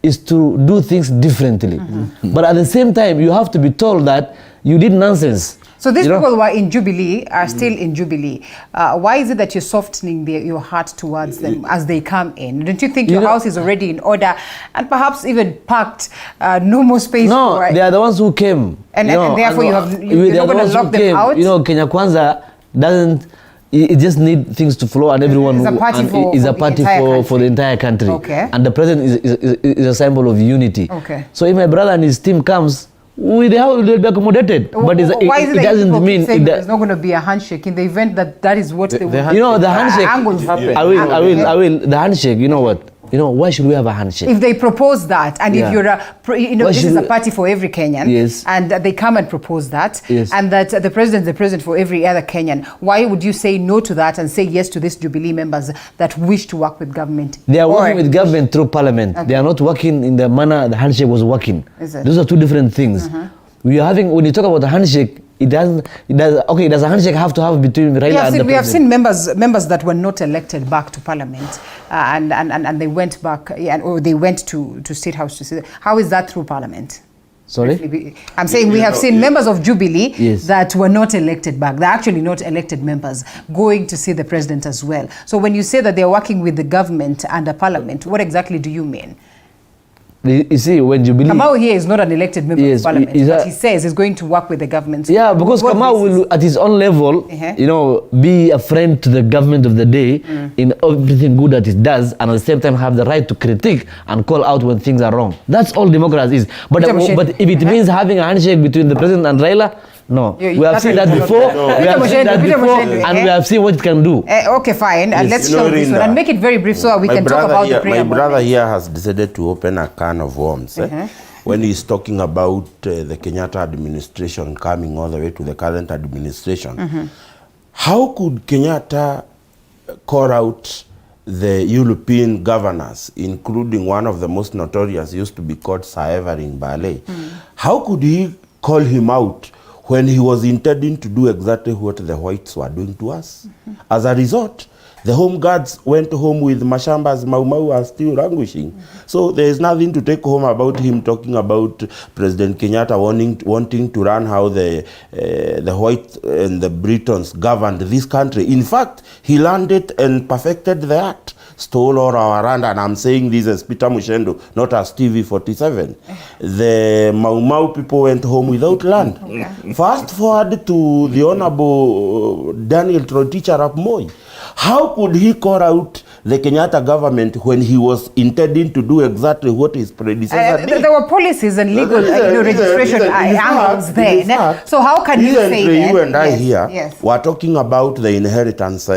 is to do things differently. But at the same time, you have to be told that you did nonsense. So these people who are in Jubilee are still in Jubilee. Why is it that you're softening your heart towards them as they come in? Don't you think your house is already in order and perhaps even packed, no more space? No, they are the ones who came. And therefore you're not going to lock them out? Kenya Kwanza doesn't it just need things to flow, and everyone It's a party for the entire country. Okay. And the president is a symbol of unity. Okay. So if my brother and his team comes, they'll be accommodated. But why is it doesn't mean there's not going to be a handshake in the event that is what they want. You know, the handshake. Angles happen. I will. The handshake. You know what? You know, why should we have a handshake? If they propose that, and if you're this is a party for every Kenyan, yes, and they come and propose that, yes, and that the president is the president for every other Kenyan, why would you say no to that and say yes to these Jubilee members that wish to work with government? They are working with government through parliament. Okay. They are not working in the manner the handshake was working. Those are two different things. We are having, when you talk about the handshake, does a handshake have to have between Raila and the president? We have seen members that were not elected back to parliament, and they went back, or they went to State House to see that. How is that through parliament? Sorry? I'm saying we have seen members of Jubilee that were not elected back. They're actually not elected members going to see the president as well. So when you say that they're working with the government and the parliament, what exactly do you mean? You see, when Jubilee... Kamau here is not an elected member of parliament, but he says he's going to work with the government. So because Kamau will, at his own level, you know, be a friend to the government of the day in everything good that it does, and at the same time have the right to critique and call out when things are wrong. That's all democracy is. But if it means having a handshake between the president and Raila, no. We have seen that before. And we have seen what it can do. Okay, fine. And let's show this one and make it very brief so that we can talk about the prayer. My brother here has decided to open a can of worms. When he's talking about the Kenyatta administration coming all the way to the current administration. How could Kenyatta call out the European governors, including one of the most notorious, used to be called Sir Evelyn Ballet? How could he call him out when he was intending to do exactly what the whites were doing to us? As a result, the home guards went home with Mashamba's Mau Mau are still languishing. So there is nothing to take home about him talking about President Kenyatta wanting to run how the whites and the Britons governed this country. In fact, he learned it and perfected the art. Stole all our land, and I'm saying this as Peter Mushendo, not as TV47. The Mau Mau people went home without land. Fast forward to the Honorable Daniel Toroitich arap Moi. How could he call out the Kenyatta government when he was intending to do exactly what his predecessor did? There were policies and legal registration angles then. So how can you say that? You and I here were talking about the inheritance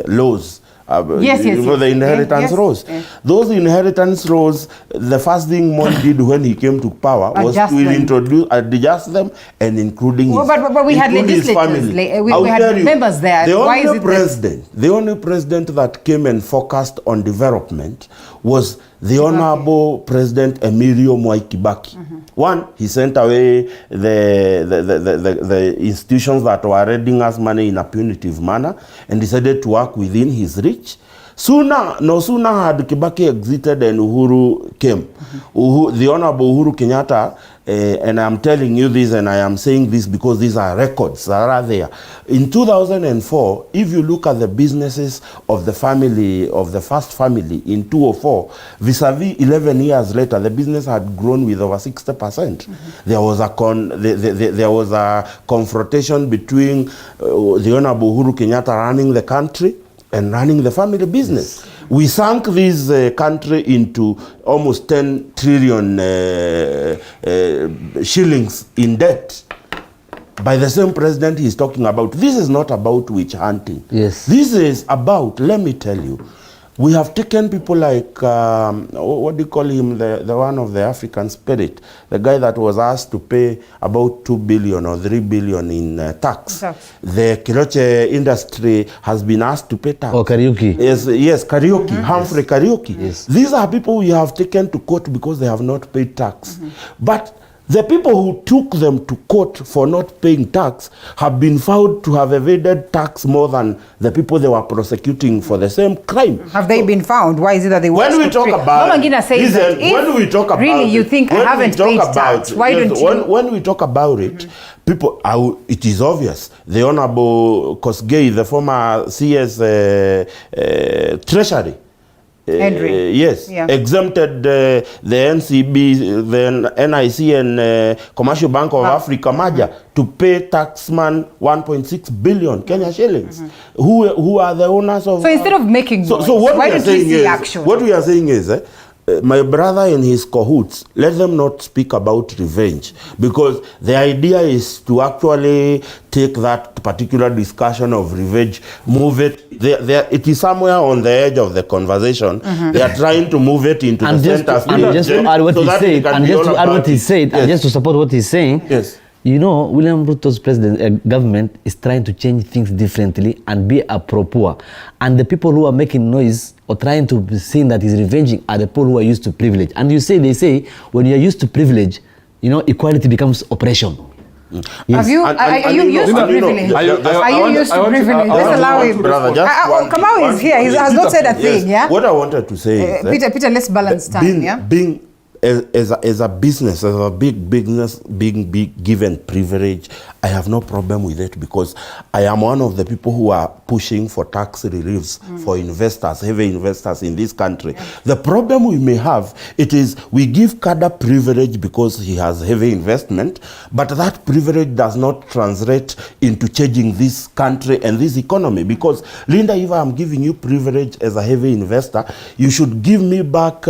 laws. The inheritance laws. Those inheritance laws, the first thing Moi did when he came to power was to adjust them and including his family. But we had legislators, we had members there. The only president that came and focused on development was the Honorable President Emilio Mwai Kibaki. One, he sent away the institutions that were lending us money in a punitive manner and decided to work within his reach. No sooner had Kibaki exited and Uhuru came. The Honorable Uhuru Kenyatta, and I'm telling you this and I am saying this because these are records that are there. In 2004, if you look at the businesses of the family, of the first family in 2004, vis-a-vis 11 years later, the business had grown with over 60%. There was a confrontation between the Honorable Uhuru Kenyatta running the country and running the family business. We sank this country into almost 10 trillion shillings in debt. By the same president he's talking about. This is not about witch hunting. Yes. This is about, let me tell you, we have taken people like, what do you call him, the one of the African spirit, the guy that was asked to pay about 2 billion or 3 billion in tax. The Kiroche industry has been asked to pay tax. Oh, Kariuki. Yes, Kariuki, Humphrey Kariuki. Yes. These are people we have taken to court because they have not paid tax. But the people who took them to court for not paying tax have been found to have evaded tax more than the people they were prosecuting for the same crime. Have they been found? Why is it that they when we talk about when we talk about really you think I haven't paid tax? Why don't you? When we talk about it, people, it is obvious. The Honorable Kosgei, the former CS Treasury, yes, exempted the NCB, the NIC and Commercial Bank of Africa merger to pay taxman 1.6 billion Kenya shillings. Who are the owners of... So instead of making noise, so what why we are don't we saying see is, action? what we are saying is, my brother and his cahoots, let them not speak about revenge, because the idea is to actually take that particular discussion of revenge, move it. It is somewhere on the edge of the conversation. They are trying to move it into the center stage. And just to add what he said, and just to support what he's saying, yes. You know, William Ruto's government is trying to change things differently and be a pro-poor. And the people who are making noise or trying to be seen that he's revenging are the people who are used to privilege. And they say, when you're used to privilege, you know, equality becomes oppression. Yes. Are you used to privilege? Are you used to privilege? Just allow him. Kamau is here. He has not said a thing, yeah? What I wanted to say is... Peter, let's balance time, being as a business, as a big business, being given privilege, I have no problem with it, because I am one of the people who are pushing for tax reliefs for investors, heavy investors in this country. The problem we may have, it is we give Kada privilege because he has heavy investment, but that privilege does not translate into changing this country and this economy. Because, Linda, if I'm giving you privilege as a heavy investor, you should give me back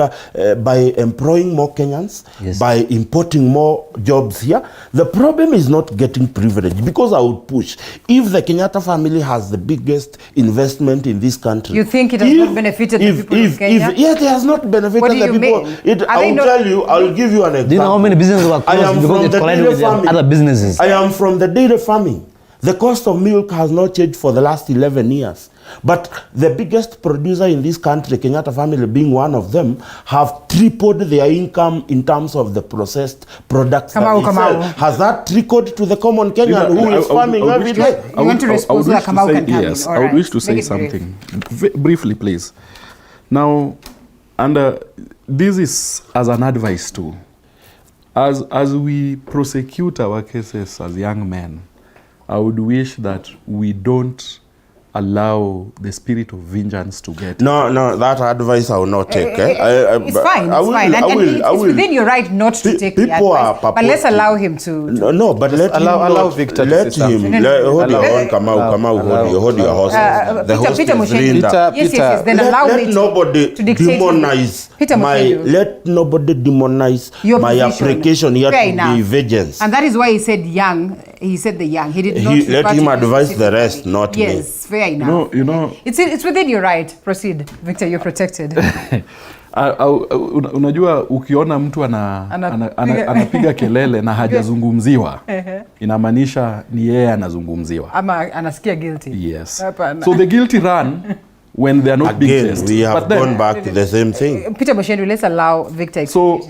by employing more Kenyans, by importing more jobs here. The problem is not getting privilege, because I would push. If the Kenyatta family has the biggest investment in this country, you think it has not benefited the people of Kenya? Yes, it has not benefited the people. I'll give you an example. Do you know how many businesses were closed because it collided with other businesses? I am from the dairy farming. The cost of milk has not changed for the last 11 years. But the biggest producer in this country, Kenyatta family being one of them, have tripled their income in terms of the processed products that they sell. Has that trickled to the common Kenyan who is farming every day? You want to respond so that Kamau can come in? Yes, I would wish to say something. Briefly, please. Now, and this is as an advice too. As we prosecute our cases as young men, I would wish that we don't allow the spirit of vengeance to get... No, that advice I will not take. It's fine, it's within your right not to take the advice. But let's allow him to... No, but let allow Victor to say something. Hold your horses. Peter Musheni. Yes, then allow me to dictate. Let nobody demonize my application here to be vengeance. And that is why he said young. He said the young. He did not... Let him advise the rest, not me. Yes, fair enough. You know, it's within your right. Proceed, Victor. You're protected. Unajua ukiona mtu anapiga kelele na hajazungumziwa, inamaanisha ni yeye anazungumziwa. Ama anasikia guilty. Yes. So the guilty run when they are not being faced. We have gone back to the same thing. Peter Musheni, let's allow Victor. So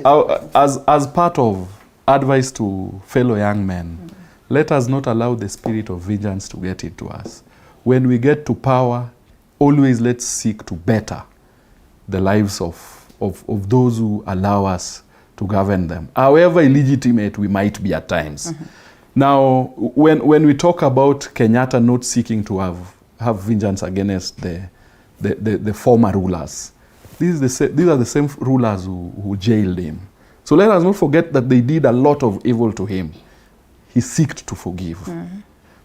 as part of advice to fellow young men, let us not allow the spirit of vengeance to get into us. When we get to power, always let's seek to better the lives of those who allow us to govern them, however illegitimate we might be at times. Now, when we talk about Kenyatta not seeking to have vengeance against the former rulers, these are the same rulers who jailed him. So let us not forget that they did a lot of evil to him. He sought to forgive.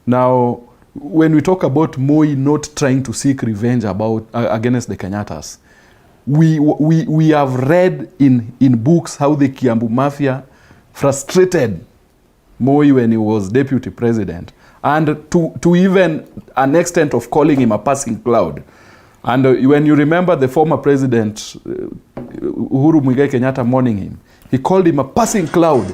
Now, when we talk about Moi not trying to seek revenge against the Kenyattas, we have read in books how the Kiambu Mafia frustrated Moi when he was deputy president, and to even an extent of calling him a passing cloud. And when you remember the former president, Uhuru Muigai Kenyatta, mourning him, he called him a passing cloud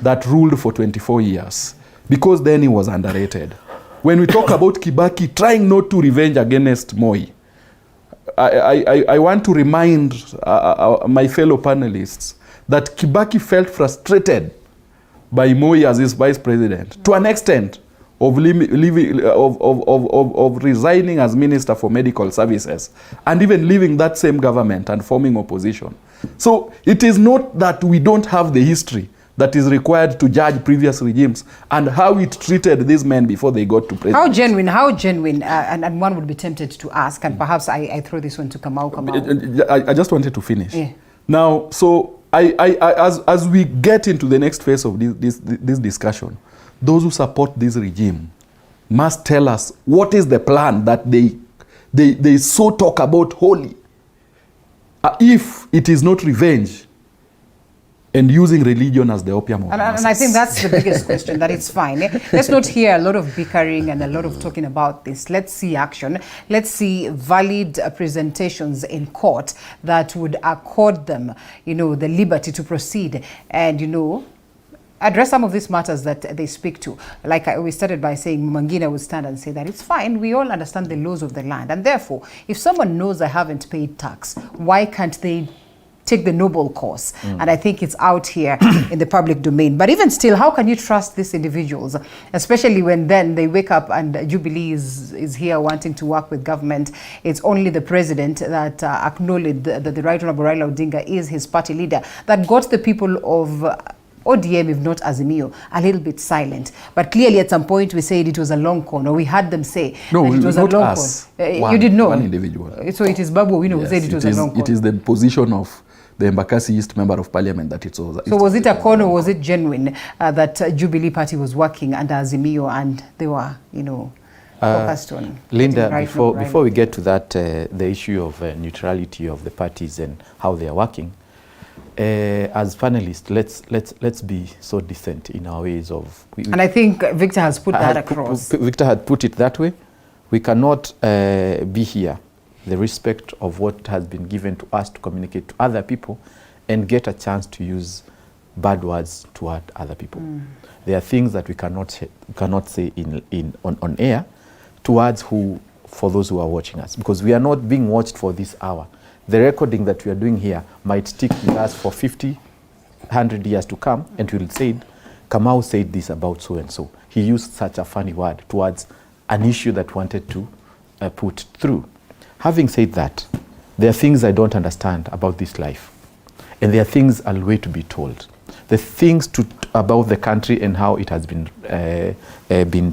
that ruled for 24 years, because then he was underrated. When we talk about Kibaki trying not to revenge against Moi, I want to remind my fellow panelists that Kibaki felt frustrated by Moi as his vice president to an extent of resigning as Minister for Medical Services and even leaving that same government and forming opposition. So it is not that we don't have the history, that is required to judge previous regimes and how it treated these men before they got to presidency. How genuine, and one would be tempted to ask, and perhaps I throw this one to Kamau. I just wanted to finish. Yeah. Now, so as we get into the next phase of this discussion, those who support this regime must tell us what is the plan that they so talk about wholly. If it is not revenge and using religion as the opium of masses. And I think that's the biggest question, that it's fine. Let's not hear a lot of bickering and a lot of talking about this. Let's see action. Let's see valid presentations in court that would accord them, the liberty to proceed and, address some of these matters that they speak to. Like we started by saying, Mangina would stand and say that it's fine, we all understand the laws of the land. And therefore, if someone knows I haven't paid tax, why can't they take the noble course? And I think it's out here in the public domain. But even still, how can you trust these individuals, especially when then they wake up and Jubilee is here wanting to work with government? It's only the president that acknowledged that the Right Honorable Raila Odinga is his party leader that got the people of ODM, if not Azimio, a little bit silent. But clearly at some point we said it was a long con, or we had them say that it was a long con. You did know? One individual. So it is Babu Owino who said it was a long con. It is the position of the Embakasi East Member of Parliament that it was. So was it a con, or was it genuine that Jubilee Party was working under Azimio and they were, focused on Linda, right before we get to that, the issue of neutrality of the parties and how they are working, as panelists, let's be so decent in our ways of. And I think Victor has put that across. Victor had put it that way. We cannot be here, the respect of what has been given to us to communicate to other people, and get a chance to use bad words toward other people. There are things that we cannot say on air towards for those who are watching us, because we are not being watched for this hour. The recording that we are doing here might stick with us for 50, 100 years to come, and we'll say, Kamau said this about so-and-so. He used such a funny word towards an issue that wanted to put through. Having said that, there are things I don't understand about this life, and there are things I'll wait to be told. The things about the country and how it has been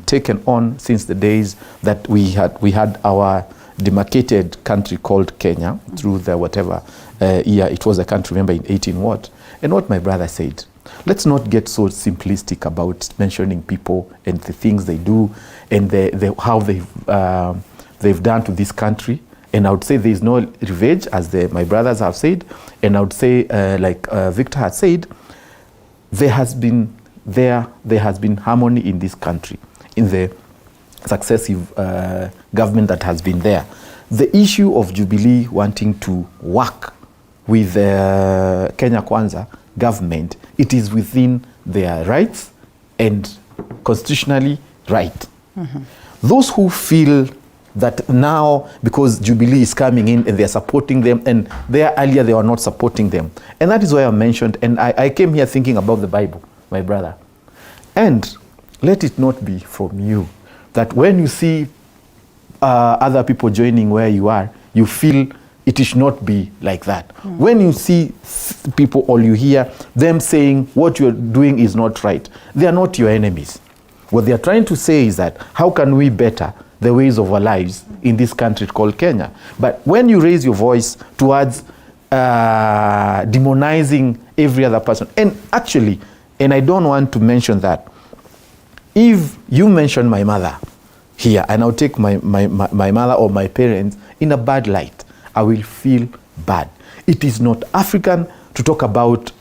taken on since the days that we had our demarcated country called Kenya through the whatever year it was a country, remember, in 18 what? And what my brother said, let's not get so simplistic about mentioning people and the things they do and how they've done to this country. And I would say there is no revenge, as my brothers have said, and I would say, like Victor had said, there has been harmony in this country, in the successive government that has been there. The issue of Jubilee wanting to work with the Kenya Kwanza government, it is within their rights and constitutionally right. Those who feel that now, because Jubilee is coming in and they're supporting them, and earlier they were not supporting them. And that is why I mentioned, and I came here thinking about the Bible, my brother. And let it not be from you that when you see other people joining where you are, you feel it should not be like that. When you see people or you hear them saying what you're doing is not right, they are not your enemies. What they are trying to say is that how can we better the ways of our lives in this country called Kenya? But when you raise your voice towards demonizing every other person, and actually, and I don't want to mention that, if you mention my mother here, and I'll take my mother or my parents in a bad light, I will feel bad. It is not African to talk about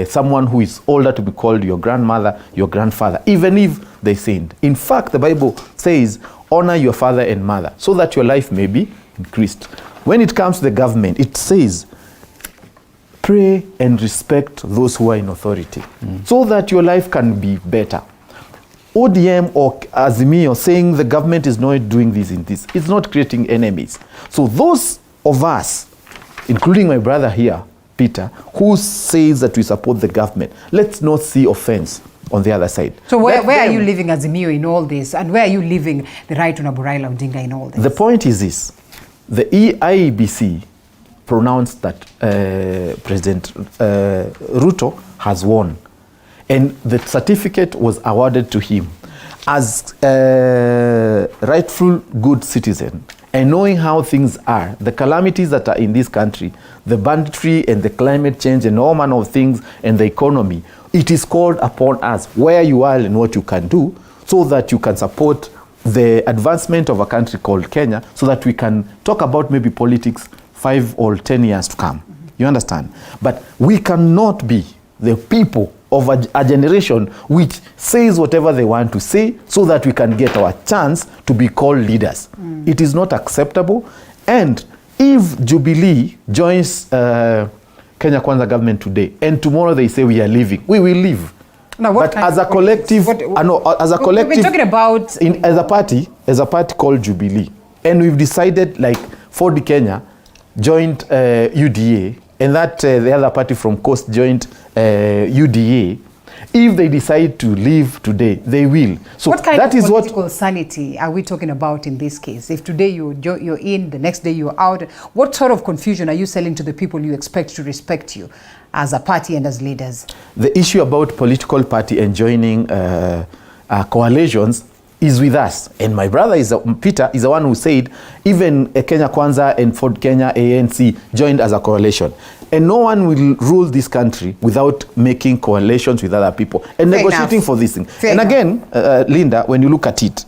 someone who is older to be called your grandmother, your grandfather, even if they sinned. In fact, the Bible says, honor your father and mother so that your life may be increased. When it comes to the government, it says, pray and respect those who are in authority so that your life can be better. ODM or Azimio saying the government is not doing this in this, it's not creating enemies. So those of us, including my brother here, Peter, who says that we support the government, let's not see offense on the other side. So where are you leaving Azimio in all this, and where are you leaving the Right Honorable Raila Odinga in all this? The point is this, the IEBC pronounced that President Ruto has won. and the certificate was awarded to him. As a rightful good citizen, and knowing how things are, the calamities that are in this country, the banditry and the climate change and all manner of things and the economy, it is called upon us where you are and what you can do so that you can support the advancement of a country called Kenya, so that we can talk about maybe politics 5 or 10 years to come. You understand? But we cannot be the people of a generation which says whatever they want to say so that we can get our chance to be called leaders. It is not acceptable. And if Jubilee joins Kenya Kwanza government today and tomorrow they say we are leaving, we will leave. Now, but as a collective, as a collective, we're talking about as a party called Jubilee, and we've decided, like Ford Kenya joined UDA, and that the other party from Coast joined UDA. If they decide to leave today, they will. So what kind that of is political sanity are we talking about in this case? If today you're in, the next day you're out, what sort of confusion are you selling to the people you expect to respect you as a party and as leaders? The issue about political party and joining coalitions is with us. And my brother, Peter, is the one who said even Kenya Kwanza and Ford Kenya ANC joined as a coalition. And no one will rule this country without making coalitions with other people and Fair negotiating enough. for this thing. Fair and enough. again, Linda, when you look at it,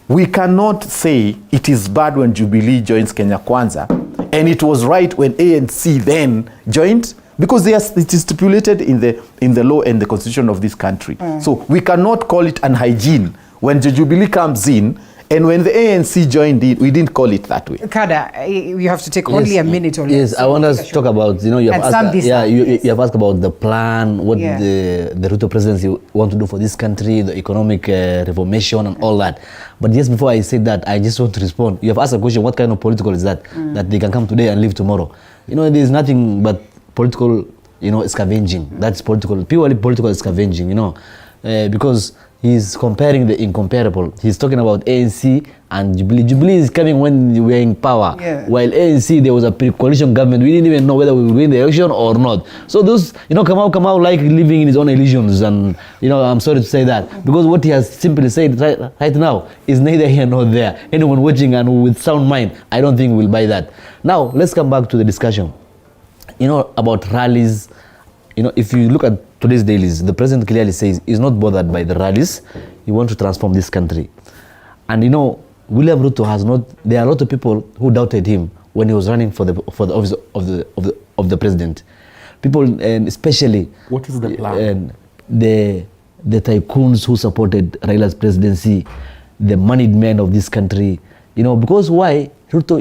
we cannot say it is bad when Jubilee joins Kenya Kwanza, and it was right when ANC then joined, because it is stipulated in the law and the constitution of this country. So we cannot call it an hygiene when the Jubilee comes in, and when the ANC joined it, we didn't call it that way. Kada, you have to take only a minute or less. Yes, I want us to talk about, you have And asked, you have asked about the plan, what the Ruto presidency want to do for this country, the economic reformation and all that. But just before I say that, I just want to respond. You have asked a question, what kind of political is that? That they can come today and leave tomorrow. There's nothing but political, scavenging. That's political, purely political scavenging, because he's comparing the incomparable. He's talking about ANC and Jubilee. Jubilee is coming when we're in power. Yeah. While ANC, there was a pre-coalition government. We didn't even know whether we would win the election or not. So those, Kamau like living in his own illusions. And, I'm sorry to say that. Because what he has simply said right now is neither here nor there. Anyone watching and with sound mind, I don't think will buy that. Now, let's come back to the discussion. About rallies. If you look at today's dailies, the president clearly says he's not bothered by the rallies. He wants to transform this country. And William Ruto has not. There are a lot of people who doubted him when he was running for the office of the president. People, and especially what is the plan? The tycoons who supported Raila's presidency, the moneyed men of this country. Because why? Ruto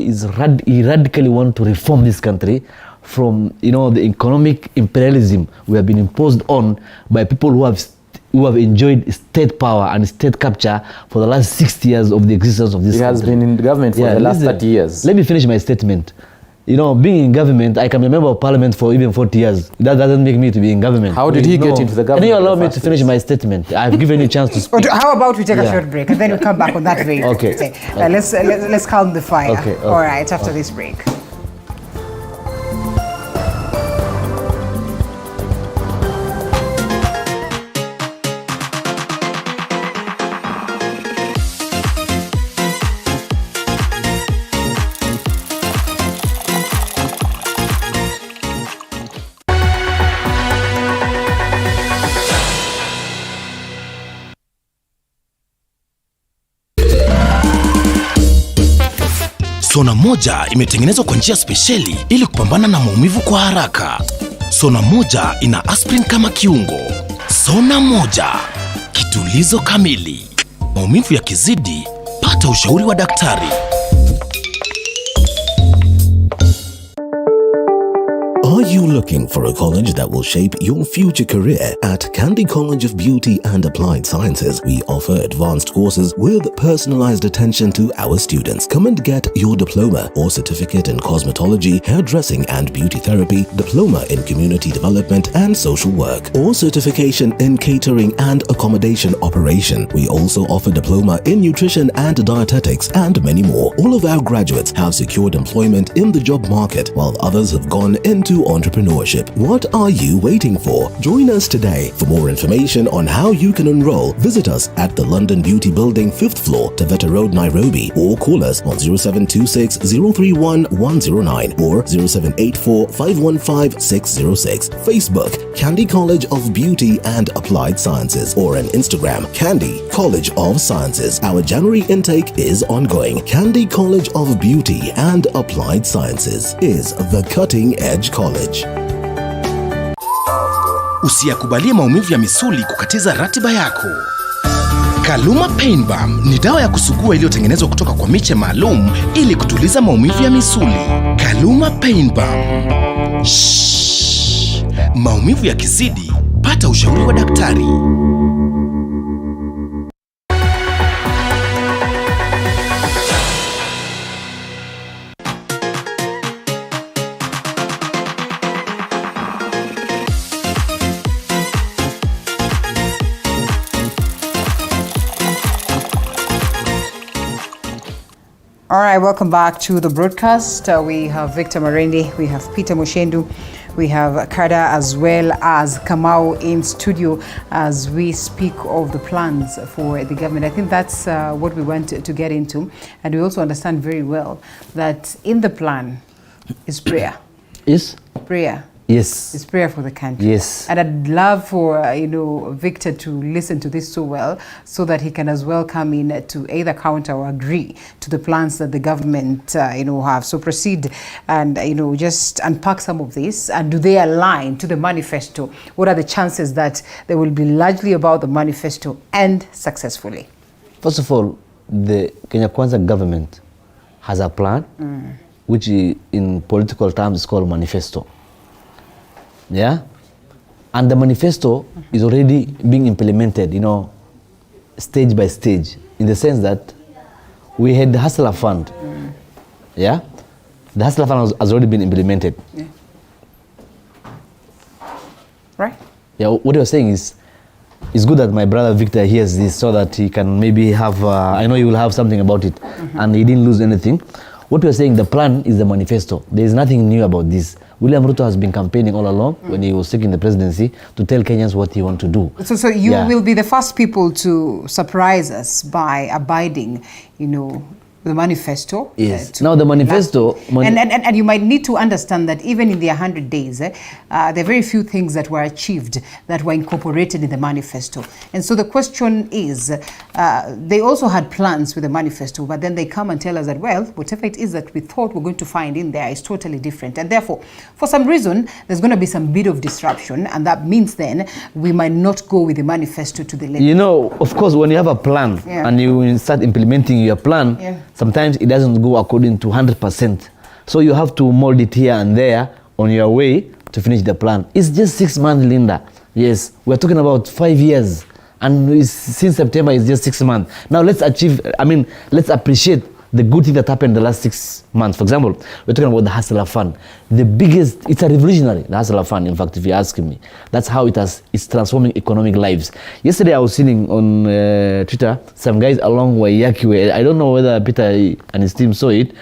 he radically want to reform this country from the economic imperialism we have been imposed on by people who have enjoyed state power and state capture for the last 60 years of the existence of this country. He has been in government for the last 30 years. Let me finish my statement. Being in government, I can be a member of parliament for even 40 years. That doesn't make me to be in government. How did he get into the government? Can you allow me to finish my statement? I've given you a chance to speak. How about we take a short break and then we come back on that vein? Okay. Let's calm the fire. Okay. All right, after this break. Sona moja imetengenezwa kwa njia spesheli ili kupambana na maumivu kwa haraka. Sona moja ina aspirin kama kiungo. Sona moja, kitulizo kamili. Maumivu yakizidi, pata ushauri wa daktari. Are you looking for a college that will shape your future career? At Kandy College of Beauty and Applied Sciences, we offer advanced courses with personalized attention to our students. Come and get your diploma or certificate in cosmetology, hairdressing and beauty therapy, diploma in community development and social work, or certification in catering and accommodation operation. We also offer diploma in nutrition and dietetics and many more. All of our graduates have secured employment in the job market, while others have gone into entrepreneurship. What are you waiting for? Join us today. For more information on how you can enroll, visit us at the London Beauty Building, 5th floor, Taveta Road, Nairobi, or call us on 0726 031 109 or 0784 515 606. Facebook, Candy College of Beauty and Applied Sciences, or on Instagram, Candy College of Sciences. Our January intake is ongoing. Candy College of Beauty and Applied Sciences is the cutting edge college. Usiyakubalie maumivu ya misuli kukatiza ratiba yako. Kaluma Pain Balm ni dawa ya kusugua iliyotengenezwa kutoka kwa miche maalum ili kutuliza maumivu ya misuli. Kaluma Pain Balm. Maumivu ya kizidi, pata ushauri wa daktari. All right, welcome back to the broadcast. We have Victor Marendi, we have Peter Mushendu, we have Kada as well as Kamau in studio as we speak of the plans for the government. I think that's what we want to get into. And we also understand very well that in the plan is prayer. Yes? Prayer. Yes. It's prayer for the country. Yes. And I'd love for, Victor to listen to this so well so that he can as well come in to either counter or agree to the plans that the government, have. So proceed and, just unpack some of this. And do they align to the manifesto? What are the chances that they will be largely about the manifesto and successfully? First of all, the Kenya Kwanza government has a plan, which in political terms is called manifesto. Yeah, and the manifesto is already being implemented, stage by stage, in the sense that we had the Hustler Fund. Yeah, the Hustler Fund has already been implemented. Yeah. Right. Yeah, what you're saying is, it's good that my brother Victor hears this so that he can maybe have, I know you will have something about it, and he didn't lose anything. What you're saying, the plan is the manifesto. There is nothing new about this. William Ruto has been campaigning all along when he was taking the presidency to tell Kenyans what he wants to do. So you will be the first people to surprise us by abiding, the manifesto. Yes. Now the manifesto... And you might need to understand that even in the 100 days, there are very few things that were achieved that were incorporated in the manifesto. And so the question is, they also had plans with the manifesto, but then they come and tell us that, well, whatever it is that we thought we're going to find in there is totally different. And therefore, for some reason, there's going to be some bit of disruption. And that means then we might not go with the manifesto to the limit. Of course, when you have a plan and you start implementing your plan, sometimes it doesn't go according to 100%. So you have to mold it here and there on your way to finish the plan. It's just 6 months, Linda. Yes, we're talking about 5 years. And since September, it's just 6 months. Now let's appreciate the good thing that happened the last 6 months. For example, we're talking about the Hustler Fund. It's a revolutionary, the Hustler Fund, in fact, if you're asking me. That's how it's transforming economic lives. Yesterday, I was seeing on Twitter, some guys along Waiyaki, I don't know whether Peter and his team saw it,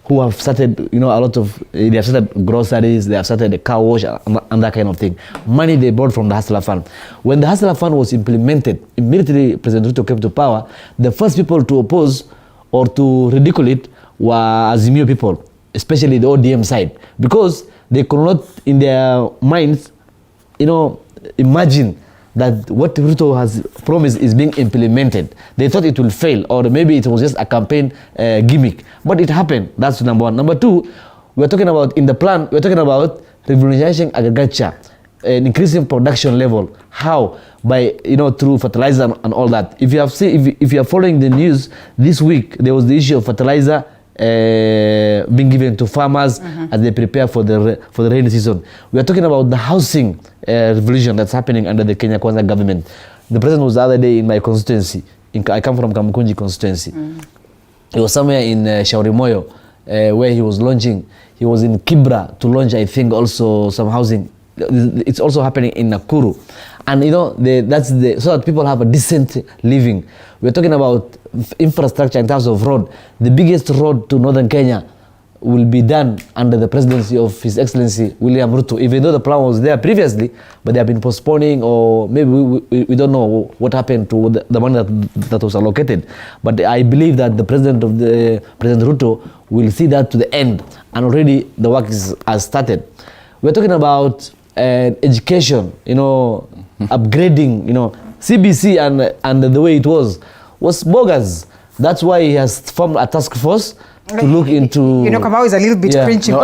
who have started, they have started groceries, they have started a car wash and that kind of thing. Money they brought from the Hustler Fund. When the Hustler Fund was implemented, immediately President Ruto came to power, the first people to oppose or to ridicule it were Azimio people, especially the ODM side, because they could not, in their minds, imagine that what Ruto has promised is being implemented. They thought it will fail, or maybe it was just a campaign gimmick. But it happened. That's number one. Number two, we're talking about, in the plan, we're talking about revolutionizing agriculture, increasing production level. How? By, through fertilizer and all that. If you have seen, if you are following the news this week, there was the issue of fertilizer being given to farmers as they prepare for the rainy season. We are talking about the housing revolution that's happening under the Kenya Kwanza government. The president was the other day in my constituency. I come from Kamukunji constituency. He was somewhere in Shauri Moyo where he was launching. He was in Kibra to launch, I think, also some housing. It's also happening in Nakuru. And so that people have a decent living. We're talking about infrastructure in terms of road. The biggest road to northern Kenya will be done under the presidency of His Excellency William Ruto, even though the plan was there previously, but they have been postponing, or maybe we don't know what happened to the money that was allocated. But I believe that the President Ruto will see that to the end, and already the work has started. We're talking about education, upgrading, CBC and the way it was bogus. That's why he has formed a task force to look into. Kamau is a little bit cringing.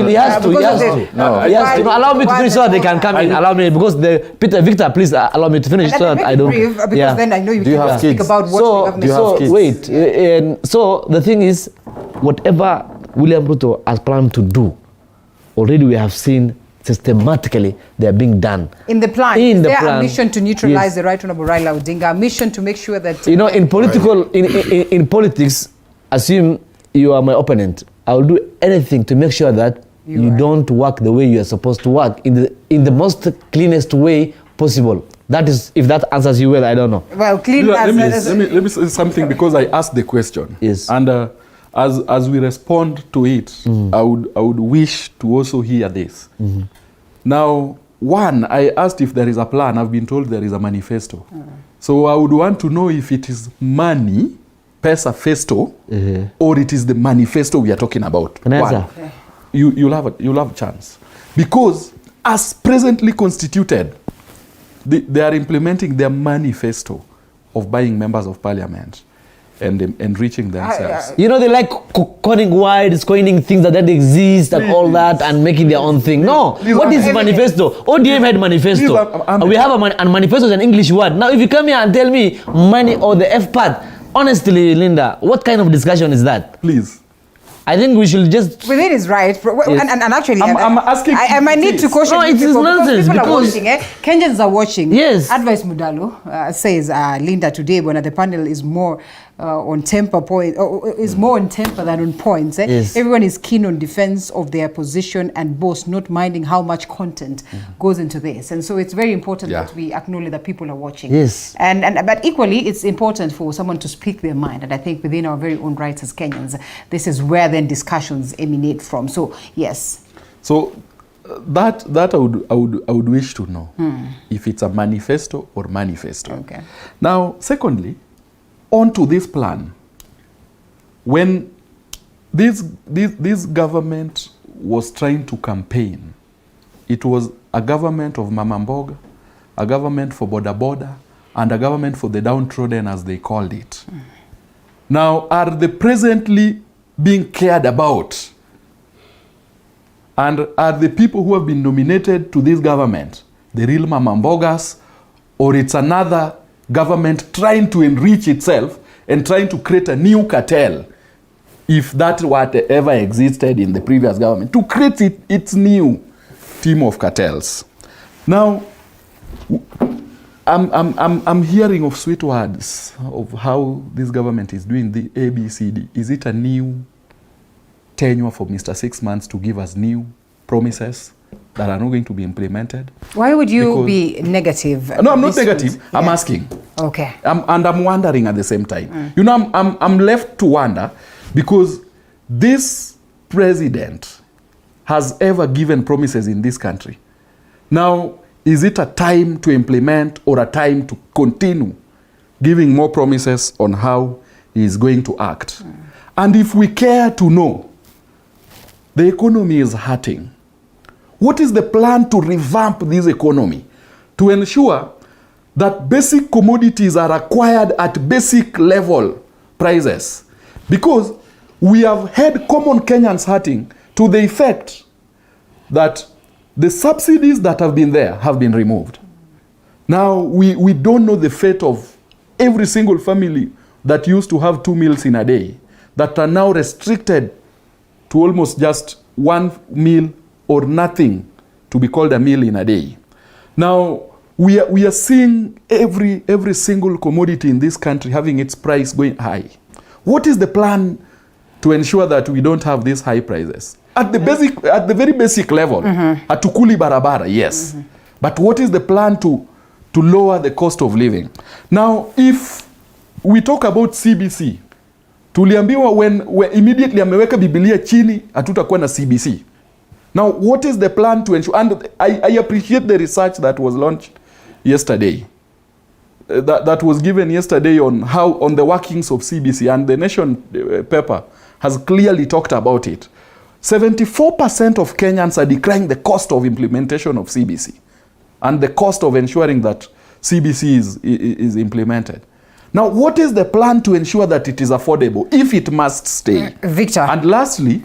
He has to. Allow me to finish so that they can come in. Allow me, because Victor, please allow me to finish so that I don't. Because then I know you can speak about what the government. Wait. So the thing is, whatever William Ruto has planned to do, already we have seen systematically they are being done. In the plan, is there a mission to neutralize the Right Honorable Raila Odinga, a mission to make sure that... in politics, assume you are my opponent. I will do anything to make sure that you don't work the way you are supposed to work in the most cleanest way possible. That is, if that answers you well, I don't know. Well, clean let me say something, because I asked the question. Yes. And as we respond to it, I would wish to also hear this. Now, one, I asked if there is a plan. I've been told there is a manifesto. So I would want to know if it is money, pesa festo, or it is the manifesto we are talking about. Can I answer? You'll have a chance. Because as presently constituted, they are implementing their manifesto of buying members of parliament and enriching themselves. They like coining things that exist and all that, and making their own thing. No, what is manifesto? ODM had manifesto. We have a manifesto is an English word. Now, if you come here and tell me money or the F part, honestly, Linda, what kind of discussion is that? Please. I think we should just... Within is right. Yes. And actually, I'm asking... I might need to caution it is nonsense, because people are watching. Kenyans are watching. Yes. Advice Mudalo says, Linda, today, when the panel is more on temper point, is more on temper than on points. Yes. Everyone is keen on defense of their position and boast, not minding how much content goes into this. And so it's very important that we acknowledge that people are watching. Yes. But equally, it's important for someone to speak their mind. And I think within our very own rights as Kenyans, this is where then discussions emanate from. So, yes. So that I would wish to know if it's a manifesto or manifesto. Okay. Now, secondly, on to this plan, when this government was trying to campaign, it was a government of Mama Mboga, a government for Boda Boda, and a government for the downtrodden, as they called it. Now, are they presently being cared about? And are the people who have been nominated to this government the real Mama Mbogas, or it's another government trying to enrich itself and trying to create a new cartel, if that whatever existed in the previous government, to create its new team of cartels? Now, I'm hearing of sweet words of how this government is doing the ABCD. Is it a new tenure for Mr. 6 months to give us new promises that are not going to be implemented? Why would you be negative? No, I'm not negative. I'm asking. Okay. I'm wondering at the same time. I'm left to wonder, because this president has ever given promises in this country. Now, is it a time to implement or a time to continue giving more promises on how he is going to act? And if we care to know, the economy is hurting. What is the plan to revamp this economy to ensure that basic commodities are acquired at basic level prices? Because we have had common Kenyans hurting to the effect that the subsidies that have been there have been removed. Now, we don't know the fate of every single family that used to have 2 meals in a day, that are now restricted to almost just 1 meal or nothing to be called a meal in a day. Now, we are seeing every single commodity in this country having its price going high. What is the plan to ensure that we don't have these high prices? At the very basic level, atukuli barabara, yes. But what is the plan to lower the cost of living? Now, if we talk about CBC, Tuliambiwa when immediately ameweka Biblia chini, hatutakuwa na CBC. Now, what is the plan to ensure? And I appreciate the research that was launched yesterday. That was given yesterday on the workings of CBC, and the Nation paper has clearly talked about it. 74% of Kenyans are decrying the cost of implementation of CBC and the cost of ensuring that CBC is implemented. Now, what is the plan to ensure that it is affordable if it must stay? Victor. And lastly,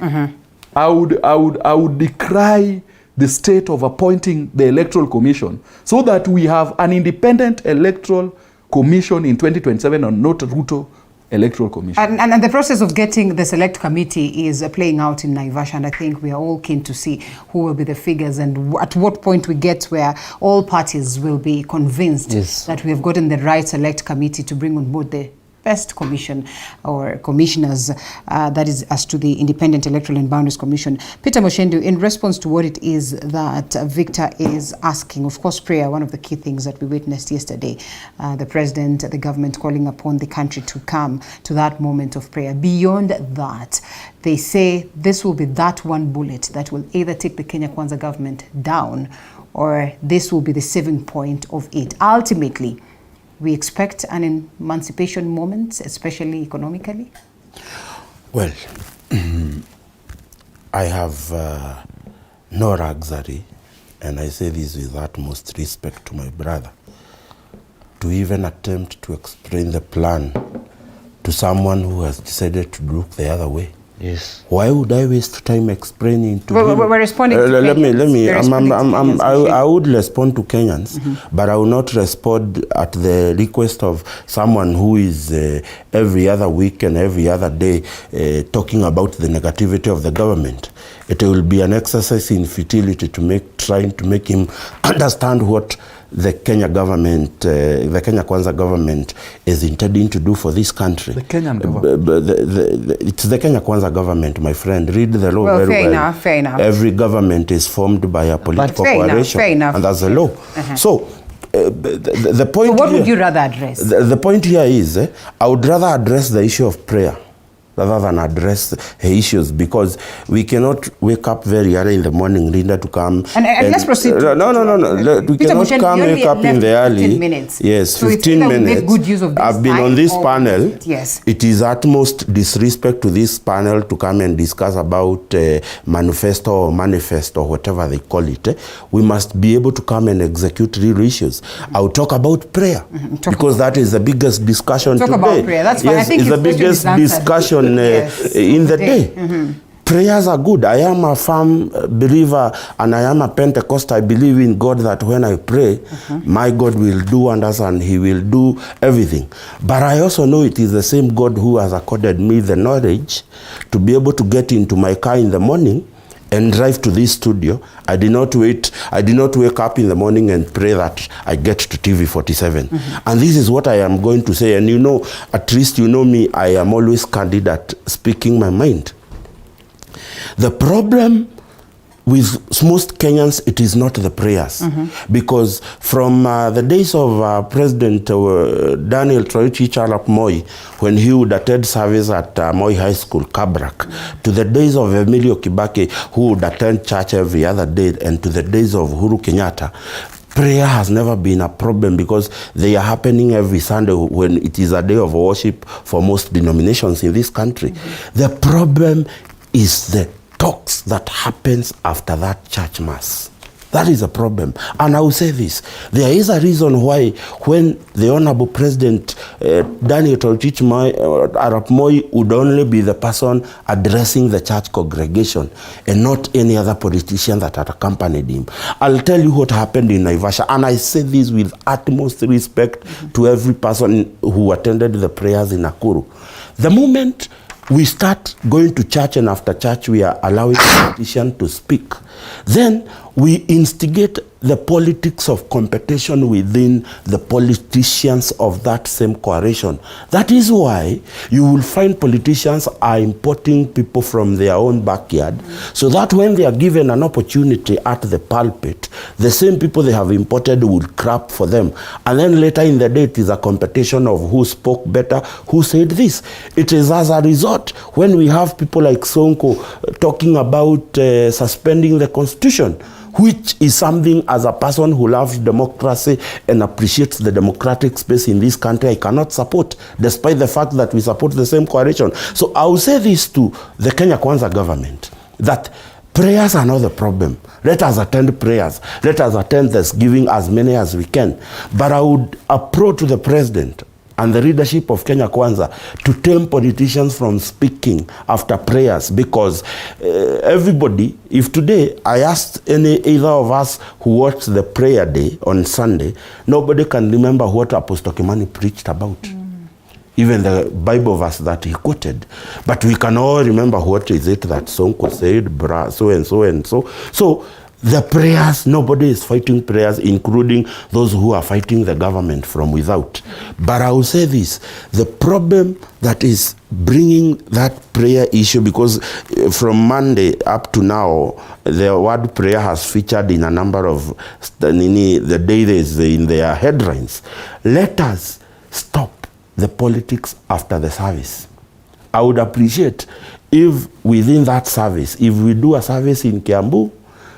I would decry the state of appointing the Electoral Commission so that we have an independent Electoral Commission in 2027 and not Ruto Electoral Commission. And the process of getting the select committee is playing out in Naivasha, and I think we are all keen to see who will be the figures and at what point we get where all parties will be convinced that we have gotten the right select committee to bring on board the best commission or commissioners, that is as to the Independent Electoral and Boundaries Commission. Peter Moshendu, in response to what it is that Victor is asking, of course, prayer, one of the key things that we witnessed yesterday, the president, the government calling upon the country to come to that moment of prayer. Beyond that, they say this will be that one bullet that will either take the Kenya Kwanza government down or this will be the saving point of it. Ultimately, we expect an emancipation moment, especially economically? Well, I have no luxury, and I say this with utmost respect to my brother, to even attempt to explain the plan to someone who has decided to look the other way. Yes. Why would I waste time explaining to him? We're responding to Kenyans. I would respond to Kenyans, but I will not respond at the request of someone who is every other week and every other day talking about the negativity of the government. It will be an exercise in futility trying to make him understand what the Kenya government, the Kenya Kwanza government is intending to do for this country. The Kenyan government. It's the Kenya Kwanza government, my friend. Read the law very well. Fair enough. Every government is formed by a political coalition. Fair enough. And that's the law. So, the point. So what would you rather address? The point here is, I would rather address the issue of prayer rather than address issues, because we cannot wake up very early in the morning, Linda, to come. And let's proceed. No. We cannot come wake up in the early. 15 minutes. Yes, so 15 minutes. Make good use of this I've been on this panel. Yes. It is utmost disrespect to this panel to come and discuss about manifesto or manifest or whatever they call it. We must be able to come and execute real issues. I'll talk about prayer because that is the biggest discussion today. Talk about prayer. That's fine. Yes, I think it's the biggest discussion in the day. Prayers are good. I am a firm believer and I am a Pentecost. I believe in God that when I pray, my God will do wonders and he will do everything. But I also know it is the same God who has accorded me the knowledge to be able to get into my car in the morning and drive to this studio. I did not wake up in the morning and pray that I get to TV47. And this is what I am going to say. And you know, at least you know me, I am always candid at speaking my mind. The problem with most Kenyans, it is not the prayers. Because from the days of President Daniel Toroitich Arap Moi, when he would attend service at Moi High School, Kabrak, to the days of Emilio Kibaki, who would attend church every other day, and to the days of Uhuru Kenyatta, prayer has never been a problem because they are happening every Sunday when it is a day of worship for most denominations in this country. The problem is the talks that happens after that church mass. That is a problem. And I will say this, there is a reason why when the Honorable President Daniel Toroitich Arap Moi would only be the person addressing the church congregation and not any other politician that had accompanied him. I'll tell you what happened in Naivasha, and I say this with utmost respect to every person who attended the prayers in Nakuru. The moment we start going to church and after church we are allowing the politician to speak, then we instigate the politics of competition within the politicians of that same coalition. That is why you will find politicians are importing people from their own backyard, so that when they are given an opportunity at the pulpit, the same people they have imported will crap for them. And then later in the day, it is a competition of who spoke better, who said this. It is as a result when we have people like Sonko talking about suspending the constitution, which is something, as a person who loves democracy and appreciates the democratic space in this country, I cannot support, despite the fact that we support the same coalition. So I will say this to the Kenya Kwanza government, that prayers are not the problem. Let us attend prayers. Let us attend Thanksgiving, as many as we can. But I would approach the president and the leadership of Kenya Kwanza to tame politicians from speaking after prayers, because everybody, if today I asked either of us who watched the prayer day on Sunday, nobody can remember what Apostle Kimani preached about. Even the Bible verse that he quoted. But we can all remember what is it that Sonko said, so and so and so. So the prayers, nobody is fighting prayers, including those who are fighting the government from without. But I will say this, the problem that is bringing that prayer issue, because from Monday up to now, the word prayer has featured in a number of the dailies in their headlines. Let us stop the politics after the service. I would appreciate if within that service, if we do a service in Kiambu,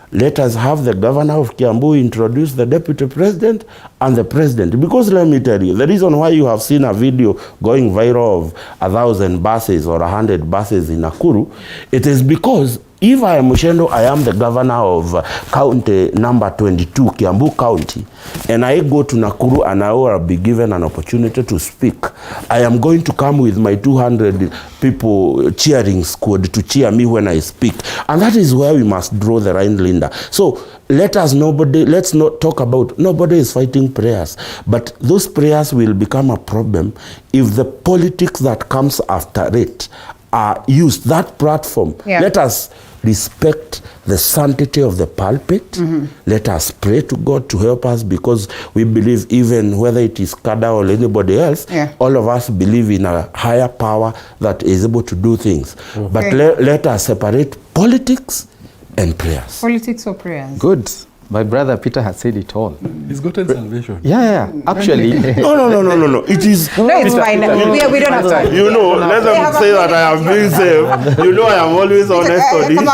let us have the governor of Kiambu introduce the deputy president and the president. Because let me tell you, the reason why you have seen a video going viral of 1,000 buses or 100 buses in Nakuru, it is because if I am Mushendo, I am the governor of county number 22, Kiambu County, and I go to Nakuru and I will be given an opportunity to speak, I am going to come with my 200 people cheering squad to cheer me when I speak. And that is where we must draw the line, Linda. So let's not talk about, nobody is fighting prayers, but those prayers will become a problem if the politics that comes after it are used, that platform. Let us respect the sanctity of the pulpit. Let us pray to God to help us, because we believe, even whether it is Kada or anybody else, all of us believe in a higher power that is able to do things. But let us separate politics and prayers. Politics or prayers? Good. My brother Peter has said it all. He's gotten salvation. Yeah. Actually. No. It is. No, it's fine. We don't have time. You know, let them say that I am being saved. You know, I am always honest on issues.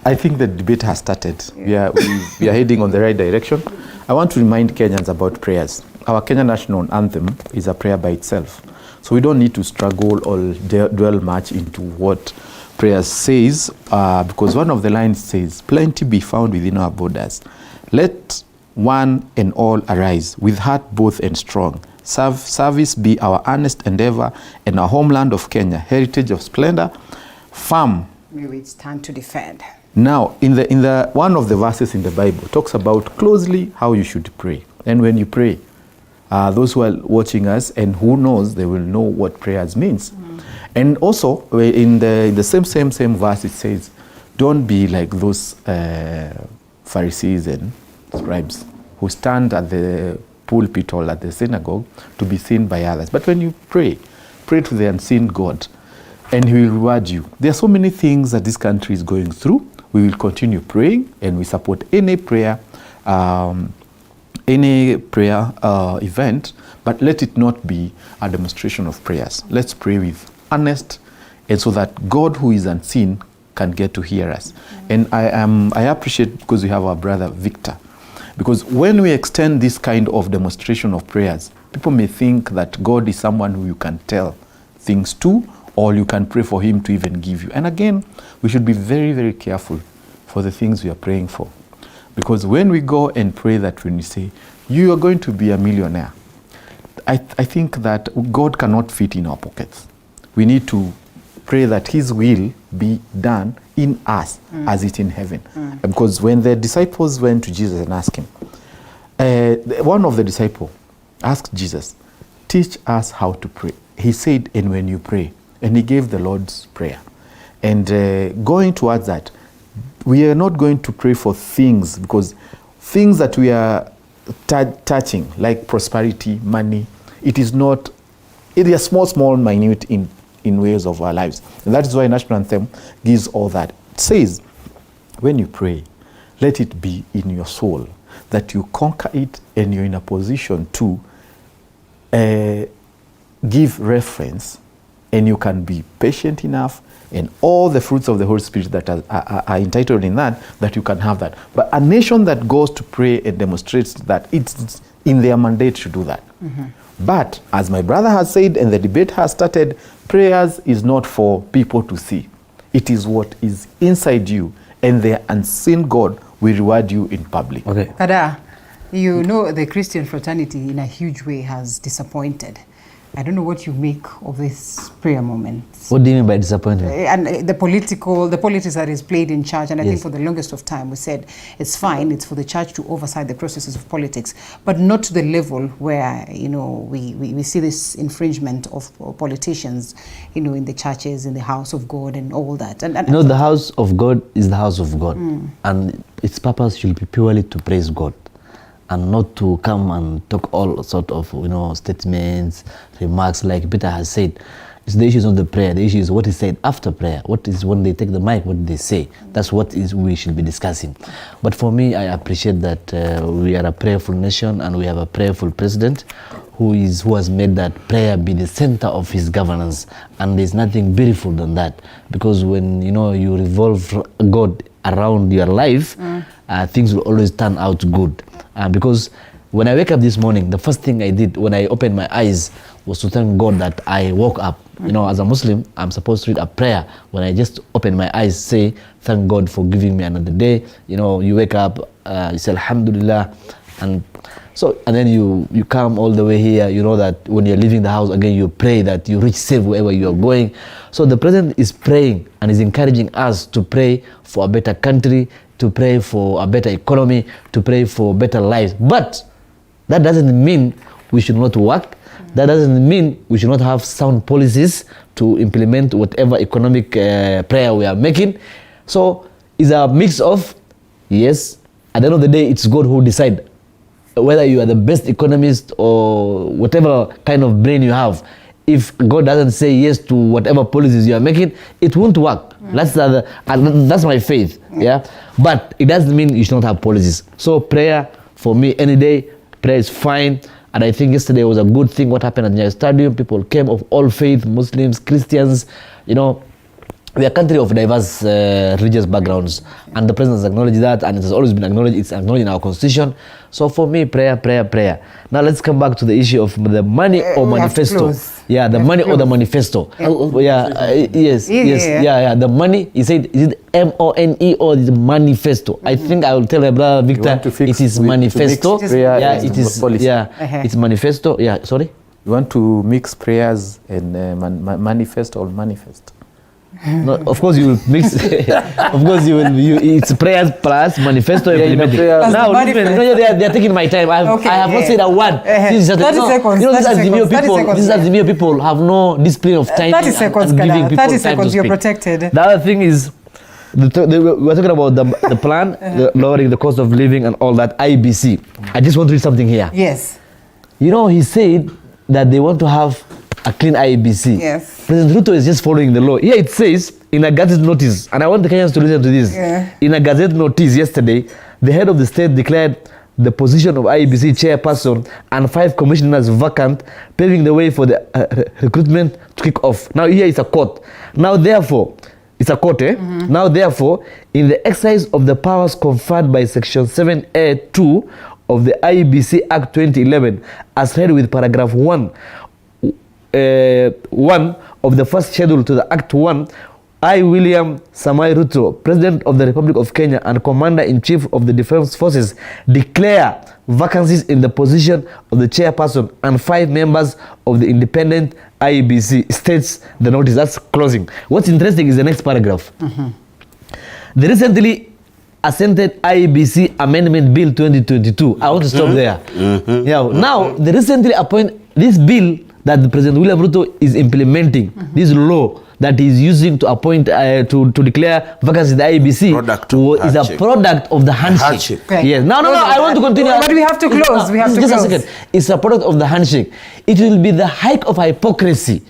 I think the debate has started. We are heading on the right direction. I want to remind Kenyans about prayers. Our Kenya national anthem is a prayer by itself. So we don't need to struggle or dwell much into what prayer says, because one of the lines says, "Plenty be found within our borders. Let one and all arise, with heart both and strong. Service be our earnest endeavor, and our homeland of Kenya, heritage of splendor, firm." May we stand to defend. Now, in the one of the verses in the Bible talks about closely how you should pray. And when you pray, those who are watching us and who knows, they will know what prayers means. And also, in the same verse, it says, don't be like those Pharisees and scribes who stand at the pulpit or at the synagogue to be seen by others. But when you pray to the unseen God, and He will reward you. There are so many things that this country is going through. We will continue praying, and we support any prayer event, but let it not be a demonstration of prayers. Let's pray with earnest, and so that God who is unseen can get to hear us. And I appreciate, because we have our brother Victor, because when we extend this kind of demonstration of prayers, people may think that God is someone who you can tell things to, or you can pray for Him to even give you. And again, we should be very, very careful for the things we are praying for. Because when we go and pray that, when we say, you are going to be a millionaire, I think that God cannot fit in our pockets. We need to pray that His will be done in us as it in heaven. Because when the disciples went to Jesus and asked Him, one of the disciples asked Jesus, teach us how to pray. He said, and when you pray, and He gave the Lord's Prayer. And going towards that, we are not going to pray for things, because things that we are touching, like prosperity, money, it is small, minute in ways of our lives. And that is why National Anthem gives all that. It says, when you pray, let it be in your soul, that you conquer it and you're in a position to give reference, and you can be patient enough, and all the fruits of the Holy Spirit that are entitled in that you can have that. But a nation that goes to pray and demonstrates that it's in their mandate to do that. But as my brother has said, and the debate has started, prayers is not for people to see. It is what is inside you, and the unseen God will reward you in public. Okay. Kada, you know the Christian fraternity in a huge way has disappointed. I don't know what you make of this prayer moment. What do you mean by disappointment? And the politics that is played in church, and I think for the longest of time we said it's fine, it's for the church to oversight the processes of politics, but not to the level where, we see this infringement of politicians, in the churches, in the house of God and all that. And the house of God is the house of God, and its purpose should be purely to praise God, and not to come and talk all sort of, statements, remarks, like Peter has said. The issue is not the prayer. The issue is what is said after prayer. What is when they take the mic, what they say. That's what we should be discussing. But for me, I appreciate that we are a prayerful nation, and we have a prayerful president who has made that prayer be the center of his governance. And there's nothing beautiful than that. Because when, you revolve God around your life, things will always turn out good. Because when I wake up this morning, the first thing I did when I opened my eyes was to thank God that I woke up. As a Muslim, I'm supposed to read a prayer. When I just open my eyes, say, thank God for giving me another day. You wake up, you say, Alhamdulillah. And then you come all the way here. You know that when you're leaving the house again, you pray that you reach safe wherever you are going. So the President is praying and is encouraging us to pray for a better country, to pray for a better economy, to pray for better lives. But that doesn't mean we should not work. That doesn't mean we should not have sound policies to implement whatever economic prayer we are making. So it's a mix of, yes, at the end of the day, it's God who decides whether you are the best economist or whatever kind of brain you have. If God doesn't say yes to whatever policies you are making, it won't work. That's my faith. Yeah, but it doesn't mean you should not have policies. So prayer, for me, any day, prayer is fine. And I think yesterday was a good thing what happened at Nyayo Stadium. People came of all faith, Muslims, Christians. We are a country of diverse religious backgrounds, and the President has acknowledged that, and it has always been acknowledged. It's acknowledged in our constitution. So for me, prayer. Now let's come back to the issue of the money or manifesto. Yeah, the money or the manifesto. Yes. The money. He said, is it MONE or the manifesto? I think I will tell my brother Victor it is manifesto. It is policy. It's manifesto. Yeah, sorry. You want to mix prayers and manifesto or manifest? No, of course you will mix. Of course you will. It's prayers plus manifesto implementing. Now listen, they are taking my time. I have not said a word. 30 seconds. These Azimio people have no discipline of time. 30 seconds, and giving people 30 seconds. You're protected. The other thing is, we're talking about the plan, lowering the cost of living and all that. IBC. I just want to read something here. Yes. He said that they want to have a clean IBC. Yes. President Ruto is just following the law. Here it says in a Gazette notice, and I want the Kenyans to listen to this. In a Gazette notice yesterday, the head of the state declared the position of IBC chairperson and 5 commissioners vacant, paving the way for the recruitment to kick off. Now here is a quote. Now therefore, it's a quote, Now therefore, in the exercise of the powers conferred by Section 7A2 of the IBC Act 2011, as read with paragraph 1 of the first schedule to the Act 1, I, William Samoei Ruto, President of the Republic of Kenya and Commander-in-Chief of the Defense Forces, declare vacancies in the position of the chairperson and 5 members of the independent IBC, states the notice. That's closing. What's interesting is the next paragraph. The recently assented IBC Amendment Bill 2022. I want to stop there. Now, the recently appointed, this bill that the President William Ruto is implementing, this law that he's using to appoint to declare vacancies in the IEBC is a product of the handshake. Okay. Yes. No, I want to continue. But we have to close. We have to just close. a second. It's a product of the handshake. It will be the height of hypocrisy,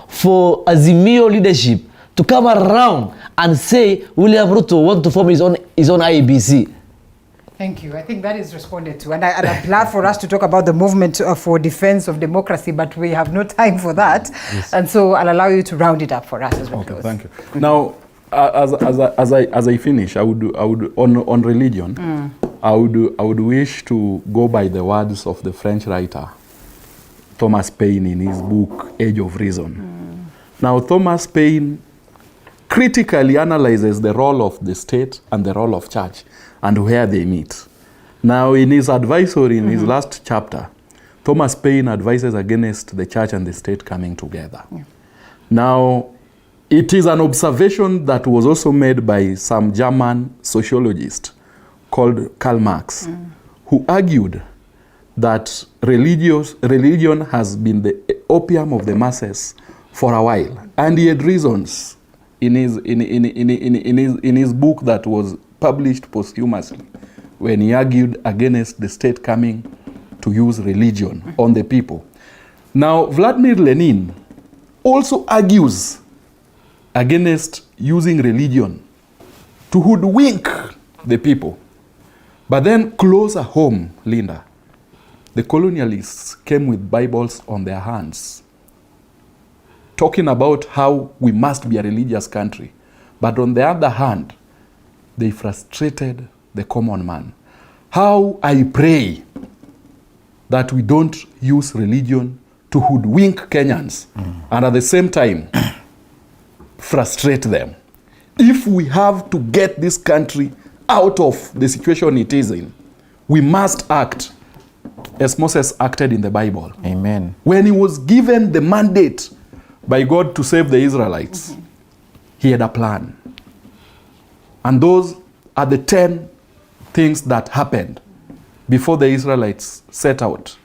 for Azimio leadership to come around and say William Ruto want to form his own IEBC. Thank you. I think that is responded to. And I'd love for us to talk about the movement for defense of democracy, but we have no time for that. Yes. And so I'll allow you to round it up for us as well. Okay, thank you. Now, as I finish, I would on religion, I would wish to go by the words of the French writer Thomas Paine in his book Age of Reason. Now, Thomas Paine critically analyzes the role of the state and the role of church and where they meet. Now, in his advisory, in his last chapter, Thomas Paine advises against the church and the state coming together. Yeah. Now, it is an observation that was also made by some German sociologist called Karl Marx, who argued that religion has been the opium of the masses for a while. And he had reasons in his book that was published posthumously when he argued against the state coming to use religion on the people. Now, Vladimir Lenin also argues against using religion to hoodwink the people. But then closer home, Linda, the colonialists came with Bibles on their hands, talking about how we must be a religious country. But on the other hand, they frustrated the common man. How I pray that we don't use religion to hoodwink Kenyans and at the same time frustrate them. If we have to get this country out of the situation it is in, we must act as Moses acted in the Bible. Amen. When he was given the mandate by God to save the Israelites, he had a plan. And those are the 10 things that happened before the Israelites set out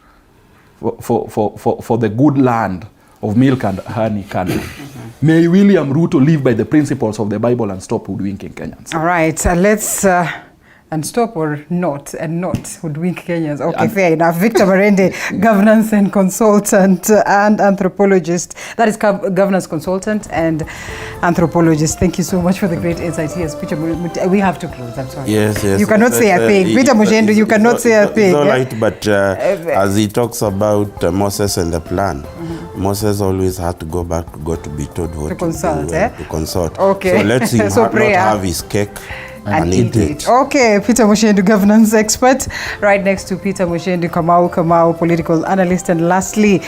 for the good land of milk and honey country. May William Ruto live by the principles of the Bible and stop hoodwinking Kenyans. All right, let's and stop or not hoodwink Kenyans. Okay, fair enough. Victor Marende, governance and consultant and anthropologist. That is governance consultant and anthropologist. Thank you so much for the great insight here. We have to close, I'm sorry. Yes. You cannot say a thing. Peter Mushendu, you cannot say a thing. It's all right, but as he talks about Moses and the plan, Moses always had to go back to God to be told what to consult. To consult. Okay. So let's him so not have his cake and eat it. Okay, Peter Mushendu, governance expert. Right next to Peter Mushendu, Kamau, political analyst. And lastly,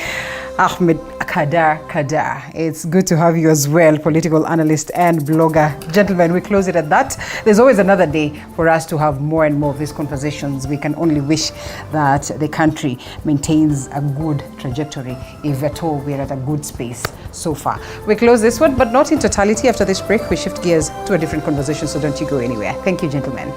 Ahmed Kadar. It's good to have you as well, political analyst and blogger. Gentlemen, we close it at that. There's always another day for us to have more and more of these conversations. We can only wish that the country maintains a good trajectory, if at all we're at a good space so far. We close this one, but not in totality. After this break, we shift gears to a different conversation, so don't you go anywhere. Thank you, gentlemen.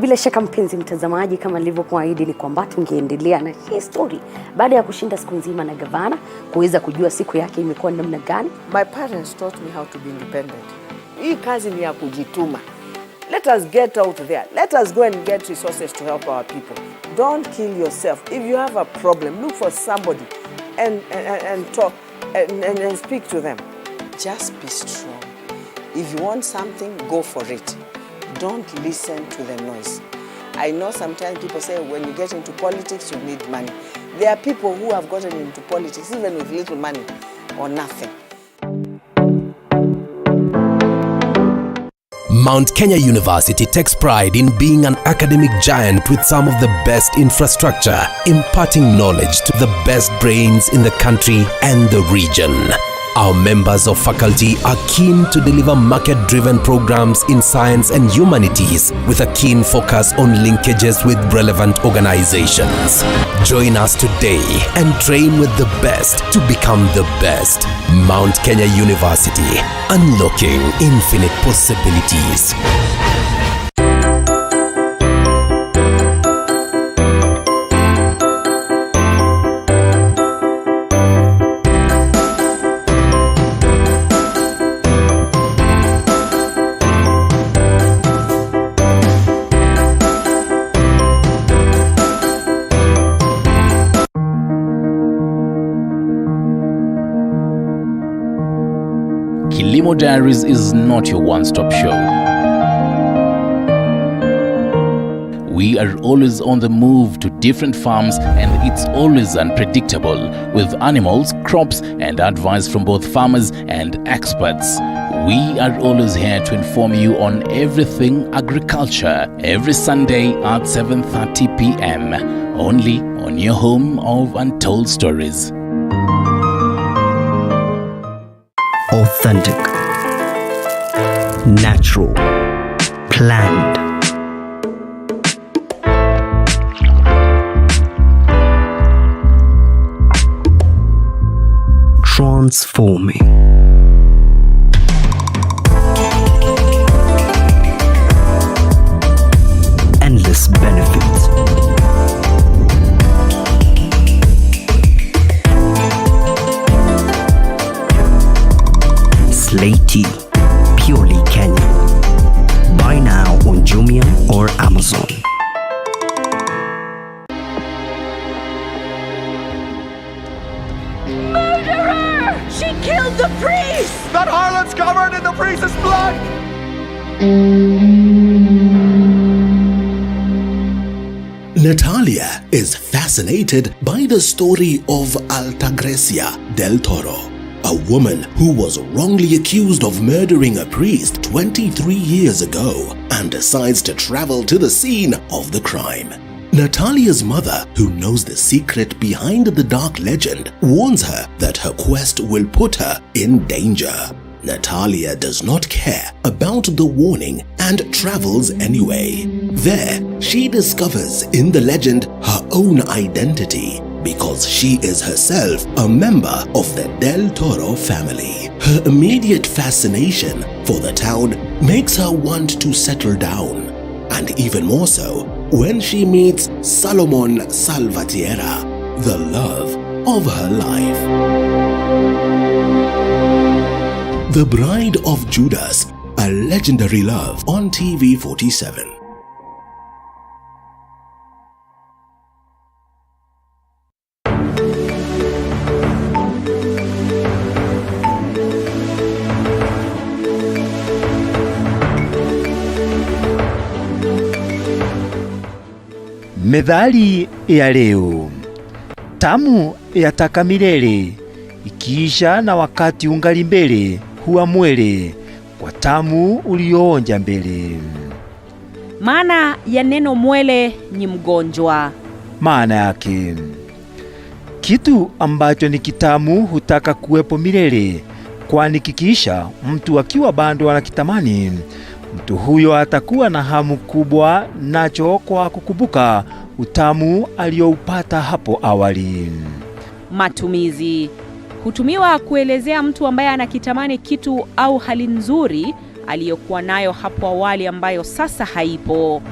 Bila shaka mpenzi mtazamaji, kama nilivyokuahidi ni kwamba tungeendelea na hii story baada ya kushinda siku nzima na gavana, kuweza kujua siku yake imekuwa namna gani. My parents taught me how to be independent. Hii kazi ni ya kujituma. Let us get out there. Let us go and get resources to help our people. Don't kill yourself. If you have a problem, look for somebody and talk and speak to them. Just be strong. If you want something, go for it. Don't listen to the noise. I know sometimes people say when you get into politics, you need money. There are people who have gotten into politics even with little money or nothing. Mount Kenya University takes pride in being an academic giant with some of the best infrastructure, imparting knowledge to the best brains in the country and the region. Our members of faculty are keen to deliver market-driven programs in science and humanities with a keen focus on linkages with relevant organizations. Join us today and train with the best to become the best. Mount Kenya University, unlocking infinite possibilities. Kilimo Diaries is not your one-stop show. We are always on the move to different farms, and it's always unpredictable, with animals, crops, and advice from both farmers and experts. We are always here to inform you on everything agriculture every Sunday at 7:30 p.m. only on your home of Untold Stories. Authentic, natural, planned. Transforming. Endless benefits. Slaty, purely Kenyan. Buy now on Jumia or Amazon. Murderer! She killed the priest! That harlot's covered in the priest's blood! Natalia is fascinated by the story of Altagracia del Toro, a woman who was wrongly accused of murdering a priest 23 years ago and decides to travel to the scene of the crime. Natalia's mother, who knows the secret behind the dark legend, warns her that her quest will put her in danger. Natalia does not care about the warning and travels anyway. There, she discovers in the legend her own identity, because she is herself a member of the Del Toro family. Her immediate fascination for the town makes her want to settle down, and even more so when she meets Salomon Salvatierra, the love of her life. The Bride of Judas, a legendary love on TV47. Methali ya leo. Tamu yataka milele, ikiisha na wakati ungali mbele, huwa mwele kwa tamu ulioonja mbele. Maana ya neno mwele ni mgonjwa. Maana yake, kitu ambacho ni kitamu hutaka kuwepo milele, kwani kikiisha mtu akiwa bado anakitamani, mtu huyo atakuwa na hamu kubwa nacho kwa kukumbuka utamu alioupata hapo awali. Matumizi hutumiwa kuelezea mtu ambaye anakitamani kitu au hali nzuri aliyokuwa nayo hapo awali ambayo sasa haipo.